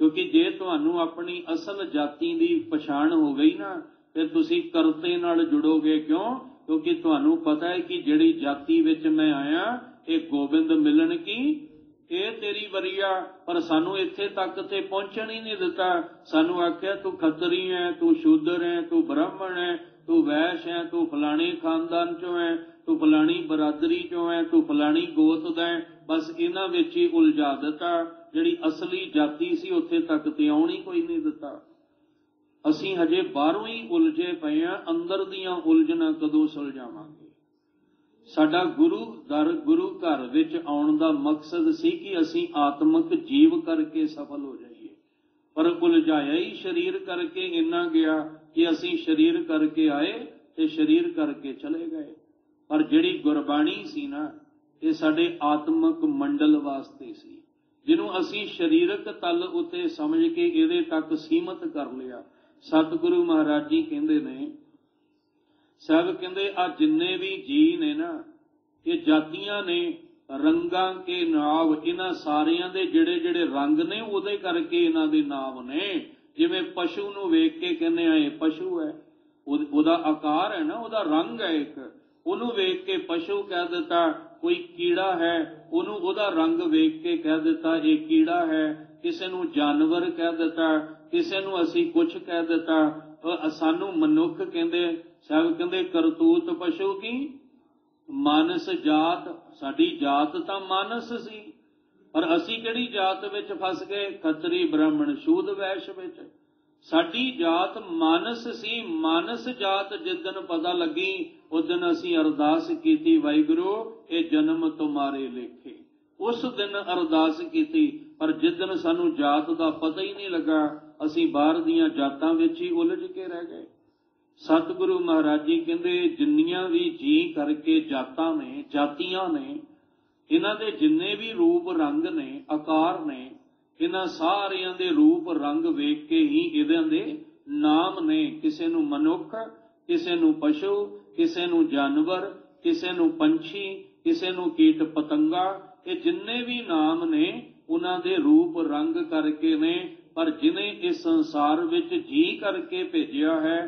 ਕਿਉਂਕਿ ਜੇ ਤੁਹਾਨੂੰ ਆਪਣੀ ਅਸਲ ਜਾਤੀ ਦੀ ਪਛਾਣ ਹੋ ਗਈ ਨਾ, ਫਿਰ ਤੁਸੀਂ ਕਰਤੇ ਨਾਲ ਜੁੜੋਗੇ। ਕਿਉਂ? ਕਿਉਂਕਿ ਤੁਹਾਨੂੰ ਪਤਾ ਹੈ ਕਿ ਜਿਹੜੀ ਜਾਤੀ ਵਿੱਚ ਮੈਂ ਆਇਆ, ਇਹ ਗੋਬਿੰਦ ਮਿਲਣ ਕੀ ਇਹ ਤੇਰੀ ਵਰੀਆ। ਪਰ ਸਾਨੂੰ ਇੱਥੇ ਤੱਕ ਤੇ ਪਹੁੰਚਣ ਹੀ ਨਹੀਂ ਦਿੱਤਾ। ਸਾਨੂੰ ਆਖਿਆ ਤੂੰ ਖੱਤਰੀ ਹੈ, ਤੂੰ ਸ਼ੂਦਰ ਹੈ, ਤੂੰ ਬ੍ਰਾਹਮਣ ਹੈ, ਤੂੰ ਵੈਸ਼ ਹੈ, ਤੂੰ ਫਲਾਣੇ ਖਾਨਦਾਨ ਚੋਂ ਹੈ, ਤੂੰ ਫਲਾਣੀ ਬਰਾਦਰੀ ਚੋਂ ਹੈ, ਤੂੰ ਫਲਾਣੀ ਗੋਤ ਦਾ ਹੈ। ਬਸ ਇਹਨਾਂ ਵਿੱਚ ਹੀ ਉਲਝਾ ਦਿੱਤਾ। ਜਿਹੜੀ ਅਸਲੀ ਜਾਤੀ ਸੀ ਉੱਥੇ ਤੱਕ ਤੇ ਆਉਣ ਹੀ ਕੋਈ ਨਹੀਂ ਦਿੱਤਾ। ਅਸੀਂ ਹਜੇ ਬਾਹਰੋਂ ਹੀ ਉਲਝੇ ਪਏ ਹਾਂ, ਅੰਦਰ ਦੀਆਂ ਉਲਝਣਾਂ ਕਦੋਂ ਸੁਲਝਾਵਾਂਗੇ? ਸਾਡਾ ਗੁਰੂ ਘਰ ਵਿੱਚ ਆਉਣ ਦਾ ਮਕਸਦ ਸੀ ਕਿ ਅਸੀਂ ਆਤਮਿਕ ਜੀਵ ਕਰਕੇ ਸਫਲ ਹੋ ਜਾਈਏ, ਪਰ ਉਲਝਾਇਆ ਹੀ ਸਰੀਰ ਕਰਕੇ ਇੰਨਾ ਗਿਆ ਕਿ ਅਸੀਂ ਸਰੀਰ ਕਰਕੇ ਆਏ ਤੇ ਸਰੀਰ ਕਰਕੇ ਚਲੇ ਗਏ। ਪਰ ਜਿਹੜੀ ਗੁਰਬਾਣੀ ਸੀ ਨਾ, ਇਹ ਸਾਡੇ ਆਤਮਿਕ ਮੰਡਲ ਵਾਸਤੇ ਸੀ, ਜਿਹਨੂੰ ਅਸੀਂ ਸਰੀਰਕ ਤਲ ਉੱਤੇ ਸਮਝ ਕੇ ਇਹਦੇ ਤੱਕ ਸੀਮਤ ਕਰ ਲਿਆ। ਸਤਿਗੁਰੂ ਮਹਾਰਾਜ ਜੀ ਕਹਿੰਦੇ ਨੇ, ਸਾਹਿਬ ਕਹਿੰਦੇ ਆ ਜਿੰਨੇ ਵੀ ਜੀ ਨੇ ਨਾ, ਇਹ ਜਾਤੀਆਂ ਨੇ, ਰੰਗਾਂ ਕੇ ਨਾਮ। ਇਹਨਾਂ ਸਾਰਿਆਂ ਦੇ ਜਿਹੜੇ ਜਿਹੜੇ ਰੰਗ ਨੇ, ਉਹਦੇ ਕਰਕੇ ਇਹਨਾਂ ਦੇ ਨਾਮ ਨੇ। ਜਿਵੇਂ ਪਸ਼ੂ ਨੂੰ ਵੇਖ ਕੇ ਕਹਿੰਦੇ ਆ ਇਹ ਪਸ਼ੂ ਹੈ, ਉਹਦਾ ਆਕਾਰ ਹੈ ਨਾ, ਉਹਦਾ ਰੰਗ ਹੈ ਇੱਕ, ਉਹਨੂੰ ਵੇਖ ਕੇ ਪਸ਼ੂ ਕਹਿ ਦਿੱਤਾ। ਕੋਈ ਕੀੜਾ ਹੈ, ਉਹਨੂੰ ਉਹਦਾ ਰੰਗ ਵੇਖ ਕੇ ਕਹਿ ਦਿੱਤਾ ਇਹ ਕੀੜਾ ਹੈ। ਕਿਸੇ ਨੂੰ ਜਾਨਵਰ ਕਹਿ ਦਿੱਤਾ, ਕਿਸੇ ਨੂੰ ਅਸੀਂ ਕੁਛ ਕਹਿ ਦਿੱਤਾ। ਸਾਨੂੰ ਮਨੁੱਖ ਕਹਿੰਦੇ। ਸਾਹਿਬ ਕਹਿੰਦੇ ਕਰਤੂਤ ਪਸ਼ੂ ਕੀ ਮਾਨਸ ਜਾਤ। ਸਾਡੀ ਜਾਤ ਤਾਂ ਮਾਨਸ ਸੀ, ਪਰ ਅਸੀਂ ਕਿਹੜੀ ਜਾਤ ਵਿੱਚ ਫਸ ਗਏ? ਖੱਤਰੀ, ਬ੍ਰਾਹਮਣ, ਸ਼ੂਦ, ਵੈਸ਼ ਵਿੱਚ। ਸਾਡੀ ਜਾਤ ਮਾਨਸ ਸੀ। ਮਾਨਸ ਜਾਤ ਜਿੱਦਣ ਪਤਾ ਲੱਗੀ, ਉਸ ਦਿਨ ਅਸੀਂ ਅਰਦਾਸ ਕੀਤੀ, ਵਾਹਿਗੁਰੂ ਇਹ ਜਨਮ ਤੁਮਾਰੇ ਲੇਖੇ। ਉਸ ਦਿਨ ਅਰਦਾਸ ਕੀਤੀ। ਪਰ ਜਿੱਦਣ ਸਾਨੂੰ ਜਾਤ ਦਾ ਪਤਾ ਹੀ ਨਹੀਂ ਲੱਗਾ, ਅਸੀਂ ਬਾਹਰ ਦੀਆਂ ਜਾਤਾਂ ਵਿੱਚ ਹੀ ਉਲਝ ਕੇ ਰਹਿ ਗਏ। ਸਤਿਗੁਰੂ ਮਹਾਰਾਜ ਜੀ ਕਹਿੰਦੇ ਜਿੰਨੀਆਂ ਵੀ ਜੀ ਕਰਕੇ ਜਾਤਾਂ ਨੇ, ਜਾਤੀਆਂ ਨੇ, ਇਹਨਾਂ ਦੇ ਜਿੰਨੇ ਵੀ ਰੂਪ ਰੰਗ ਨੇ, ਆਕਾਰ ਨੇ, ਇਹਨਾਂ ਸਾਰਿਆਂ ਦੇ ਰੂਪ ਰੰਗ ਵੇਖ ਕੇ ਹੀ ਇਹਨਾਂ ਦੇ ਨਾਮ ਨੇ। ਕਿਸੇ ਨੂੰ ਮਨੁੱਖ, ਕਿਸੇ ਨੂੰ ਪਸ਼ੂ, ਕਿਸੇ ਨੂੰ ਜਾਨਵਰ, ਕਿਸੇ ਨੂੰ ਪੰਛੀ, ਕਿਸੇ ਨੂੰ ਕੀਟ ਪਤੰਗਾ। ਇਹ ਜਿੰਨੇ ਵੀ ਨਾਮ ਨੇ ਉਹਨਾਂ ਦੇ ਰੂਪ ਰੰਗ ਕਰਕੇ ਨੇ। ਪਰ ਜਿਨੇ ਇਸ ਸੰਸਾਰ ਵਿੱਚ ਜੀ ਕਰਕੇ ਭੇਜਿਆ ਹੈ,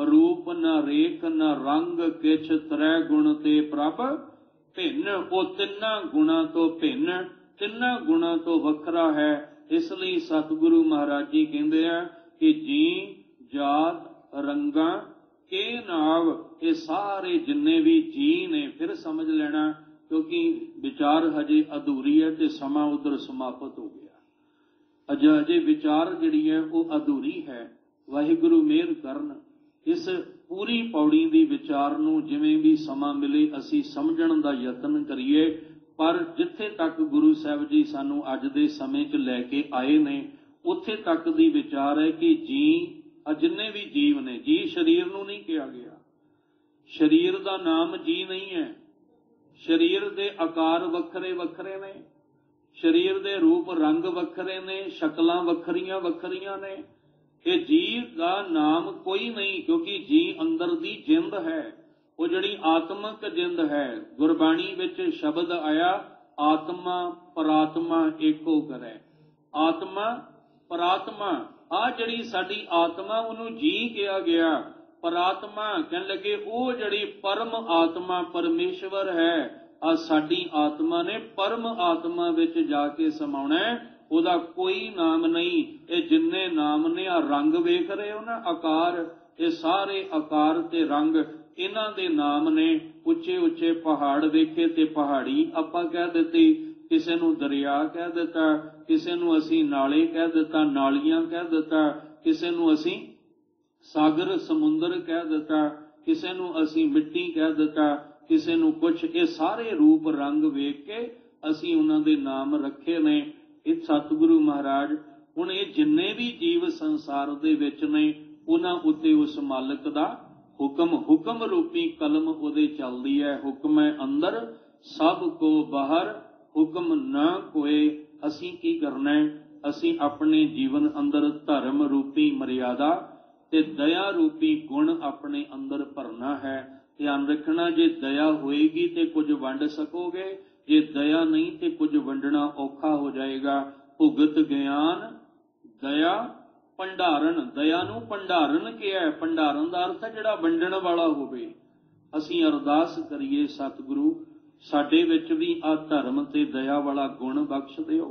ਰੂਪ ਨ ਰੇਖ ਨ ਰੰਗ ਕਿਛ ਤ੍ਰੈ ਗੁਣ ਤੇ ਪ੍ਰਭ ਭਿੰਨ। ਉਹ ਤਿੰਨਾਂ ਗੁਣਾਂ ਤੋਂ ਭਿੰਨ, ਤਿੰਨਾਂ ਗੁਣਾਂ ਤੋਂ ਵੱਖਰਾ ਹੈ। ਇਸ ਲਈ ਸਤਿਗੁਰੂ ਮਹਾਰਾਜ ਜੀ ਕਹਿੰਦੇ ਆ ਕਿ ਜੀ ਜਾਤ ਰੰਗਾਂ ਕੇ ਨਾਮ, ਇਹ ਸਾਰੇ ਜਿੰਨੇ ਵੀ ਜੀ ਨੇ। ਫਿਰ ਸਮਝ ਲੈਣਾ, ਕਿਉਂਕਿ ਵਿਚਾਰ ਹਜੇ ਅਧੂਰੀ ਹੈ ਤੇ ਸਮਾਂ ਉਧਰ ਸਮਾਪਤ ਹੋ ਗਿਆ। ਅਜੇ ਵਿਚਾਰ ਜਿਹੜੀ ਹੈ ਉਹ ਅਧੂਰੀ ਹੈ। ਵਾਹਿਗੁਰੂ ਮਿਹਰ ਕਰਨ। इस पूरी पौड़ी दी विचार नूं जिवें भी समा मिले असीं समझण दा यतन करिए। पर जिथे तक गुरु साहब जी सानू अज दे समय च लैके आए ने उत्थे तक दी विचार है कि जी जिन्ने भी जीव ने, जी शरीर नूं नहीं कहा गया, शरीर दा नाम जी नहीं है। शरीर दे आकार वखरे वखरे ने, शरीर दे रूप रंग वखरे ने, शक्लां वखरियां वखरियां ने। ये जी दा नाम कोई नहीं, क्योंकि जी अंदर दी जिंद है, वो जिहड़ी आत्मक जिंद है। गुरबाणी विच शब्द आया आत्मा परात्मा एको करे। आत्मा परात्मा आ जिहड़ी साडी आत्मा उहनूं जी कहा गया। परात्मा कहण लगे वो जिहड़ी परम आत्मा परमेश्वर है। आ साडी आत्मा ने परम आत्मा विच जाके समाउणा है, ਉਹਦਾ कोई नाम नहीं। ये जिन्ने नाम ने आ रंग वेख रहे हो ना, आकार, ये सारे आकार ते रंग इन्हां दे नाम ने। उच्चे उच्चे पहाड़ वेखे ते पहाड़ी आपां कह दित्ती, किसे नूं दरिया कह दिता, किसे नूं असीं नाले कह दिता, नालियां कह दिता, किसे नूं असीं सागर समुंदर कह दिता, किसे नूं असीं मिट्टी कह दिता, किसे नूं कुछ। ये सारे रूप रंग वेख के असीं उन्हां दे नाम रखे ने। ਇਹ ਸਤਿਗੁਰੂ ਮਹਾਰਾਜ ਹੁਣ ਇਹ ਜਿੰਨੇ ਵੀ ਜੀਵ ਸੰਸਾਰ ਦੇ ਵਿੱਚ ਨੇ ਉਹਨਾਂ ਉੱਤੇ ਉਸ ਮਾਲਕ ਦਾ ਹੁਕਮ ਰੂਪੀ ਕਲਮ ਉਹਦੇ ਚੱਲਦੀ ਹੈ। ਹੁਕਮ ਹੈ ਅੰਦਰ ਸਭ ਕੋ ਬਾਹਰ, ਹੁਕਮ ਨਾ ਕੋਏ। ਅਸੀਂ ਕੀ ਕਰਨਾ ਹੈ? ਅਸੀਂ ਆਪਣੇ ਜੀਵਨ ਅੰਦਰ ਧਰਮ ਰੂਪੀ ਮਰਿਆਦਾ ਤੇ ਦਇਆ ਰੂਪੀ ਗੁਣ ਆਪਣੇ ਅੰਦਰ ਭਰਨਾ ਹੈ। ਧਿਆਨ ਰੱਖਣਾ, ਜੇ ਦਇਆ ਹੋਏਗੀ ਤੇ ਕੁਝ ਵੰਡ ਸਕੋਗੇ, ਜੇ ਦਇਆ नहीं तो कुछ वंडना औखा हो जाएगा। भुगत ज्ञान दया भंडारण, दया नूं भंडारण किया है। भंडारण का अर्थ है जिहड़ा वंडण वाला होवे। असीं अरदास करिए सतगुरु साडे विच भी आ धर्म ते दया वाला गुण बख्श दिओ।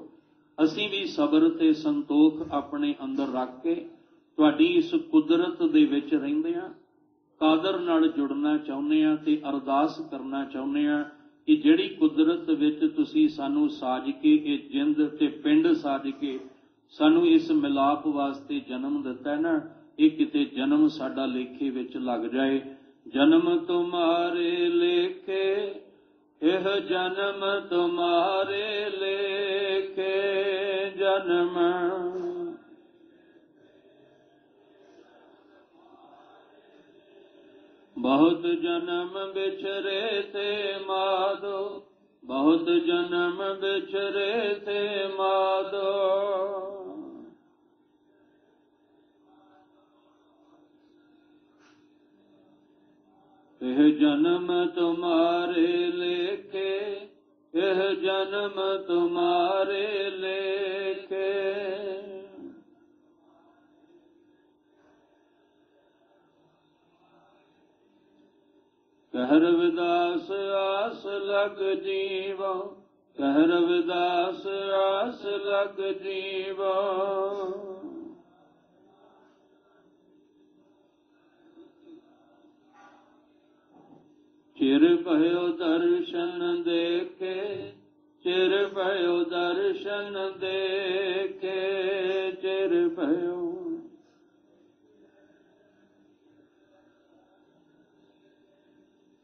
असीं भी सबर ते संतोख अपने अंदर रख के तुहाडी इस कुदरत दे विच रहिंदिआं कादर नाल जुड़ना चाहुंदे आ ते अरदास करना चाहुंदे आ कि जिहड़ी कुदरत विच तुसीं सानू साज के ये जिंद ते पिंड साज के सानू इस मिलाप वास्ते जन्म दिता है ना, ये किते जन्म साडा लेखे विच लग जाए। जन्म तुम्हारे लेखे, यह जन्म तुम्हारे लेखे, जन्म बहुत जन्म बिछरे थे माधो, बहुत जन्म बिछरे थे माधो। यह जन्म तुम्हारे लेखे, यह जन्म तुम्हारे लेखे। कह रविदास आस लग जीवा, कह रविदास आस लग जीवा। चिर भयो दर्शन देखे, चिर भयो दर्शन देखे, चिर भयो।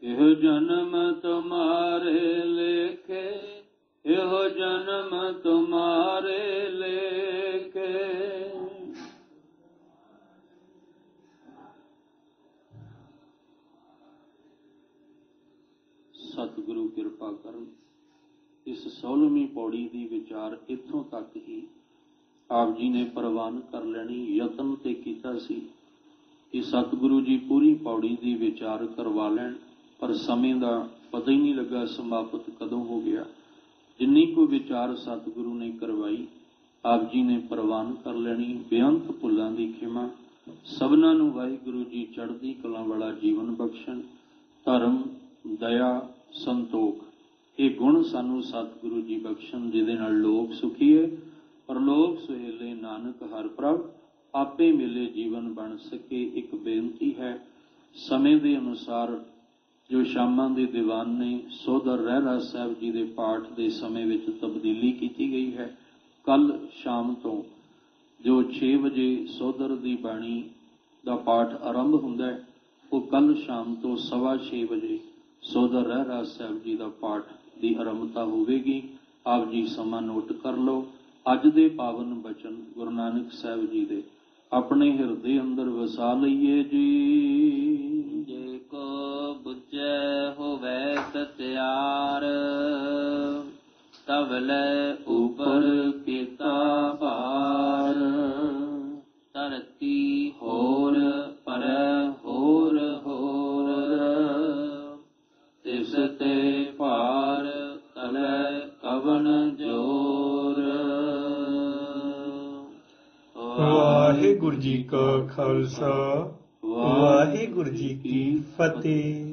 यह जन्म तुम्हारे लेखे, यह जन्म तुम्हारे लेखे। सतगुरु किरपा करन। इस 16वीं पौड़ी की विचार इत्थों तक ही आप जी ने प्रवान कर लेनी। यतन ते कीता सी कि सतगुरु जी पूरी पौड़ी की विचार करवा लैन, पर समय का पता ही नहीं लगा समाप्त कदों हो गया। जिन्नी को विचार सतगुरु ने करवाई आप जी ने प्रवान कर लेनी। बेअंत भुलां दी खिमा। सबना नूं वाहिगुरु जी चढ़दी कलां वाला जीवन बख्शण। धर्म, दया, संतोख ये गुण सानू सतगुरु जी बख्शण, जिहदे नाल लोक सुखी है, परलोक सुहेले नानक हर प्रभ आपे मिले जीवन बन सके। एक बेनती है, समय के अनुसार जो शामां दे दीवान ने सोधर रहरा साहब जी के पाठ के समय विच तब्दीली की गई है। कल शाम तो जो 6 बजे सोधर की बाणी ਦਾ ਪਾਠ ਆਰੰਭ ਹੁੰਦਾ ਹੈ, ਉਹ ਕੱਲ ਸ਼ਾਮ ਤੋਂ 6:15 ਵਜੇ ਸੋਦਰ ਰਹਿਰਾਸ ਸਾਹਿਬ ਜੀ ਦਾ ਪਾਠ ਦੀ ਆਰੰਭਤਾ ਹੋਵੇਗੀ। ਆਪ ਜੀ ਸਮਾਂ ਨੋਟ ਕਰ ਲਓ। ਅੱਜ ਦੇ ਪਾਵਨ ਬਚਨ ਗੁਰੂ ਨਾਨਕ ਸਾਹਿਬ ਜੀ ਦੇ ਆਪਣੇ ਹਿਰਦੇ ਅੰਦਰ ਵਸਾ ਲਈਏ ਜੀ। ਜੇ ਕੋ ਬੁਝੈ ਹੋਵੈ ਸਚਿਆਰ, ਤਵ ਲੈ ਉਪਰ ਕੀਤਾ ਭਾਰ। ਧਰਤੀ ਹੋਰ ਪਰੈ ਹੋਰ ਹੋਰ, ਤਿਸ ਤੇ ਭਾਰ ਤਲੈ ਕਵਣ ਜੋਰ। ਵਾਹਿਗੁਰੂ ਜੀ ਕਾ ਖਾਲਸਾ, ਵਾਹਿਗੁਰੂ ਜੀ ਕੀ ਫਤਿਹ।